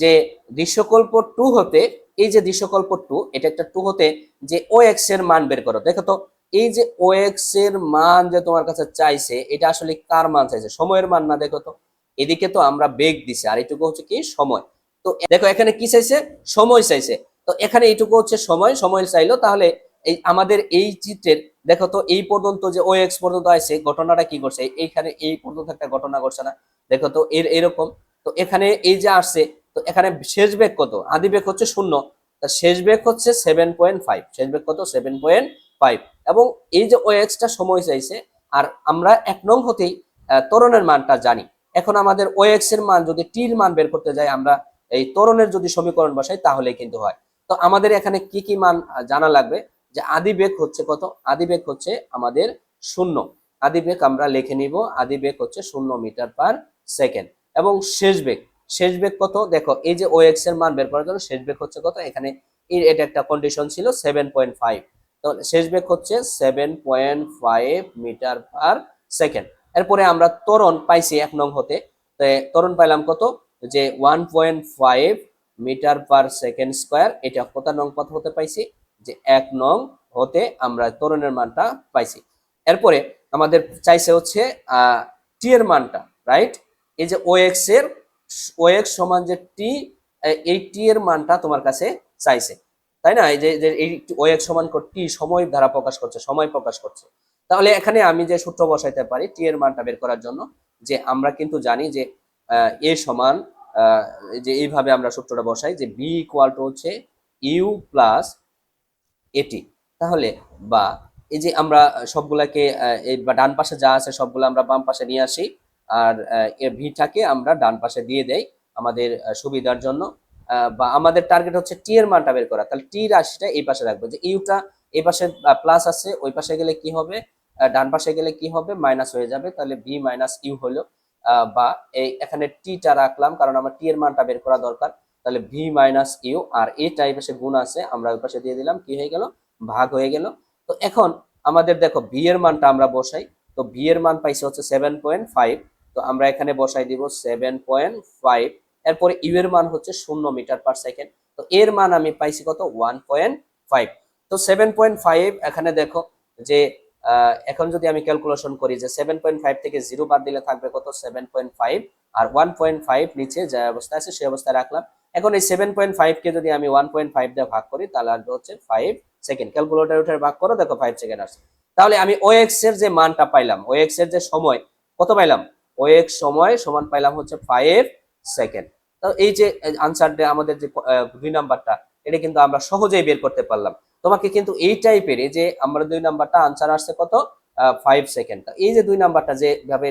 S1: যে দৃশ্যকল্প 2 হতে, এই যে দৃশ্যকল্প 2 এটা একটা 2 হতে যে ও এক্স এর মান বের করো। দেখো তো এই যে ও এক্স এর মান যে তোমার কাছে চাইছে এটা আসলে কার মান চাইছে, সময়ের মান না। দেখো তো এদিকে তো আমরা বেগ দিছি আর এইটুকু হচ্ছে কি সময়। তো দেখো এখানে কি চাইছে, সময় চাইছে। তো এখানে এইটুকু হচ্ছে সময়, সময় চাইলো। তাহলে এই আমাদের এই চিত্রের দেখো তো এই পর্যন্ত যে ও এক্স পর্যন্ত আছে ঘটনাটা কি করছে, এইখানে এই পর্যন্ত একটা ঘটনা ঘটছে না, দেখো তো এরকম। তো এখানে এই যে আসছে, তো এখানে শেষ বেগ কত, আদি বেগ হচ্ছে 0, শেষ বেগ হচ্ছে 7.5, শেষ বেগ কত 7.5, এবং এই যে ও এক্সটা সময় চাইছে। আর আমরা 1 নং হতেই ত্বরণের মানটা জানি। এখন আমাদের ও এক্স এর মান যদি টির মান বের করতে যাই, আমরা এই ত্বরণের যদি সমীকরণ বসাই তাহলে কিন্তু হয়। তো আমাদের এখানে কি কি মান জানা লাগবে, যে আদি বেগ হচ্ছে কত, আদি বেগ হচ্ছে আমাদের 0, আদি বেগ আমরা লিখে নিব, আদি বেগ হচ্ছে 0 মিটার পার সেকেন্ড। এবং শেষ বেগ কত, দেখো এই যে ও এক্স এর মান বের করার জন্য শেষ বেগ হচ্ছে কত, এখানে এটা একটা কন্ডিশন ছিল 7.5, তো শেষ বেগ হচ্ছে 7.5 মিটার পার সেকেন্ড। এরপরে আমরা ত্বরণ পাইছি 1 নং হতে, ত্বরণ পাইলাম কত, যে 1.5 মিটার পার সেকেন্ড স্কয়ার। এটা কত নং পথ হতে পাইছি, যে 1 নং হতে আমরা ত্বরণের মানটা পাইছি। এরপরে আমাদের চাইছে হচ্ছে টি এর মানটা, রাইট। এই যে ও এক্স সমান যে টি, এই টি এর মানটা তোমার কাছে চাইছে, তাই না? এই যে যে এই ওএক্স সমান টি সময় দ্বারা প্রকাশ করছে, সময় প্রকাশ করছে। তাহলে এখানে আমি যে সূত্র বসাইতে পারি টি এর মানটা বের করার জন্য, যে আমরা কিন্তু জানি যে এ সমান যে এইভাবে আমরা সূত্রটা বসাই যে বি ইকুয়াল টু হচ্ছে ইউ প্লাস এটি। তাহলে বা এই যে আমরা সবগুলাকে এই বা ডান পাশে যা আছে সবগুলো আমরা বাম পাশে নিয়ে আসি, আর এর ভিটাকে আমরা ডান পাশে দিয়ে দেই আমাদের সুবিধার জন্য। বা আমাদের টার্গেট হচ্ছে টি এর মানটা বের করা, তাহলে টি রাশিটা এই পাশে রাখবো, যে ইউটা এই পাশে প্লাস আছে, ওই পাশে গেলে কি হবে, ডান পাশে গেলে কি হবে, মাইনাস হয়ে যাবে, তাহলে বি মাইনাস ইউ হলো। বা এই এখানে টিটা রাখলাম কারণ আমার টি এর মানটা বের করা দরকার, তাহলে ভি মাইনাস ইউ, আর এটা এই পাশে গুণ আছে আমরা ওই পাশে দিয়ে দিলাম, কি হয়ে গেল, ভাগ হয়ে গেল। তো এখন আমাদের দেখো ভি এর মানটা আমরা বসাই, তো ভি এর মান পাইছে হচ্ছে 7.5, তো আমরা এখানে বসাই দিব 7.5। এরপরে ইউ এর মান হচ্ছে 0 মিটার/সেকেন্ড, তো এর মান আমি পাইছি কত, 1.5। তো 7.5 এখানে দেখো যে এখন যদি আমি ক্যালকুলেশন করি যে 7.5 থেকে 0 বাদ দিলে থাকবে কত, 7.5, আর 1.5 নিচে যে অবস্থায় আছে সেই অবস্থায় রাখলাম। এখন এই 7.5 কে যদি আমি 1.5 দিয়ে ভাগ করি তাহলে আসবে হচ্ছে 5 সেকেন্ড। ক্যালকুলেটর উঠে ভাগ করো, দেখো 5 সেকেন্ড আসছে। তাহলে আমি ওএক্স এর যে মানটা পাইলাম, ওএক্স এর যে সময় কত পাইলাম, ওএক্স সময় সমান পাইলাম হচ্ছে 5 সেকেন্ড। তো এই যে আনসারটা আমাদের যে 2 নাম্বারটা, এটা কিন্তু আমরা সহজেই বের করতে পারলাম। তোমাকে কিন্তু এই টাইপের, এই যে আমরা 2 নাম্বারটা আনসার আসছে কত, 5 সেকেন্ড। এই যে 2 নাম্বারটা যে ভাবে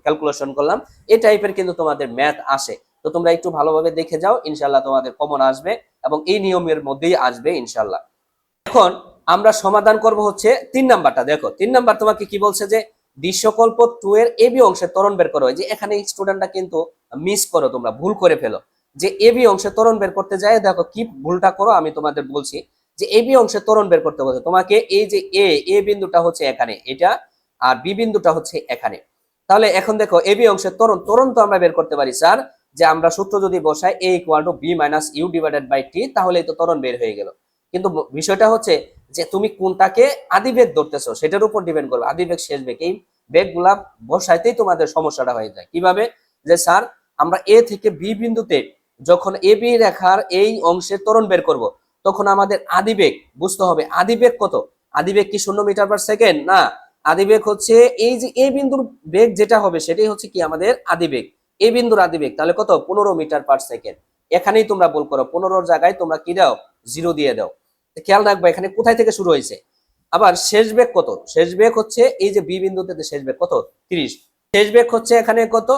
S1: ক্যালকুলেশন করলাম, এই টাইপের কিন্তু তোমাদের ম্যাথ আসে। তো তোমরা একটু ভালোভাবে দেখে যাও, ইনশাল্লাহ তোমাদের কমন আসবে এবং এই নিয়মের মধ্যেই আসবে ইনশাল্লাহ। এখন আমরা সমাধান করব হচ্ছে 3 নাম্বারটা। দেখো 3 নাম্বার তোমাকে কি বলছে, যে দৃশ্যকল্প 2 এর এবি অংশের ত্বরণ বের করো। যে এখানে স্টুডেন্টরা কিন্তু মিস করো, তোমরা ভুল করে ফেলো, যে এবি অংশের ত্বরণ বের করতে যায়, দেখো কি ভুলটা করো আমি তোমাদের বলছি। যে এবি অংশের ত্বরণ বের করতে বলছে তোমাকে, এই যে এ বিন্দুটা হচ্ছে এখানে এটা, আর বি বিন্দুটা হচ্ছে এখানে। তাহলে এখন দেখো এবি অংশের ত্বরণ, ত্বরণ তো আমরা বের করতে পারি স্যার, যে আমরা সূত্র যদি বসাই a equal to b minus you divided by t, তাহলে তো ত্বরণ বের হয়ে গেল। কিন্তু বিষয়টা হচ্ছে যে তুমি কোনটাকে আদিবেগ ধরতেছো সেটার উপর ডিপেন্ড করবে, আদিবেগ শেষ বেগ, এই বেগগুলা বসাইতেই তোমাদের সমস্যাটা হয়ে যায়। কিভাবে, যে স্যার আমরা এ থেকে বি বিন্দুতে যখন এ বি রেখার এই অংশের ত্বরণ বের করব, তখন আমাদের আদিবেগ বুঝতে হবে। আদিবেগ কত, আদিবেগ কি 0 মিটার/সেকেন্ড না, আদিবেগ হচ্ছে এই যে এ বিন্দুর বেগ যেটা হবে সেটাই হচ্ছে কি আমাদের আদিবেগ, এ বিন্দুর আদিবেগ। তাহলে কত, 15 মিটার/সেকেন্ড। এখানেই তোমরা বল করো, 15-র জায়গায় তোমরা কি দাও, 0 দিয়ে দাও। খেয়াল রাখবা এখানে কোথায় থেকে শুরু হয়েছে। আবার শেষ বেগ কত, শেষ বেগ হচ্ছে এই যে বি বিন্দুতে শেষ বেগ কত, 30। শেষ বেগ হচ্ছে এখানে কত,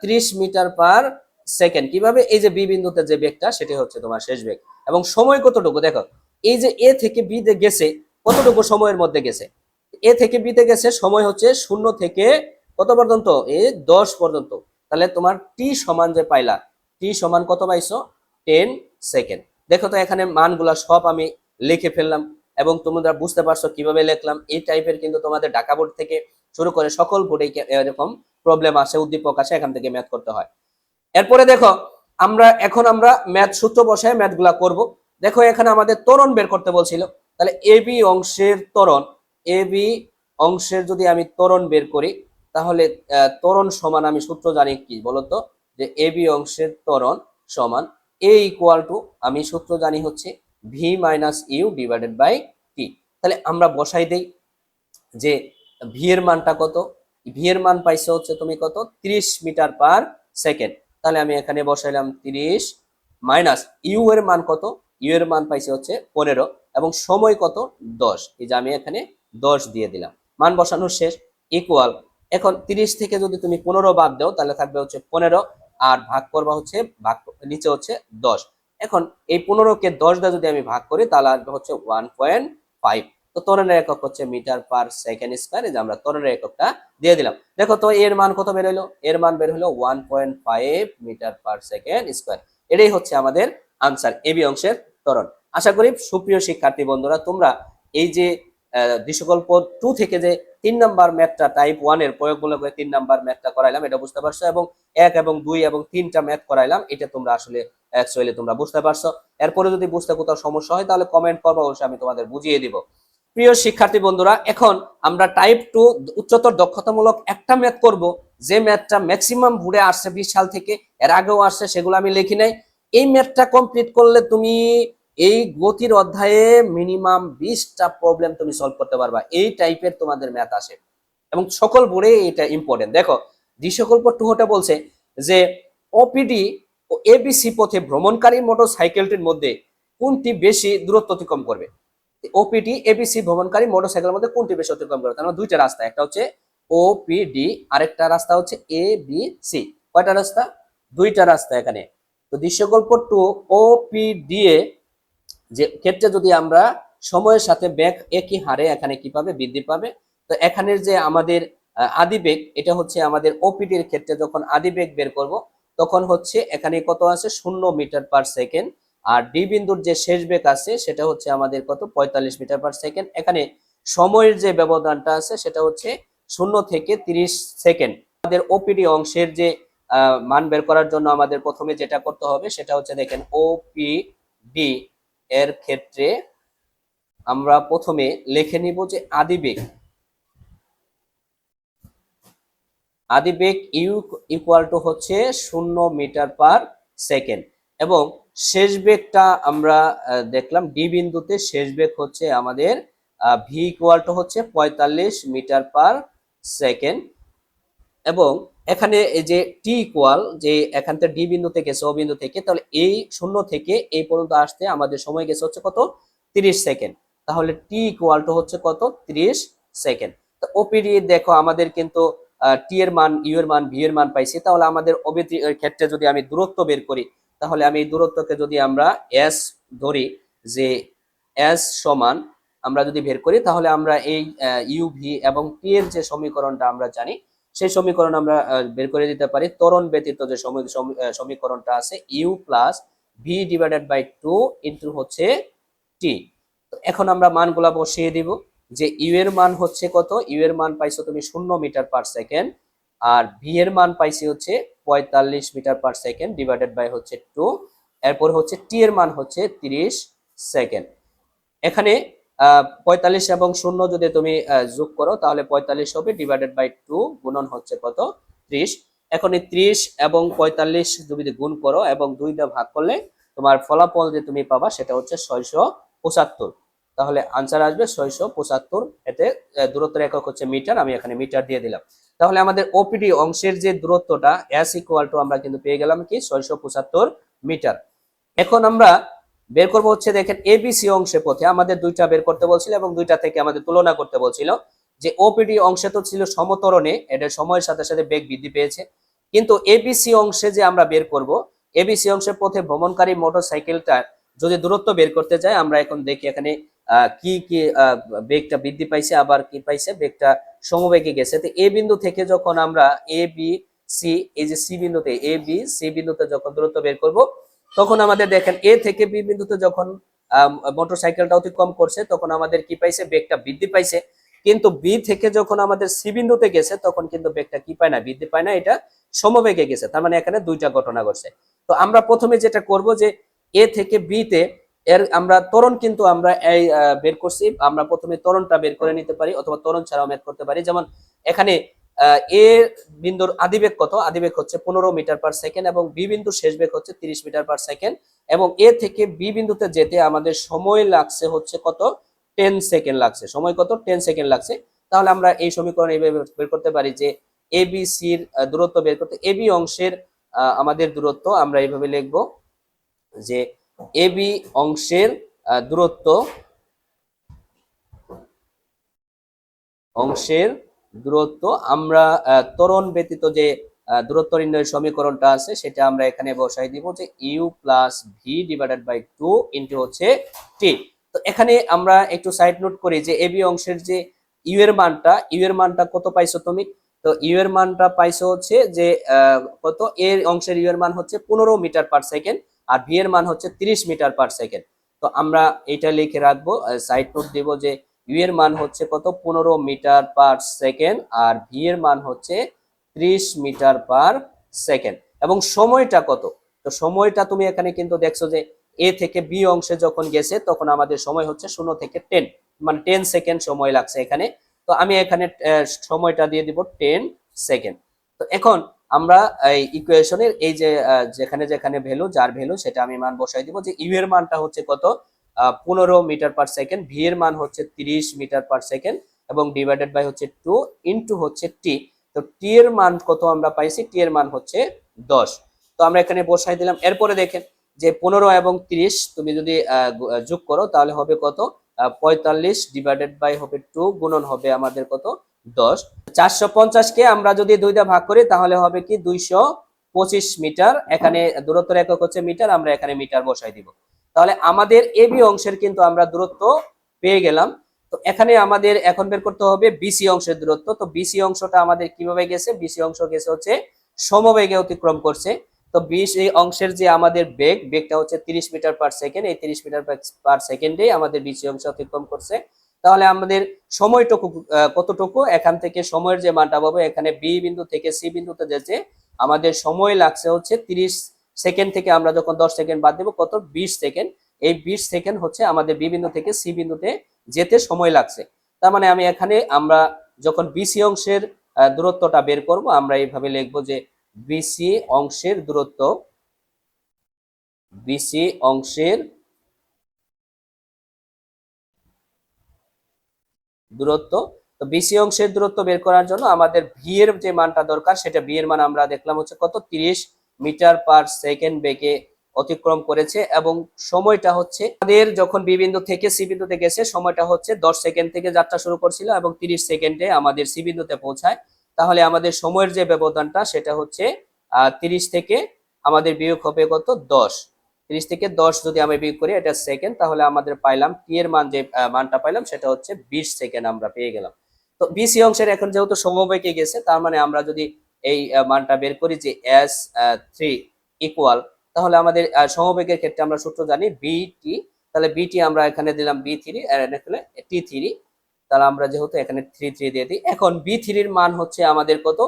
S1: 30 মিটার/সেকেন্ড। কিভাবে, এই যে বি বিন্দুতে যে বেগটা সেটা হচ্ছে তোমার শেষ বেগ। এবং সময় কতটুকু দেখো, এই যে এ থেকে বি তে গেছে কতটুকু সময়ের মধ্যে গেছে, এ থেকে বি তে গেছে সময় হচ্ছে 0 থেকে কত পর্যন্ত, 10 পর্যন্ত। তাহলে তোমার টি সমান যে পাইলা, টি সমান কত পাইছো, 10 সেকেন্ড। দেখো তো এখানে মানগুলা সব আমি লিখে ফেললাম এবং তোমরা বুঝতে পারছো কিভাবে লিখলাম। এই টাইপের কিন্তু তোমাদের ঢাকা বোর্ড থেকে শুরু করে সকল বোর্ডে এরকম প্রবলেম আসে, উদ্দীপক আসে, এখান থেকে ম্যাথ করতে হয়। এরপরে দেখো আমরা ম্যাথ সূত্র বসায় ম্যাথগুলা করব। দেখো এখানে আমাদের ত্বরণ বের করতে বলছিল, তাহলে এবি অংশের ত্বরণ, এবি অংশের যদি আমি ত্বরণ বের করি, তাহলে ত্বরণ সমান, আমি সূত্র জানি কি বলতো, যে এবি অংশের ত্বরণ সমান এ ইকুয়াল টু, আমি সূত্র জানি হচ্ছে V minus you divided by t. তাহলে আমরা বসাই দেই যে ভি এর মানটা কত, ভি এর মান পাইছে হচ্ছে তুমি কত, 30 মিটার/সেকেন্ড। তাহলে আমি এখানে বসাইলাম 30 মাইনাস ইউ এর মান কত, ইউ এর মান পাইছে হচ্ছে 15 এবং সময় কত, 10। এই যে আমি এখানে 10 দিয়ে দিলাম, মান বসানো শেষ। ইকুয়াল, এখন 30 থেকে যদি তুমি 15 বাদ দাও তাহলে থাকবে হচ্ছে 15, আর ভাগ করবা হচ্ছে ভাগ নিচে হচ্ছে 10। এখন এই 15-কে 10 দিয়ে যদি আমি ভাগ করি তাহলে আসবে হচ্ছে 1.5। তো ত্বরণের একক হচ্ছে মিটার/সেকেন্ড স্কয়ার, এই যে আমরা ত্বরণের এককটা দিয়ে দিলাম। দেখো তো এর মান কত বের হলো, এর মান বের হলো 1.5 মিটার/সেকেন্ড স্কয়ার। এটাই হচ্ছে আমাদের আনসার, এবি অংশের ত্বরণ। আশা করি সুপ্রিয় শিক্ষার্থী বন্ধুরা তোমরা এই যে দৃশ্যকল্প 2 থেকে যে 3 নাম্বার ম্যাথটা টাইপ 1 এর প্রয়োগমূলক 3 নাম্বার ম্যাথটা করাইলাম এটা বুঝতে পারছো, এবং 1 এবং 2 এবং 3টা ম্যাথ করাইলাম, এটা তোমরা আসলে অ্যাকচুয়ালি তোমরা বুঝতে পারছো। এরপরে যদি বুঝতে কোথাও সমস্যা হয় তাহলে কমেন্ট করবো, অবশ্যই আমি তোমাদের বুঝিয়ে দিব। প্রিয় শিক্ষার্থী বন্ধুরা, এখন আমরা টাইপ 2 উচ্চতর দক্ষতামূলক একটা ম্যাথ করব, যে ম্যাথটা ম্যাক্সিমাম ঘুরে আসছে 20 সাল থেকে, এর আগেও আসছে, সেগুলো আমি লিখি নাই। এই ম্যাথটা কমপ্লিট করলে তুমি এই গতির অধ্যায়ে মিনিমাম 20টা প্রবলেম তুমি সলভ করতে পারবা, এই টাইপের তোমাদের ম্যাথ আসে এবং সকল বোর্ডে এটা ইম্পর্টেন্ট। দেখো দৃশ্যকল্প 2 বলছে যে ওপিডি ও এবিসি পথে ভ্রমণকারী মোটরসাইকেলটির মধ্যে কোনটি বেশি দূরত্ব অতিক্রম করবে। ওপিডি এবিসি ভ্রমণকারী মোটরসাইকেলের মধ্যে কোনটি বেশি অতিক্রম করবে? তার মানে দুইটা রাস্তা, একটা হচ্ছে ওপিডি, আরেকটা রাস্তা হচ্ছে এ বি সি। কয়টা রাস্তা? দুইটা রাস্তা এখানে। তো দৃশ্যকল্প 2 ওপিডি এ যে ক্ষেত্রে যদি আমরা সময়ের সাথে বেগ একই হারে এখানে কি পাবে? বৃদ্ধি পাবে। তো এখানের যে আমাদের আদি বেগ, এটা হচ্ছে আমাদের ওপিডি এর ক্ষেত্রে যখন আদি বেগ বের করব তখন হচ্ছে এখানে কত আছে? 0 মিটার/সেকেন্ড। আর ডি বিন্দুর যে শেষ বেগ আছে সেটা হচ্ছে আমাদের কত? 45 মিটার/সেকেন্ড। এখানে সময়ের যে ব্যবধানটা আছে সেটা হচ্ছে 0 থেকে 30 সেকেন্ড। আমাদের ওপিডি অংশের যে মান বের করার জন্য আমাদের প্রথমে যেটা করতে হবে সেটা হচ্ছে দেখেন ওপিডি এর ক্ষেত্রে আমরা প্রথমে লিখে নিব যে আদিবেগ ইউ ইকুয়াল টু হচ্ছে 0 মিটার/সেকেন্ড এবং শেষ বেগটা আমরা দেখলাম ডি বিন্দুতে শেষ বেগ হচ্ছে আমাদের ভি ইকুয়াল টু হচ্ছে 45 মিটার/সেকেন্ড এবং এখানে এই যে টি ইকুয়াল যে এখান থেকে ডি বিন্দু থেকে ও বিন্দু থেকে, তাহলে এই 0 থেকে এই পর্যন্ত আসতে আমাদের সময় গেছে হচ্ছে কত? 30 সেকেন্ড। তাহলে টি ইকুয়াল টু হচ্ছে কত? 30 সেকেন্ড। তো ওপিডি দেখো আমাদের কিন্তু টি এর মান, ইউ এর মান, ভি এর মান পাইছি। তাহলে আমাদের ওবিডি এর ক্ষেত্রে যদি আমি দূরত্ব বের করি, তাহলে আমি এই দূরত্বকে যদি আমরা এস ধরি, যে এস সমান আমরা যদি বের করি তাহলে আমরা এই ইউ ভি এবং টি এর যে সমীকরণটা আমরা জানি সেই সমীকরণ আমরা বের করে দিতে পারি। ত্বরণ ব্যতীত যে সমীকরণটা আছে U plus V divided by 2 into হচ্ছে টি। এখন আমরা মানগুলা বসিয়ে দিব যে ইউ এর মান হচ্ছে কত? ইউ এর মান পাইছো তুমি 0 মিটার/সেকেন্ড আর ভি এর মান পাইছি হচ্ছে 45 মিটার/সেকেন্ড ডিভাইডেড বাই হচ্ছে 2। এরপর হচ্ছে টি এর মান হচ্ছে 30 সেকেন্ড। এখানে 45 এবং 0 যদি তুমি যোগ করো তাহলে 45 হবে ডিভাইডেড বাই 2 গুণন হচ্ছে কত? 30। এখন এই 30 এবং 45 যদি গুণ করো এবং 2 দিয়ে ভাগ করলে তোমার ফলাফল যে তুমি পাবা সেটা হচ্ছে 675। তাহলে আনসার আসবে 675। এতে দূরত্বের একক হচ্ছে মিটার, আমি এখানে মিটার দিয়ে দিলাম। তাহলে আমাদের ওপিডি অংশের যে দূরত্বটা এস ইকুয়াল টু আমরা কিন্তু পেয়ে গেলাম কি? 675 মিটার। এখন আমরা বের করবো হচ্ছে দেখেন এবিসি অংশে পথে আমাদের দুইটা বের করতে বলছিল এবং দুইটা থেকে আমাদের তুলনা করতে বলছিল। যে ওপিডি অংশে তো ছিল সমতরণে, এটা সময়ের সাথে সাথে বেগ বৃদ্ধি পেয়েছে, কিন্তু এবিসি অংশে যে আমরা বের করব, এবিসি অংশের পথে ভ্রমণকারী মোটরসাইকেলটা যদি দূরত্ব বের করতে যাই, আমরা এখন দেখি এখানে কি কি বেগটা বৃদ্ধি পাইছে আবার কি পাইছে, বেগটা সমবেগে গেছে। তো এ বিন্দু থেকে যখন আমরা এ বি সি, এই যে সি বিন্দুতে এ বি সি বিন্দুতে যখন দূরত্ব বের করব তখন আমাদের দেখেন এ থেকে বি বিন্দুতে যখন মোটরসাইকেলটা অতিক্রম করছে তখন আমাদের কি পাইছে? বেগটা বৃদ্ধি পাইছে। কিন্তু বি থেকে যখন আমাদের সি বিন্দুতে গেছে তখন কিন্তু বেগটা কি পায় না? বৃদ্ধি পায় না, এটা সমবেগে গেছে। তার মানে এখানে দুইটা ঘটনা ঘটছে। তো আমরা প্রথমে যেটা করব যে এ থেকে বি তে এর আমরা ত্বরণ কিন্তু আমরা এই বের করছি, আমরা প্রথমে ত্বরণটা বের করে নিতে পারি অথবা ত্বরণ ছাড়াও ম্যাথ করতে পারি। যেমন এখানে এ বিন্দুর আদিবেগ কত? আদিবেগ হচ্ছে 15 মিটার/সেকেন্ড এবং বি বিন্দুর শেষ বেগ হচ্ছে 30 মিটার/সেকেন্ড এবং এ থেকে বি বিন্দুতে যেতে আমাদের সময় লাগছে হচ্ছে কত? 10 সেকেন্ড লাগছে। সময় কত? 10 সেকেন্ড লাগছে। তাহলে আমরা এই সমীকরণ এইভাবে বের করতে পারি যে এ বি সির দূরত্ব বের করতে, এ বি অংশের আমাদের দূরত্ব আমরা এইভাবে লিখব যে এ বি অংশের দূরত্ব আমরা ত্বরণ ব্যতীত যে দূরত্ব নির্ণয়ের সমীকরণটা আছে সেটা আমরা এখানে বসাই দিব যে U plus V divided by 2 into হচ্ছে টি। তো এখানে আমরা একটু সাইড নোট করি যে এবি অংশের যে ইউ এর মানটা কত পাইছো তুমি? তো ইউ এর মানটা পাইছো হচ্ছে যে কত? এর অংশের ইউ এর মান হচ্ছে 15 মিটার/সেকেন্ড আর ভি এর মান হচ্ছে 30 মিটার/সেকেন্ড। তো আমরা এটা লিখে রাখবো, সাইড নোট দিব যে ইউ এর মান হচ্ছে কত? 15 মিটার/সেকেন্ড আর ভি এর মান হচ্ছে 30 মিটার/সেকেন্ড। এবং সময়টা কত? তো সময়টা তুমি এখানে কিন্তু দেখছো যে এ থেকে বি অংশে যখন গেছে তখন আমাদের সময় হচ্ছে 0 থেকে 10, মানে 10 সেকেন্ড সময় লাগছে এখানে। তো আমি এখানে সময়টা দিয়ে দিব 10 সেকেন্ড। তো এখন আমরা এই ইকুয়েশনের এই যে যেখানে যেখানে ভ্যালু, যার ভ্যালু সেটা আমি মান বসাই দিব, যে ইউ এর মানটা হচ্ছে কত 15 মিটার পার সেকেন্ড, ভি এর মান হচ্ছে 30 মিটার পার সেকেন্ড, এবং ডিভাইডেড বাই হচ্ছে 2 ইনটু হচ্ছে টি। তো টি এর মান কত আমরা পাইছি, টি এর মান হচ্ছে 10। তো আমরা এখানে বসাই দিলাম। এরপরে দেখেন যে 15 এবং 30 তুমি যদি যোগ করো তাহলে হবে কত, 45 ডিভাইডেড বাই হবে 2 গুণন হবে আমাদের কত 10। 450 কে আমরা যদি দুইটা ভাগ করি তাহলে হবে কি 225 মিটার। এখানে দূরত্বের একক হচ্ছে মিটার, আমরা এখানে মিটার বসাই দিব। তাহলে আমাদের এবি অংশের কিন্তু আমরা দূরত্ব পেয়ে গেলাম। তো এখানে আমাদের এখন বের করতে হবে বিসি অংশের দূরত্ব। তো বিসি অংশটা আমাদের কিভাবে গেছে, বিসি অংশ গেছে হচ্ছে সমবেগে অতিক্রম করছে। তো বিসি অংশের যে আমাদের বেগটা হচ্ছে 30 মিটার পার সেকেন্ড, এই 30 মিটার পার সেকেন্ডে আমাদের বিসি অংশ অতিক্রম করছে। তাহলে আমাদের সময়টুকু কতটুকু, এখান থেকে সময়ের যে মানটা পাবো, এখানে বি বিন্দু থেকে সি বিন্দুতে যেতে আমাদের সময় লাগছে হচ্ছে 30 সেকেন্ড, থেকে আমরা যখন 10 সেকেন্ড বাদ দেবো কত 20 সেকেন্ড। এই 20 সেকেন্ড হচ্ছে আমাদের বি বিন্দু থেকে সি বিন্দুতে যেতে সময় লাগছে। তার মানে আমি এখানে আমরা যখন বিসি অংশের দূরত্বটা বের করব, আমরা এইভাবে লিখবো যে বিসি অংশের দূরত্ব, বিসি অংশের দূরত্ব। তো বিসি অংশের দূরত্ব বের করার জন্য আমাদের ভি এর যে মানটা দরকার, সেটা ভি এর মান আমরা দেখলাম হচ্ছে কত 30 মিটার পার সেকেন্ড বেগে অতিক্রম করেছে, এবং সময়টা হচ্ছে আমাদের যখন বি বিন্দু থেকে সি বিন্দুতে গেছে সময়টা হচ্ছে 10 সেকেন্ড থেকে যাত্রা শুরু করছিল এবং 30 সেকেন্ডে আমাদের সি বিন্দুতে পৌঁছায়। তাহলে আমাদের সময়ের যে ব্যবধানটা সেটা হচ্ছে 30 থেকে আমাদের বিয়োগ হবে কত 10। 30 থেকে 10 যদি আমি বিয়োগ করি এটা সেকেন্ড, তাহলে আমাদের পাইলাম টি এর মান, যে মানটা পাইলাম সেটা হচ্ছে 20 সেকেন্ড আমরা পেয়ে গেলাম। তো বিসি অংশের এখন যেহেতু সমবেগে গেছে, তার মানে আমরা যদি এই মানটা বের করি যে এস 3 ইকুয়াল, তাহলে আমাদের সমবেগের ক্ষেত্রে আমরা সূত্র জানি বিটি। তাহলে বিটি আমরা এখানে দিলাম বি3 আর এখানে টি3। তাহলে আমরা যেহেতু এখানে 3 দিয়ে দিই, এখন বি3 এর মান হচ্ছে আমাদের কত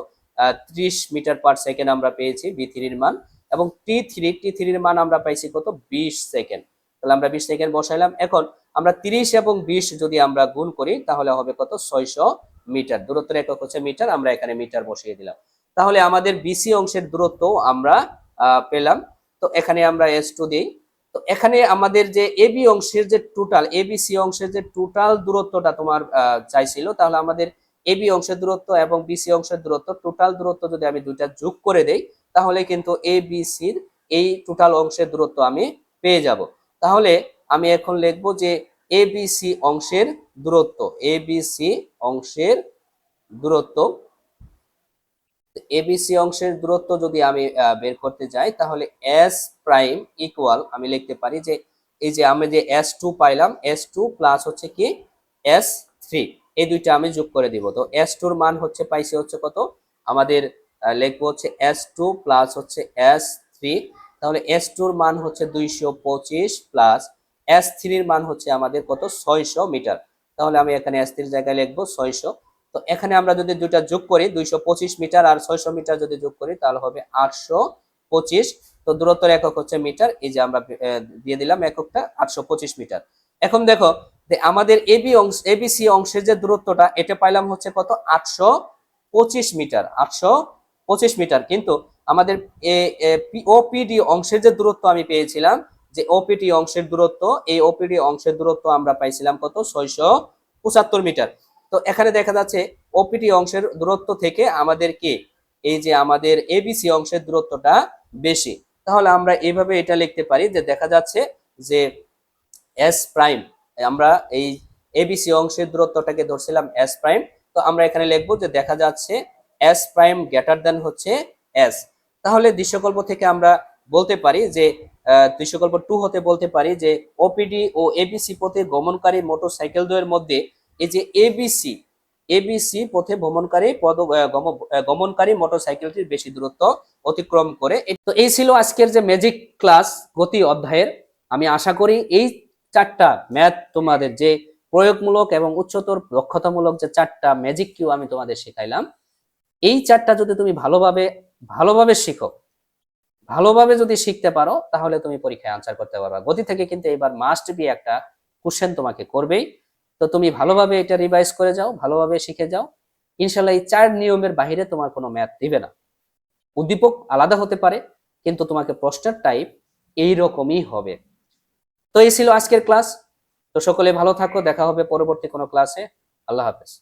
S1: 30 মিটার পার সেকেন্ড আমরা পেয়েছি বি3 এর মান, এবং টি থ্রির মান আমরা পাইছি কত 20 সেকেন্ড। তাহলে আমরা 20 সেকেন্ড বসাইলাম। এখন আমরা 30 এবং 20 যদি আমরা গুণ করি তাহলে হবে কত 600 মিটার। দূরত্বের একক হচ্ছে মিটার, আমরা এখানে মিটার বসিয়ে দিলাম। তাহলে আমাদের বিসি অংশের দূরত্ব আমরা পেলাম। তো এখানে আমরা S2 দিই। তো এখানে আমাদের যে এবি অংশের যে টোটাল, এবিসি অংশের যে টোটাল দূরত্বটা তোমার চাইছিল, তাহলে আমাদের এবি অংশের দূরত্ব এবং বিসি অংশের দূরত্ব, টোটাল দূরত্ব যদি আমি দুইটা যোগ করে দেই তাহলে কিন্তু এ বি সির এই টোটাল অংশের দূরত্ব আমি পেয়ে যাব। তাহলে আমি এখন লিখব যে এবিসি অংশের দূরত্ব, এবিসি অংশের দূরত্ব, এবিসি অংশের দূরত্ব যদি আমি বের করতে যাই তাহলে এস প্রাইম ইকুয়াল আমি লিখতে পারি যে এই যে আমি যে S2 পাইলাম, S2 প্লাস হচ্ছে কি S3, এই দুইটা আমি যোগ করে দিব। তো S2 এর মান হচ্ছে পাইছে হচ্ছে কত আমাদের, লিখবো হচ্ছে S2 প্লাস হচ্ছে S3। তাহলে S2 এর মান হচ্ছে 225 প্লাস S3 এর মান হচ্ছে আমাদের কত 600 মিটার। তাহলে আমি এখানে S3 এর জায়গায় লিখবো 600। তো এখানে আমরা যদি দুইটা যোগ করি 225 মিটার আর 600 মিটার যদি যোগ করি তাহলে হবে 825। তো দূরত্বের একক হচ্ছে মিটার, এই যে আমরা দিয়ে দিলাম এককটা 825 মিটার। এখন দেখো যে আমাদের এবিসি অংশের যে দূরত্বটা এটা পাইলাম হচ্ছে কত 825 মিটার, 825 মিটার। কিন্তু আমাদের ওপিডি অংশের যে দূরত্ব আমি পেয়েছিলাম, যে ওপিডি অংশের দূরত্ব, এই ওপিডি অংশের দূরত্ব আমরা পাইছিলাম কত 675 মিটার। তো এখানে দেখা যাচ্ছে ওপিটি অংশের দূরত্ব থেকে আমাদের কি এই যে আমাদের এবিসি অংশের দূরত্বটা বেশি। তাহলে আমরা এইভাবে এটা লিখতে পারি যে দেখা যাচ্ছে যে এস প্রাইম, আমরা এই এবিসি অংশের দূরত্বটাকে ধরছিলাম এস প্রাইম। তো আমরা এখানে লিখবো যে দেখা যাচ্ছে এস প্রাইম গ্রেটার দেন হচ্ছে এস। তাহলে দৃশ্যকল্প থেকে আমরা বলতে পারি যে দৃশ্যকল্প 2 হতে বলতে পারি যে ওপিডি ও এবিসি পথে গমনকারী মোটরসাইকেল দ্বয়ের মধ্যে এই যে এবিসি এবিসি পথে ভ্রমণকারী গমনকারী মোটরসাইকেলটির বেশি দূরত্ব অতিক্রম করে। তো এই ছিল আজকের যে ম্যাজিক ক্লাস গতি অধ্যায়ের। আমি আশা করি এই চারটা ম্যাথ তোমাদের যে প্রয়োগমূলক এবং উচ্চতর দক্ষতামূলক যে চারটা ম্যাজিক কিউ আমি তোমাদের শেখাইলাম, এই চারটা যদি তুমি ভালোভাবে ভালোভাবে শিখো, ভালোভাবে যদি শিখতে পারো তাহলে তুমি পরীক্ষায় আনসার করতে পারবা। গতি থেকে কিন্তু এবার মাস্ট বি একটা কোশ্চেন তোমাকে করবেই। তো তুমি ভালোভাবে এটা রিভাইজ করে যাও, ভালোভাবে শিখে যাও, ইনশাল্লাহ এই 4 নিয়মের বাহিরে তোমার কোনো ম্যাথ দিবে না। উদ্দীপক আলাদা হতে পারে, কিন্তু তোমাকে প্রশ্নের টাইপ এইরকমই হবে। তো এই ছিল আজকের ক্লাস। তো সকলে ভালো থাকো, দেখা হবে পরবর্তী কোনো ক্লাসে। আল্লাহ হাফেজ।